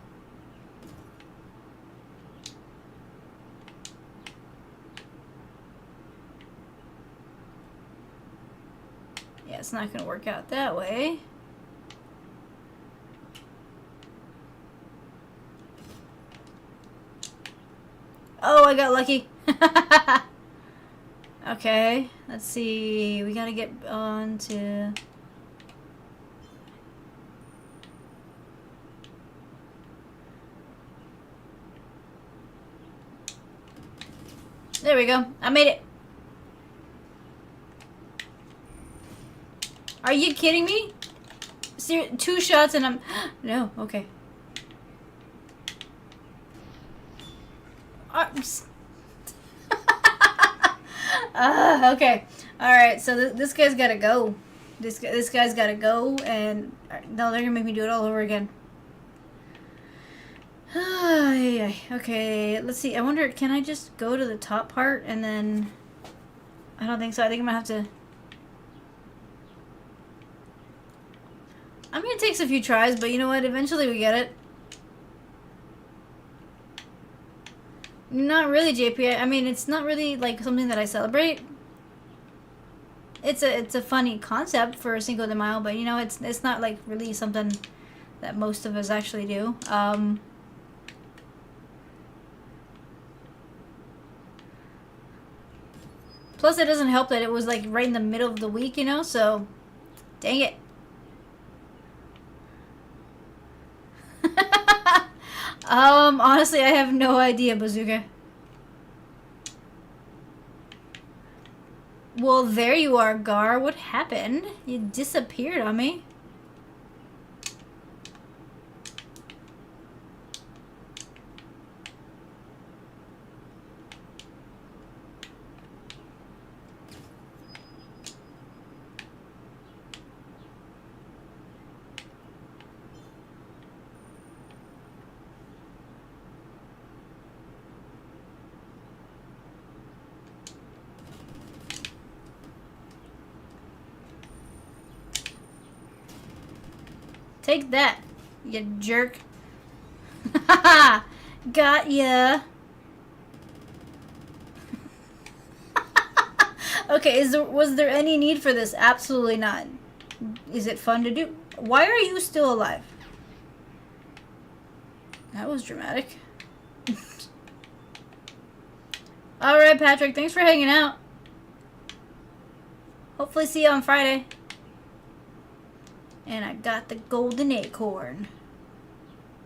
Yeah, it's not gonna work out that way. Oh, I got lucky. Okay, let's see. We gotta get on to... There we go. I made it. Are you kidding me? 2 shots and I'm... No, okay. Okay. Alright, so this guy's gotta go. This guy's gotta go, and... No, they're gonna make me do it all over again. Okay, let's see. I wonder, can I just go to the top part and then... I don't think so. I think I'm gonna have to... I mean, it takes a few tries, but you know what? Eventually we get it. Not really, JP. I mean, it's not really, like, something that I celebrate. it's a funny concept for Cinco de Mayo, but you know, it's not like really something that most of us actually do. Plus, it doesn't help that it was like right in the middle of the week, you know. So, dang it. Honestly, I have no idea, Bazooka. Well, there you are, Gar. What happened? You disappeared on me. Take that, you jerk. Got ya. Okay, was there any need for this? Absolutely not. Is it fun to do? Why are you still alive? That was dramatic. Alright, Patrick, thanks for hanging out. Hopefully see you on Friday. And I got the golden acorn.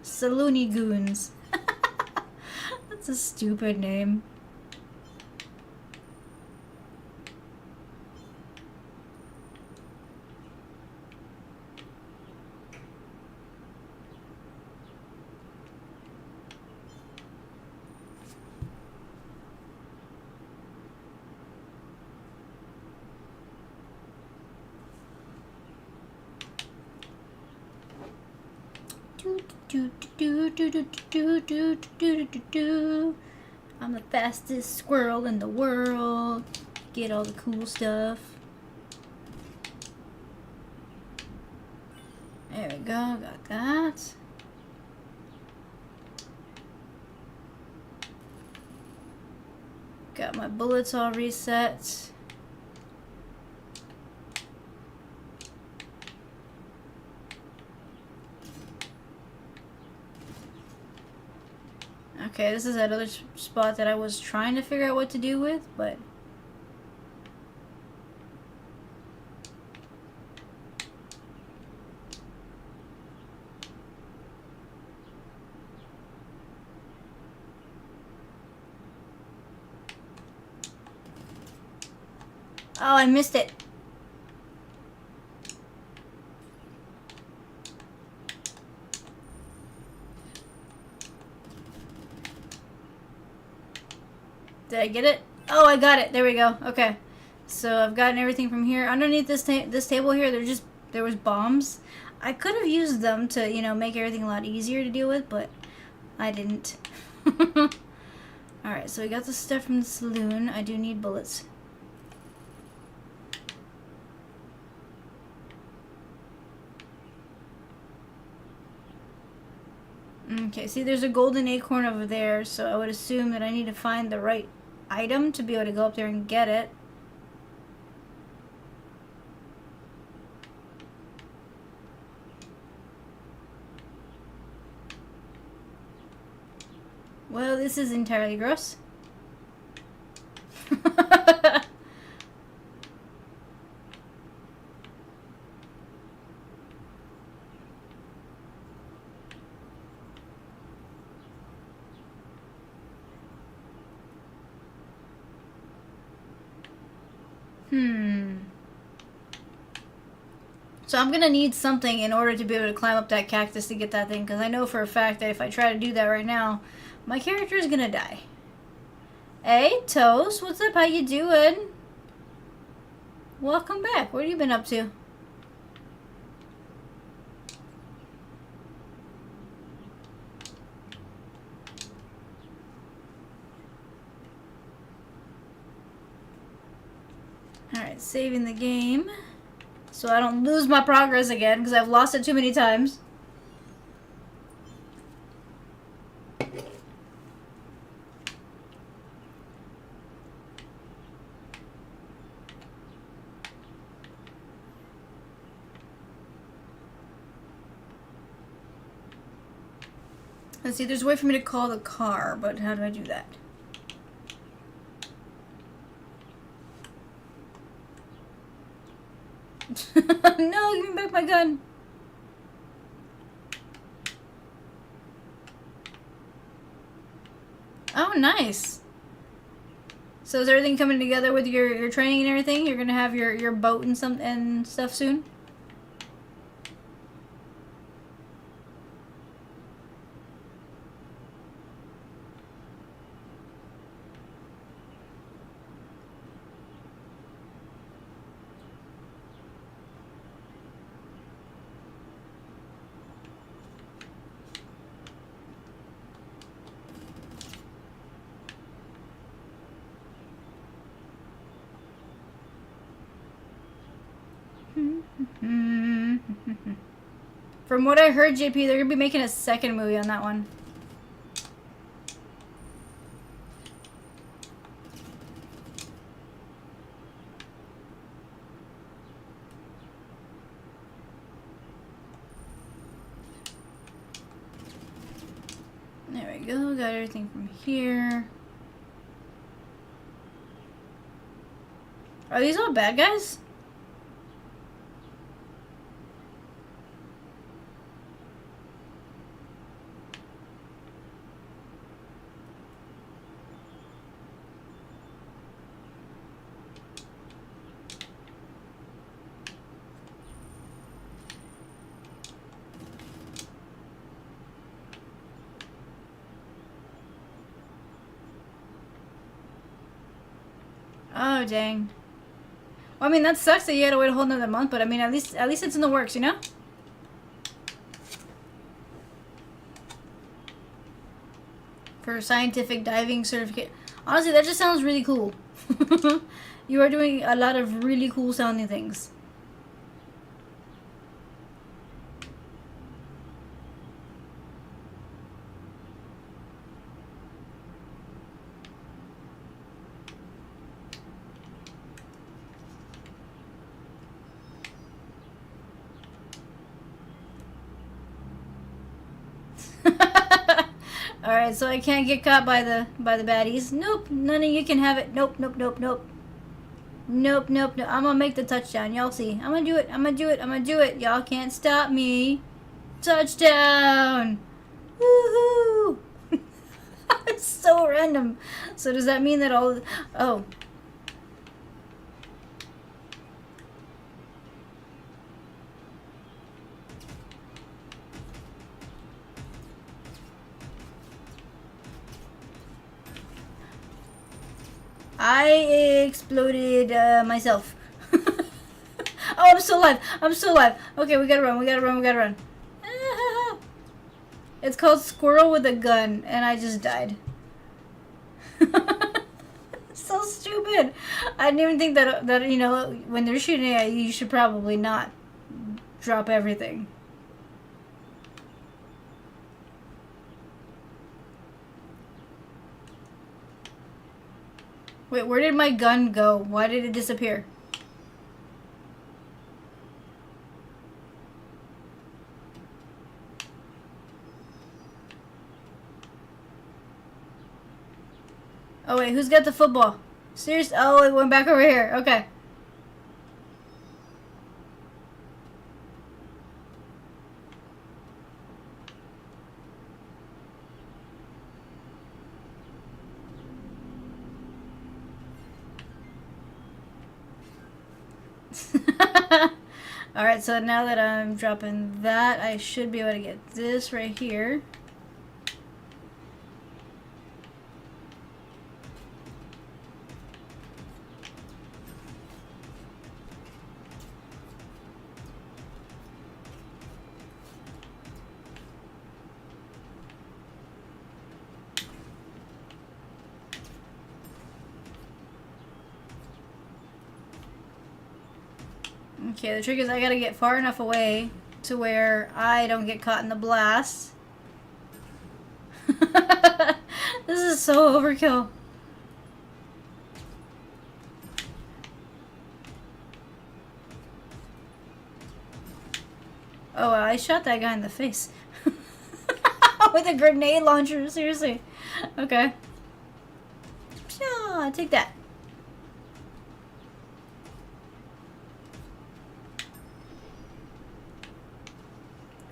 Saloony Goons. That's a stupid name. I'm the fastest squirrel in the world. Get all the cool stuff. There we go, got that. Got my bullets all reset. Okay, this is that other spot that I was trying to figure out what to do with, but... Oh, I missed it. Did I get it? Oh, I got it. There we go. Okay. So I've gotten everything from here. Underneath this table here, there was bombs. I could have used them to, you know, make everything a lot easier to deal with, but I didn't. Alright, so we got the stuff from the saloon. I do need bullets. Okay, see there's a golden acorn over there, so I would assume that I need to find the right item to be able to go up there and get it. Well, this is entirely gross. So I'm going to need something in order to be able to climb up that cactus to get that thing, because I know for a fact that if I try to do that right now, my character is going to die. Hey, Toast, what's up? How you doing? Welcome back. What have you been up to? Alright, saving the game. So I don't lose my progress again, because I've lost it too many times. Let's see, there's a way for me to call the car, but how do I do that? No, give me back my gun. Oh, nice. So is everything coming together with your training and everything? You're gonna have your boat and stuff soon? From what I heard, JP, they're gonna be making a second movie on that one. There we go, got everything from here. Are these all bad guys? Oh, dang. Well, I mean, that sucks that you had to wait a whole nother month, but I mean, at least it's in the works, you know? For scientific diving certificate. Honestly, that just sounds really cool. You are doing a lot of really cool sounding things. Alright, so I can't get caught by the baddies. Nope, none of you can have it. Nope, nope, nope, nope. Nope, nope, nope. I'm gonna make the touchdown. Y'all see. I'm gonna do it. I'm gonna do it. I'm gonna do it. Y'all can't stop me. Touchdown! Woohoo! It's so random. So does that mean that all... Oh. I exploded myself. Oh, I'm still alive. I'm still alive. Okay, we gotta run. We gotta run. We gotta run. It's called Squirrel with a Gun, and I just died. So stupid. I didn't even think that you know, when they're shooting at you, you should probably not drop everything. Wait, where did my gun go? Why did it disappear? Oh wait, who's got the football? Seriously? Oh, it went back over here. Okay. Alright, so now that I'm dropping that, I should be able to get this right here. Okay, the trick is I gotta get far enough away to where I don't get caught in the blast. This is so overkill. Oh, I shot that guy in the face. With a grenade launcher, seriously. Okay. Yeah, take that.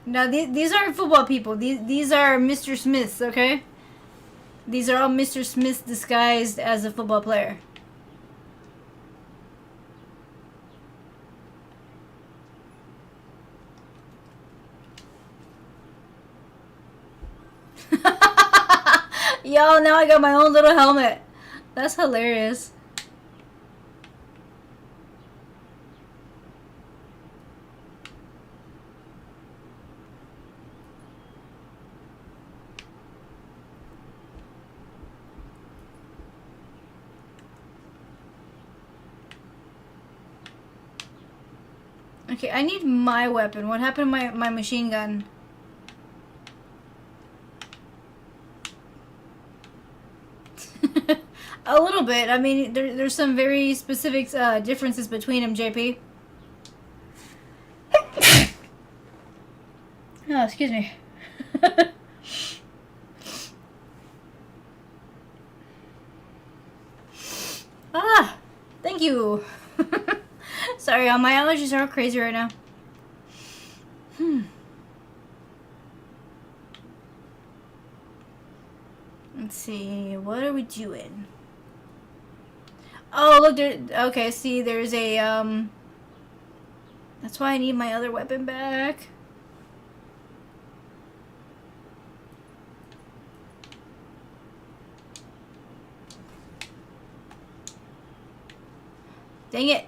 Now, these aren't football people. These are Mr. Smiths, okay? These are all Mr. Smiths disguised as a football player. Yo, now I got my own little helmet. That's hilarious. Okay, I need my weapon. What happened to my machine gun? A little bit. I mean, there's some very specific differences between them, JP. Oh, excuse me. Ah, thank you. Sorry, my allergies are all crazy right now. Let's see, what are we doing? Oh, look, there. Okay, see, there's a That's why I need my other weapon back. Dang it.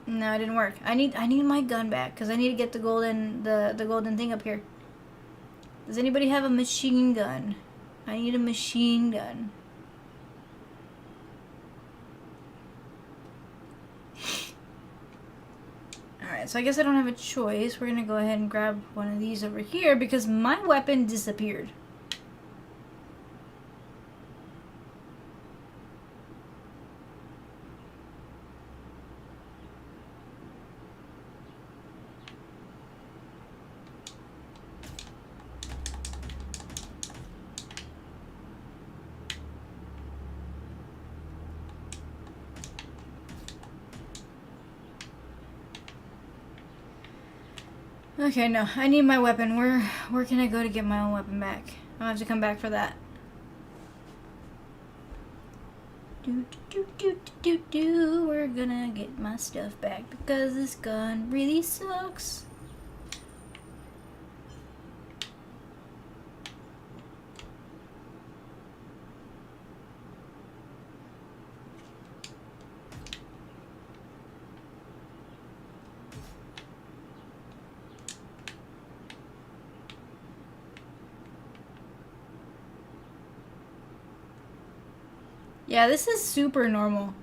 No, it didn't work. I need my gun back because I need to get the golden thing up here. Does anybody have a machine gun? I need a machine gun. Alright, so I guess I don't have a choice. We're gonna go ahead and grab one of these over here because my weapon disappeared. Okay, no, I need my weapon. Where can I go to get my own weapon back? I'll have to come back for that. We're gonna get my stuff back because this gun really sucks. Yeah, this is super normal.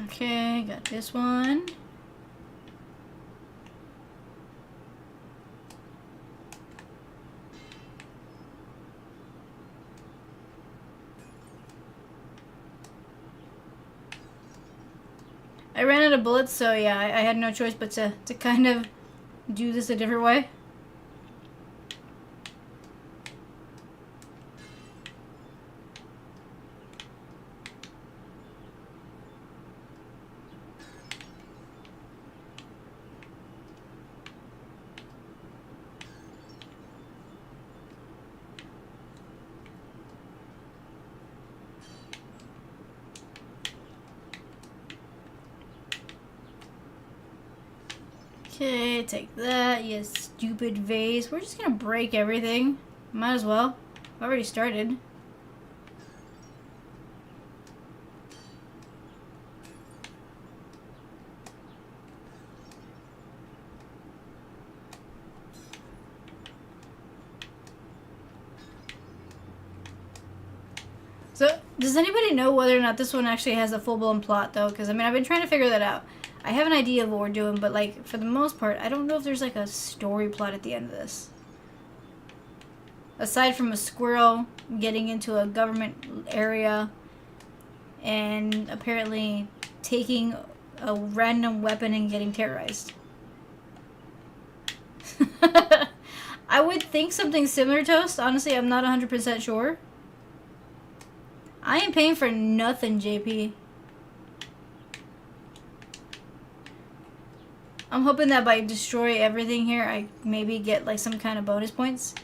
Okay, got this one. I ran out of bullets, so yeah, I had no choice but to kind of do this a different way. Okay, take that, you stupid vase. We're just gonna break everything. Might as well. I've already started. Does anybody know whether or not this one actually has a full-blown plot, though? Because, I mean, I've been trying to figure that out. I have an idea of what we're doing, but, like, for the most part, I don't know if there's, like, a story plot at the end of this. Aside from a squirrel getting into a government area and apparently taking a random weapon and getting terrorized. I would think something similar, Toast. Honestly, I'm not 100% sure. I ain't paying for nothing, JP. I'm hoping that by destroy everything here, I maybe get like some kind of bonus points.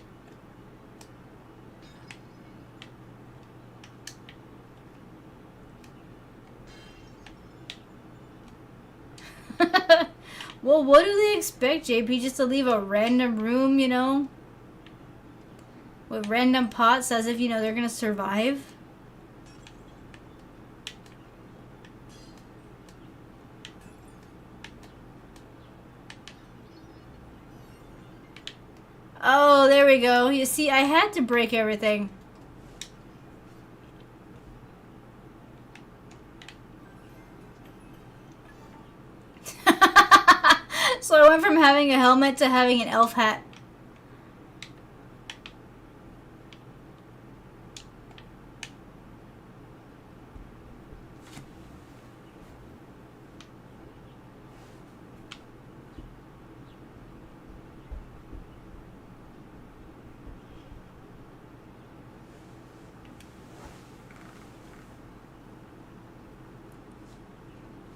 Well, what do they expect, JP? Just to leave a random room, you know? With random pots as if, you know, they're gonna survive? Oh, there we go. You see, I had to break everything. So I went from having a helmet to having an elf hat.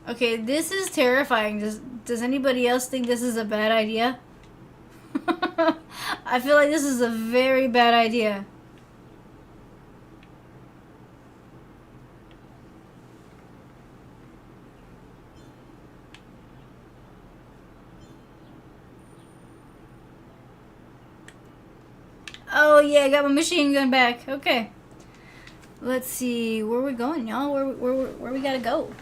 Okay, this is terrifying. Does anybody else think this is a bad idea? I feel like this is a very bad idea. Oh yeah, I got my machine gun back. Okay. Let's see, where we going, y'all? Where we gotta go?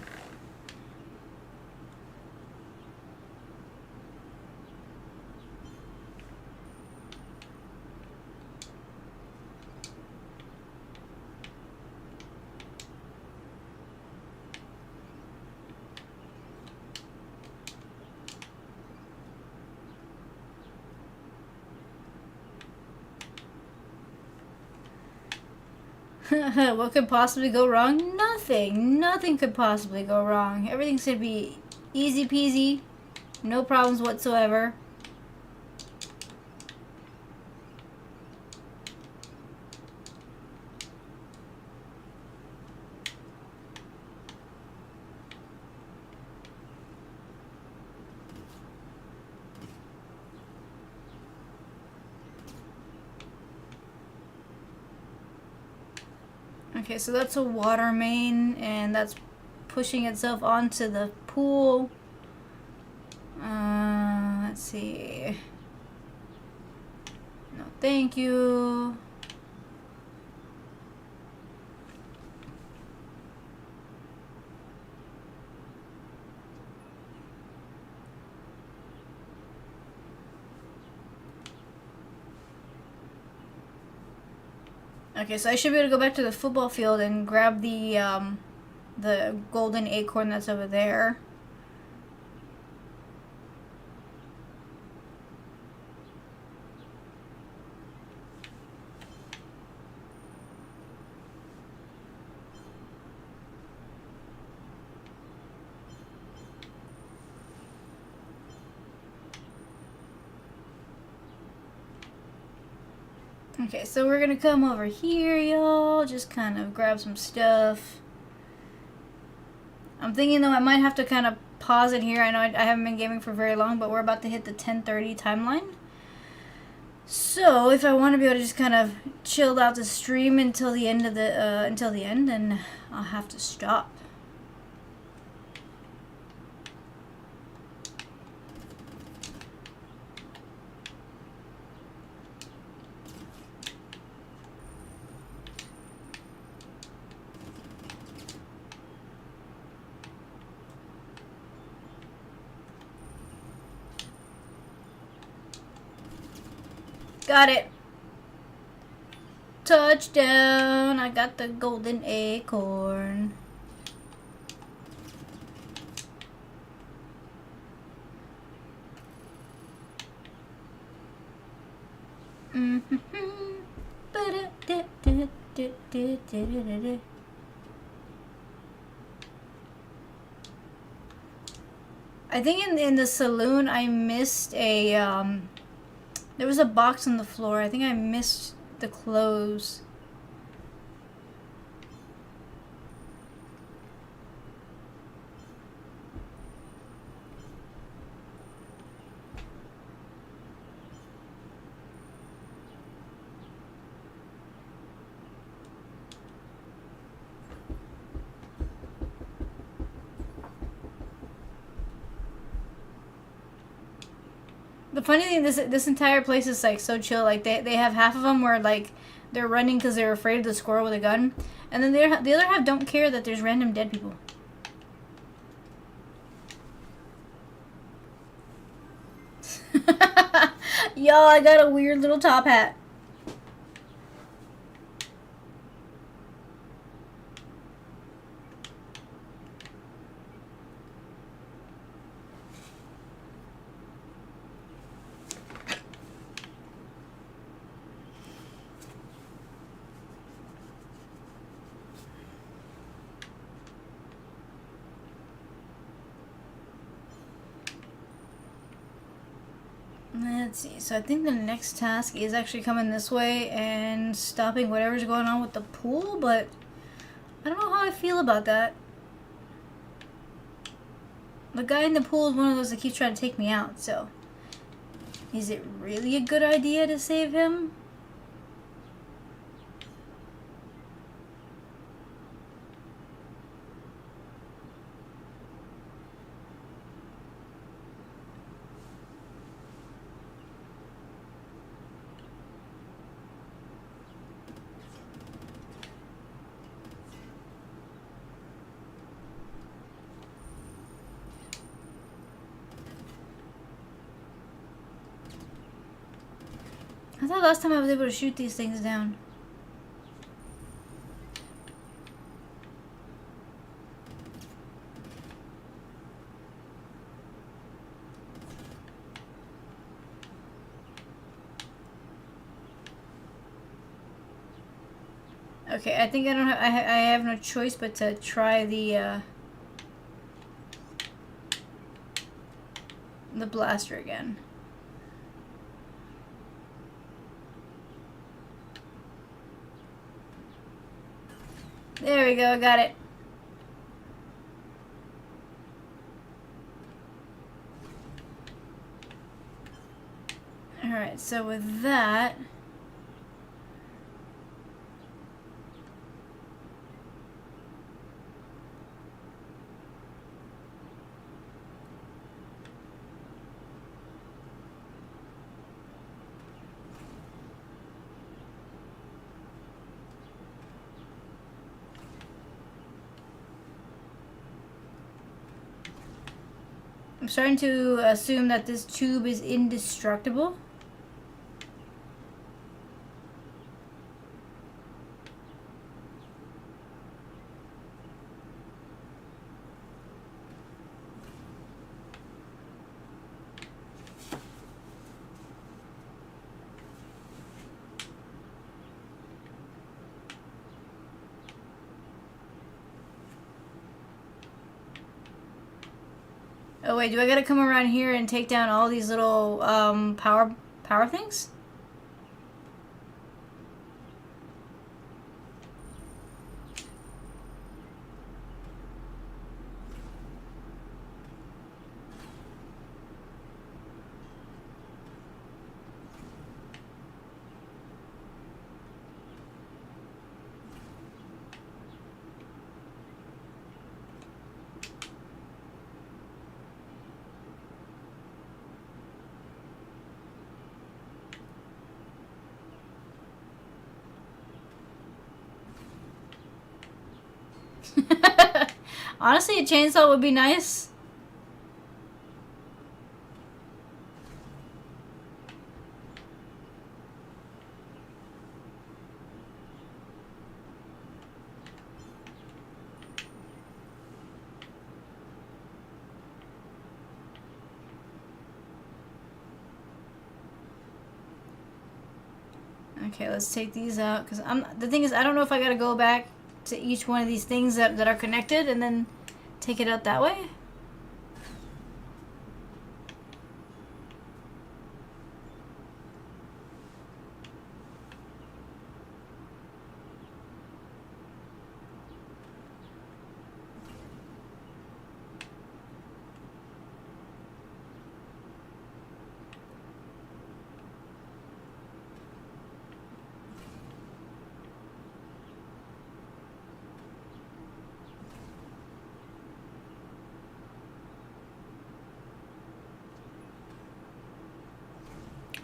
What could possibly go wrong? Nothing. Nothing could possibly go wrong. Everything should be easy peasy. No problems whatsoever. Okay, so that's a water main, and that's pushing itself onto the pool. Let's see. No, thank you. Okay, so I should be able to go back to the football field and grab the golden acorn that's over there. Okay, so we're gonna come over here, y'all. Just kind of grab some stuff. I'm thinking though I might have to kind of pause it here. I know I haven't been gaming for very long, but we're about to hit the 10:30 timeline. So if I want to be able to just kind of chill out the stream until the end of the end, then I'll have to stop. Got it. Touchdown! I got the golden acorn. I think in the saloon I missed a there was a box on the floor. I think I missed the clothes. The funny thing, this entire place is like so chill. Like they have half of them where like they're running because they're afraid of the squirrel with a gun, and then the other half don't care that there's random dead people. Yo, I got a weird little top hat. Let's see. So I think the next task is actually coming this way and stopping whatever's going on with the pool, but I don't know how I feel about that. The guy in the pool is one of those that keeps trying to take me out, so is it really a good idea to save him? I thought last time I was able to shoot these things down. Okay, I think I don't have. I have no choice but to try the blaster again. There we go, I got it. Alright, so with that... I'm starting to assume that this tube is indestructible. Oh wait, do I gotta come around here and take down all these little power things? Honestly, a chainsaw would be nice. Okay, let's take these out, because the thing is, I don't know if I gotta go back to each one of these things that are connected and then take it out that way.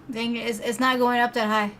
Dang it, it's not going up that high.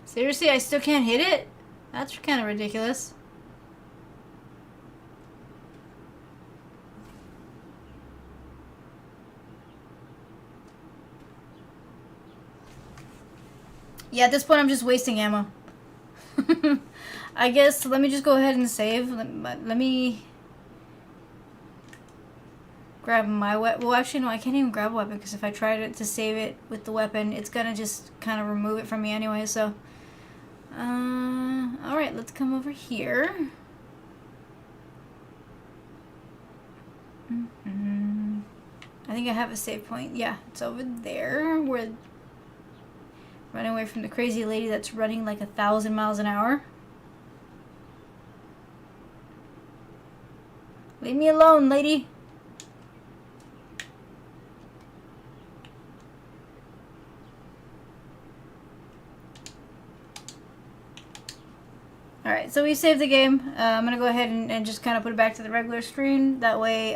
Seriously, I still can't hit it? That's kind of ridiculous. Yeah, at this point I'm just wasting ammo. I guess let me just go ahead and save. Let me grab my weapon. Well, actually, no, I can't even grab a weapon because if I try to save it with the weapon, it's gonna just kind of remove it from me anyway, so. Alright, let's come over here. I think I have a save point. Yeah, it's over there. We're running away from the crazy lady that's running like 1,000 miles an hour. Leave me alone, lady. Alright, so we saved the game. I'm going to go ahead and just kind of put it back to the regular screen. That way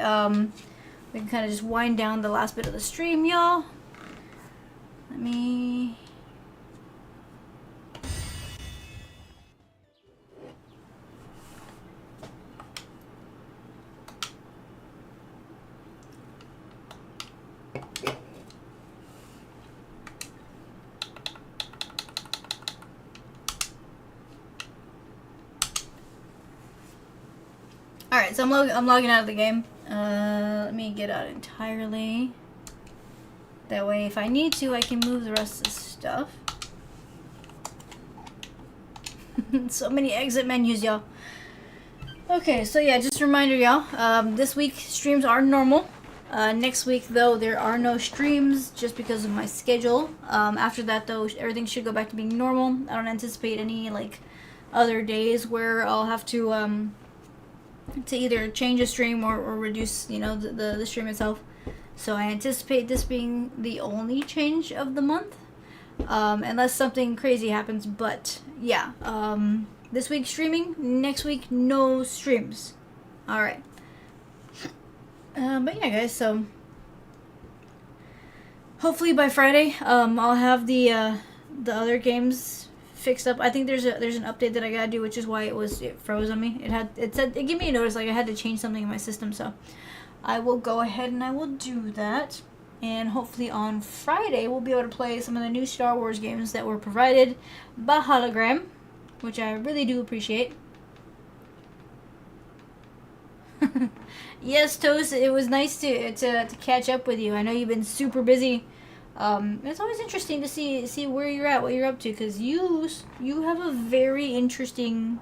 we can kind of just wind down the last bit of the stream, y'all. Let me... Alright, so I'm logging out of the game. Let me get out entirely. That way, if I need to, I can move the rest of the stuff. So many exit menus, y'all. Okay, so yeah, just a reminder, y'all. This week, streams are normal. Next week, though, there are no streams just because of my schedule. After that, though, everything should go back to being normal. I don't anticipate any, like, other days where I'll have to either change a stream or reduce, you know, the stream itself. So I anticipate this being the only change of the month, unless something crazy happens. But yeah, this week streaming, next week no streams. All right. But yeah, guys. So hopefully by Friday, I'll have the other games fixed up. I think there's an update that I gotta do, which is why it froze on me. It gave me a notice like I had to change something in my system, so I will go ahead and I will do that. And hopefully on Friday we'll be able to play some of the new Star Wars games that were provided by Hologram, which I really do appreciate. Yes, Toast, it was nice to catch up with you. I know you've been super busy. It's always interesting to see where you're at, what you're up to, because you have a very interesting,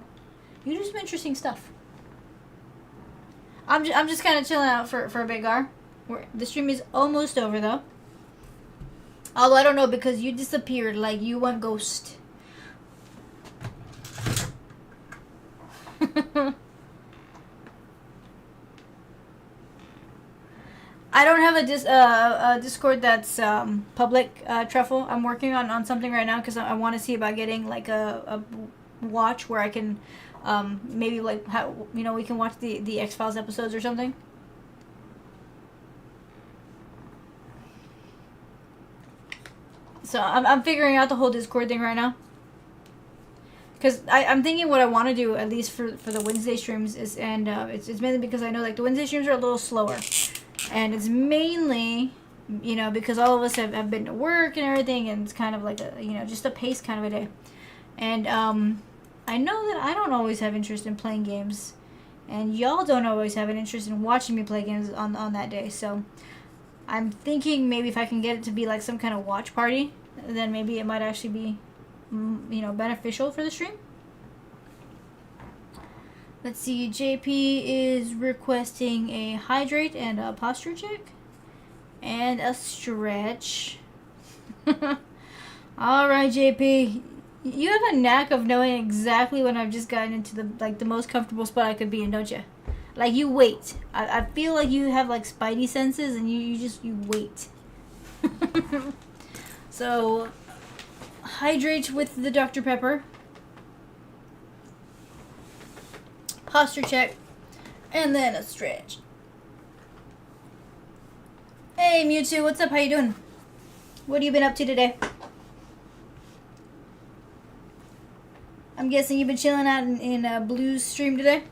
you do some interesting stuff. I'm just kind of chilling out for a bit, Gar. The stream is almost over though. Although I don't know, because you disappeared like you went ghost. I don't have a Discord that's public, Truffle. I'm working on something right now because I want to see about getting like a watch where I can Maybe like how we can watch the X-Files episodes or something. So I'm figuring out the whole Discord thing right now. Because I'm thinking what I want to do, at least for the Wednesday streams, is, and it's mainly because I know like the Wednesday streams are a little slower. And it's mainly, because all of us have been to work and everything, and it's kind of like just a pace kind of a day. And I know that I don't always have interest in playing games. And y'all don't always have an interest in watching me play games on that day. So I'm thinking maybe if I can get it to be like some kind of watch party, then maybe it might actually be, beneficial for the stream. Let's see, JP is requesting a hydrate and a posture check. And a stretch. Alright, JP. You have a knack of knowing exactly when I've just gotten into the most comfortable spot I could be in, don't you? Like, you wait. I feel like you have, like, spidey senses, and you wait. So, hydrate with the Dr. Pepper. Posture check. And then a stretch. Hey, Mewtwo, what's up? How you doing? What have you been up to today? I'm guessing you've been chilling out in Blue's stream today?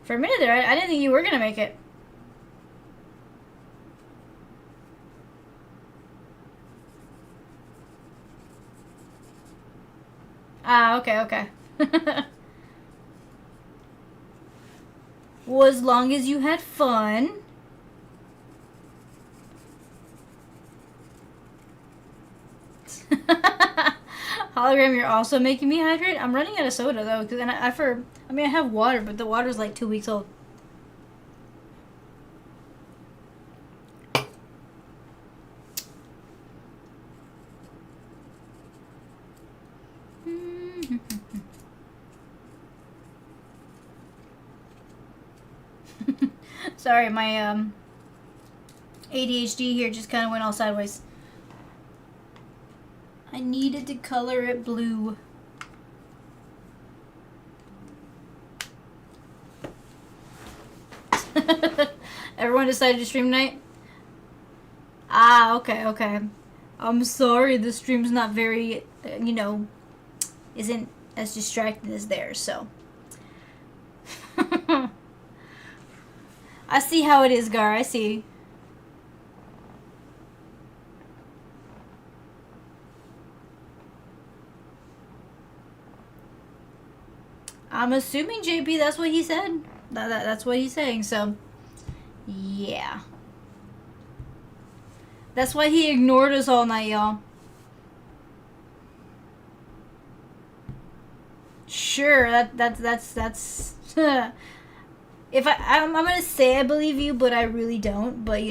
For a minute there, I didn't think you were going to make it. Ah, okay. Well, as long as you had fun. Hologram, you're also making me hydrate? I'm running out of soda, though, because I have water, but the water's like 2 weeks old. Sorry, my ADHD here just kind of went all sideways. I needed to color it blue. Everyone decided to stream tonight? Ah, okay. I'm sorry, the stream's not very, isn't as distracting as theirs, so. I see how it is, Gar, I see. I'm assuming, JP, that's what he said. That's what he's saying, so. Yeah. That's why he ignored us all night, y'all. Sure, that's if I'm gonna say I believe you, but I really don't, but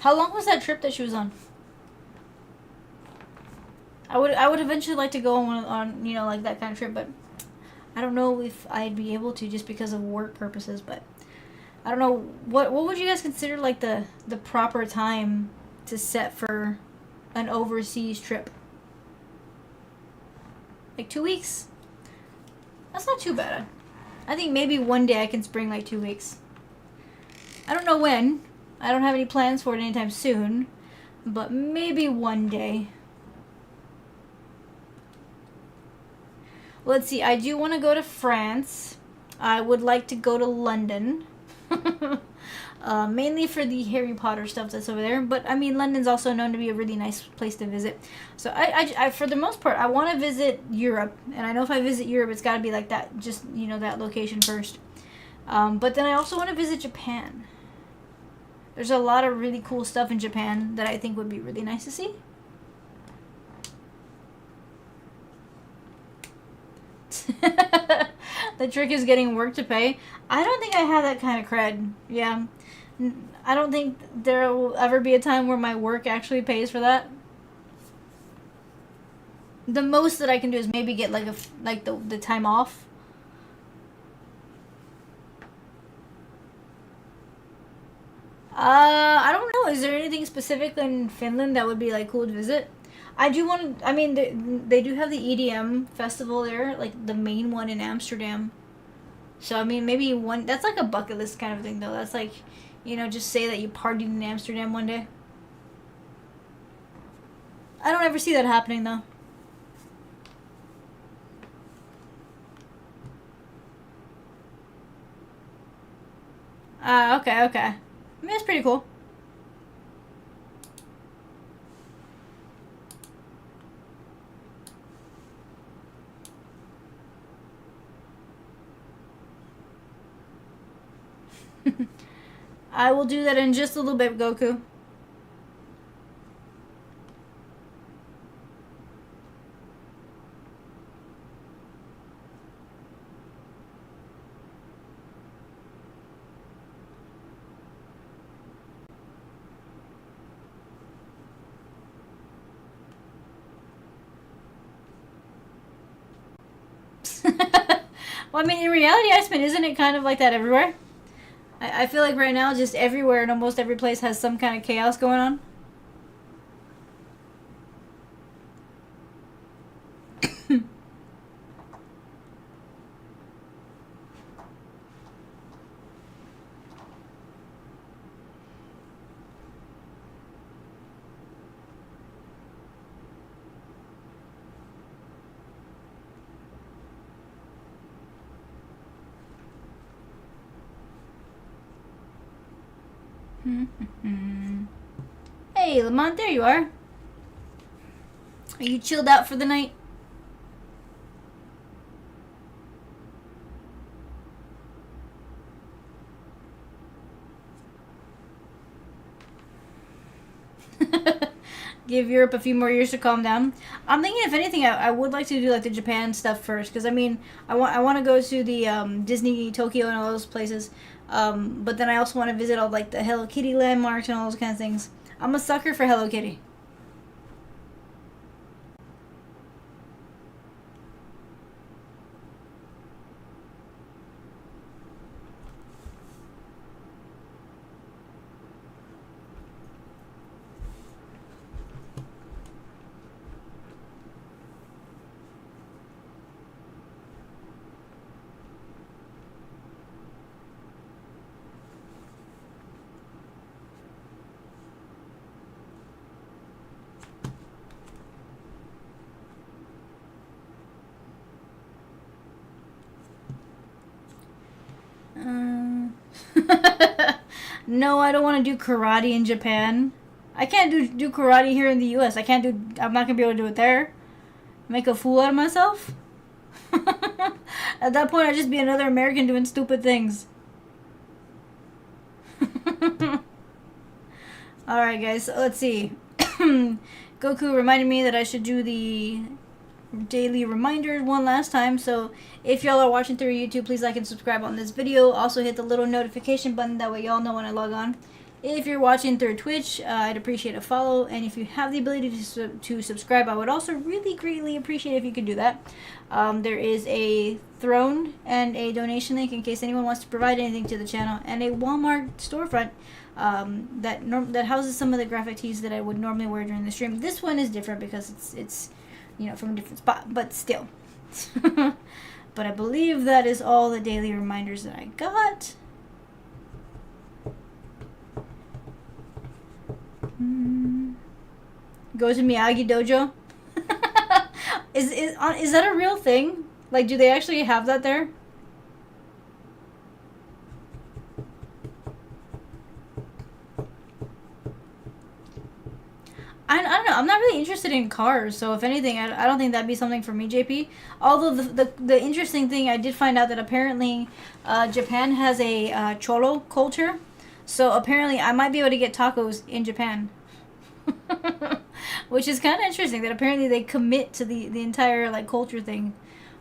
How long was that trip that she was on? I would eventually like to go on like that kind of trip, but I don't know if I'd be able to just because of work purposes. But I don't know what would you guys consider like the proper time to set for an overseas trip? Like 2 weeks? That's not too bad. I think maybe one day I can spring like 2 weeks. I don't know when. I don't have any plans for it anytime soon, but maybe one day. Let's see, I do want to go to France. I would like to go to London. Mainly for the Harry Potter stuff that's over there. But, I mean, London's also known to be a really nice place to visit. So, I for the most part, I want to visit Europe. And I know if I visit Europe, it's got to be like that, just, that location first. But then I also want to visit Japan. There's a lot of really cool stuff in Japan that I think would be really nice to see. The trick is getting work to pay. I don't think I have that kind of cred. Yeah. I don't think there will ever be a time where my work actually pays for that. The most that I can do is maybe get like the time off. I don't know. Is there anything specific in Finland that would be like cool to visit? I do want to. I mean, they do have the EDM festival there, like the main one in Amsterdam. So I mean, maybe one. That's like a bucket list kind of thing, though. That's like, just say that you partied in Amsterdam one day. I don't ever see that happening though. Okay, okay. I mean, that's pretty cool. I will do that in just a little bit, Goku. Well, I mean, in reality, Iceman, isn't it kind of like that everywhere? I feel like right now, just everywhere and almost every place has some kind of chaos going on. Hey, Lamont, there you are. Are you chilled out for the night? Give Europe a few more years to calm down. I'm thinking, if anything, I would like to do like the Japan stuff first, because I mean, I want to go to the Disney Tokyo and all those places, but then I also want to visit all like the Hello Kitty landmarks and all those kind of things. I'm a sucker for Hello Kitty. No, I don't want to do karate in Japan. I can't do karate here in the U.S. I'm not gonna be able to do it there. Make a fool out of myself. At that point, I'd just be another American doing stupid things. Alright, guys, so let's see. Goku reminded me that I should do the daily reminders one last time. So if y'all are watching through YouTube, please like and subscribe on this video. Also hit the little notification button, that way y'all know when I log on. If you're watching through Twitch, I'd appreciate a follow, and if you have the ability to subscribe, I would also really greatly appreciate if you could do that. There is a throne and a donation link in case anyone wants to provide anything to the channel, and a Walmart storefront that houses some of the graphic tees that I would normally wear during the stream. This one is different because it's from a different spot, but still. But I believe that is all the daily reminders that I got. Go to Miyagi Dojo. Is that a real thing? Like, do they actually have that there? I don't know. I'm not really interested in cars, so if anything, I don't think that'd be something for me, JP. Although the interesting thing, I did find out that apparently Japan has a cholo culture, so apparently I might be able to get tacos in Japan. Which is kind of interesting, that apparently they commit to the entire like culture thing.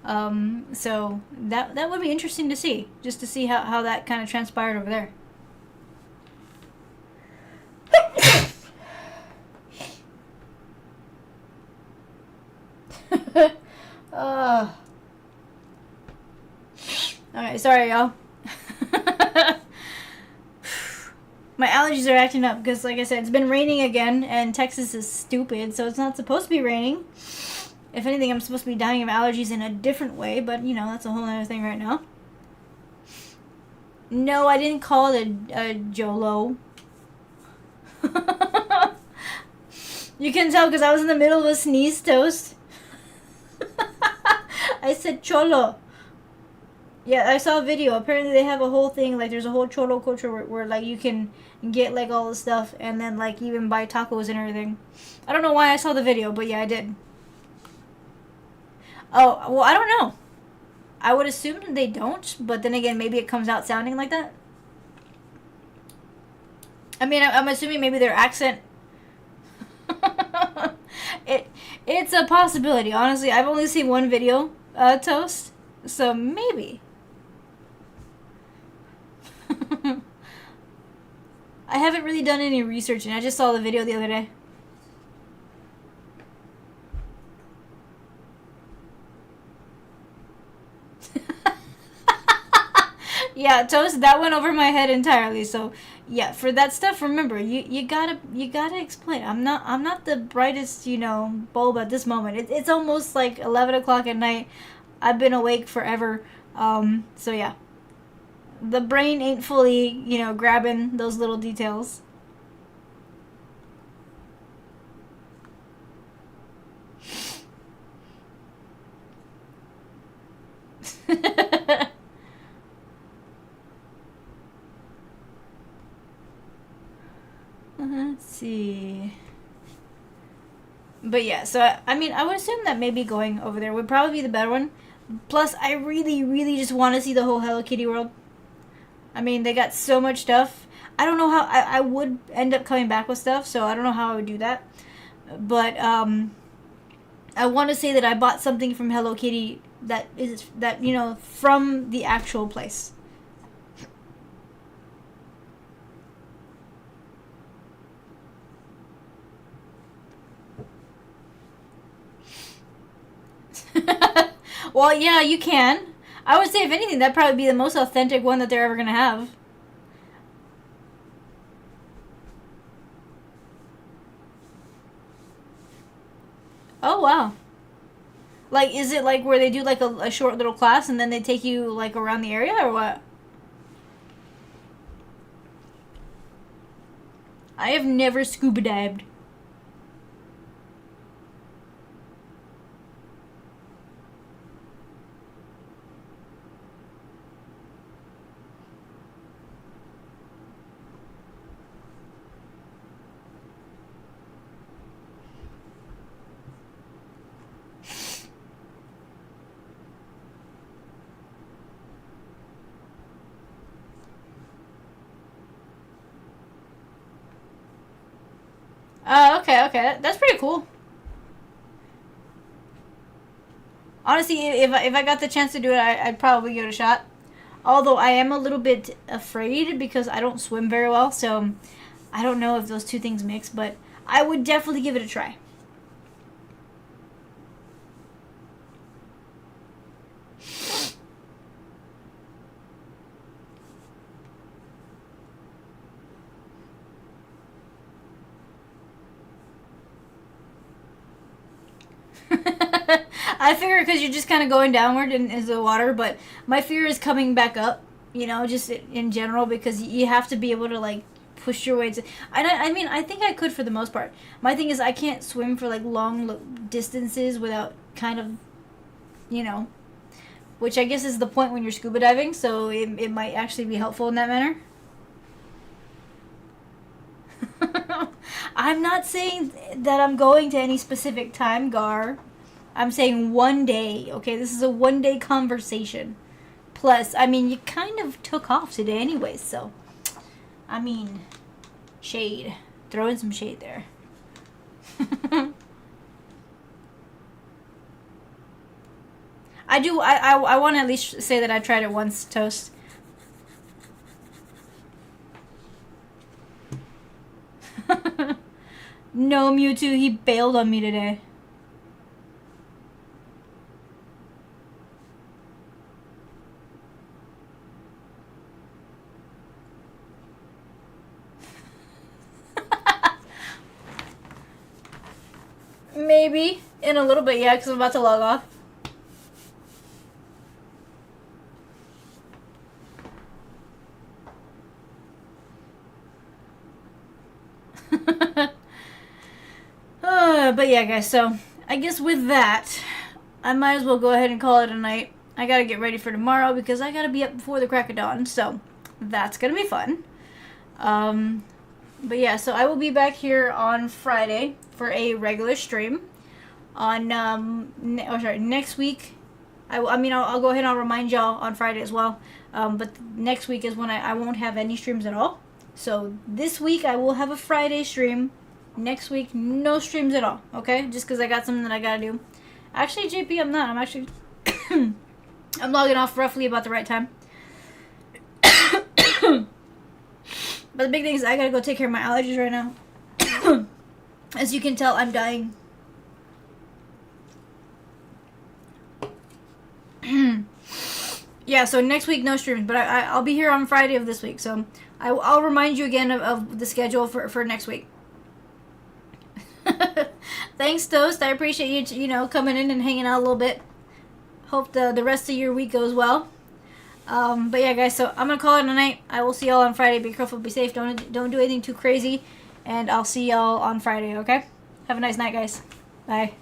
So that would be interesting to see, just to see how that kind of transpired over there. Alright, sorry, y'all. My allergies are acting up because, like I said, it's been raining again, and Texas is stupid, so it's not supposed to be raining. If anything, I'm supposed to be dying of allergies in a different way, but, you know, that's a whole other thing right now. No, I didn't call it a Jolo. You can tell because I was in the middle of a sneeze, Toast. I said Cholo. Yeah, I saw a video. Apparently they have a whole thing, like there's a whole Cholo culture where like you can get like all the stuff and then like even buy tacos and everything. I don't know why I saw the video, but yeah, I did. Oh, well, I don't know. I would assume they don't, but then again, maybe it comes out sounding like that. I mean, I'm assuming maybe their accent. It's a possibility. Honestly, I've only seen one video, Toast, so maybe. I haven't really done any research, and I just saw the video the other day. Yeah, Toast, that went over my head entirely. So, yeah, for that stuff, remember, you gotta explain. I'm not the brightest, bulb at this moment. It's almost like 11 o'clock at night. I've been awake forever. So yeah, the brain ain't fully, grabbing those little details. Let's see. But yeah, so I mean, I would assume that maybe going over there would probably be the better one. Plus, I really, really just want to see the whole Hello Kitty world. I mean, they got so much stuff. I don't know how I would end up coming back with stuff, so I don't know how I would do that. But I want to say that I bought something from Hello Kitty that is from the actual place. Well, yeah, you can. I would say, if anything, that'd probably be the most authentic one that they're ever gonna have. Oh, wow. Like, is it like where they do like a short little class and then they take you like around the area, or what? I have never scuba dived. Oh, okay, okay. That's pretty cool. Honestly, if I got the chance to do it, I'd probably give it a shot. Although I am a little bit afraid because I don't swim very well, so I don't know if those two things mix, but I would definitely give it a try. I figure because you're just kind of going downward into the water, but my fear is coming back up, just in general, because you have to be able to, like, push your way to. I mean, I think I could for the most part. My thing is, I can't swim for, like, long distances without kind of, which I guess is the point when you're scuba diving, so it might actually be helpful in that manner. I'm not saying that I'm going to any specific time, Gar. I'm saying one day, okay? This is a one-day conversation. Plus, I mean, you kind of took off today anyway, so. I mean, shade. Throw in some shade there. I do. I want to at least say that I tried it once, Toast. No, Mewtwo, he bailed on me today. Maybe. In a little bit, yeah, because I'm about to log off. But yeah, guys, so I guess with that, I might as well go ahead and call it a night. I gotta get ready for tomorrow because I gotta be up before the crack of dawn, so that's gonna be fun. But yeah, so I will be back here on Friday for a regular stream. On next week, I'll go ahead and I'll remind y'all on Friday as well. But next week is when I won't have any streams at all. So this week I will have a Friday stream. Next week, no streams at all, okay? Just because I got something that I gotta do. Actually, JP, I'm not. I'm actually... I'm logging off roughly about the right time. But the big thing is I gotta go take care of my allergies right now. As you can tell, I'm dying. Yeah, so next week, no streams. But I'll be here on Friday of this week. So I'll remind you again of the schedule for next week. Thanks, Toast. I appreciate you, coming in and hanging out a little bit. Hope the rest of your week goes well. But yeah, guys, so I'm going to call it a night. I will see y'all on Friday. Be careful, be safe. Don't do anything too crazy. And I'll see y'all on Friday, okay? Have a nice night, guys. Bye.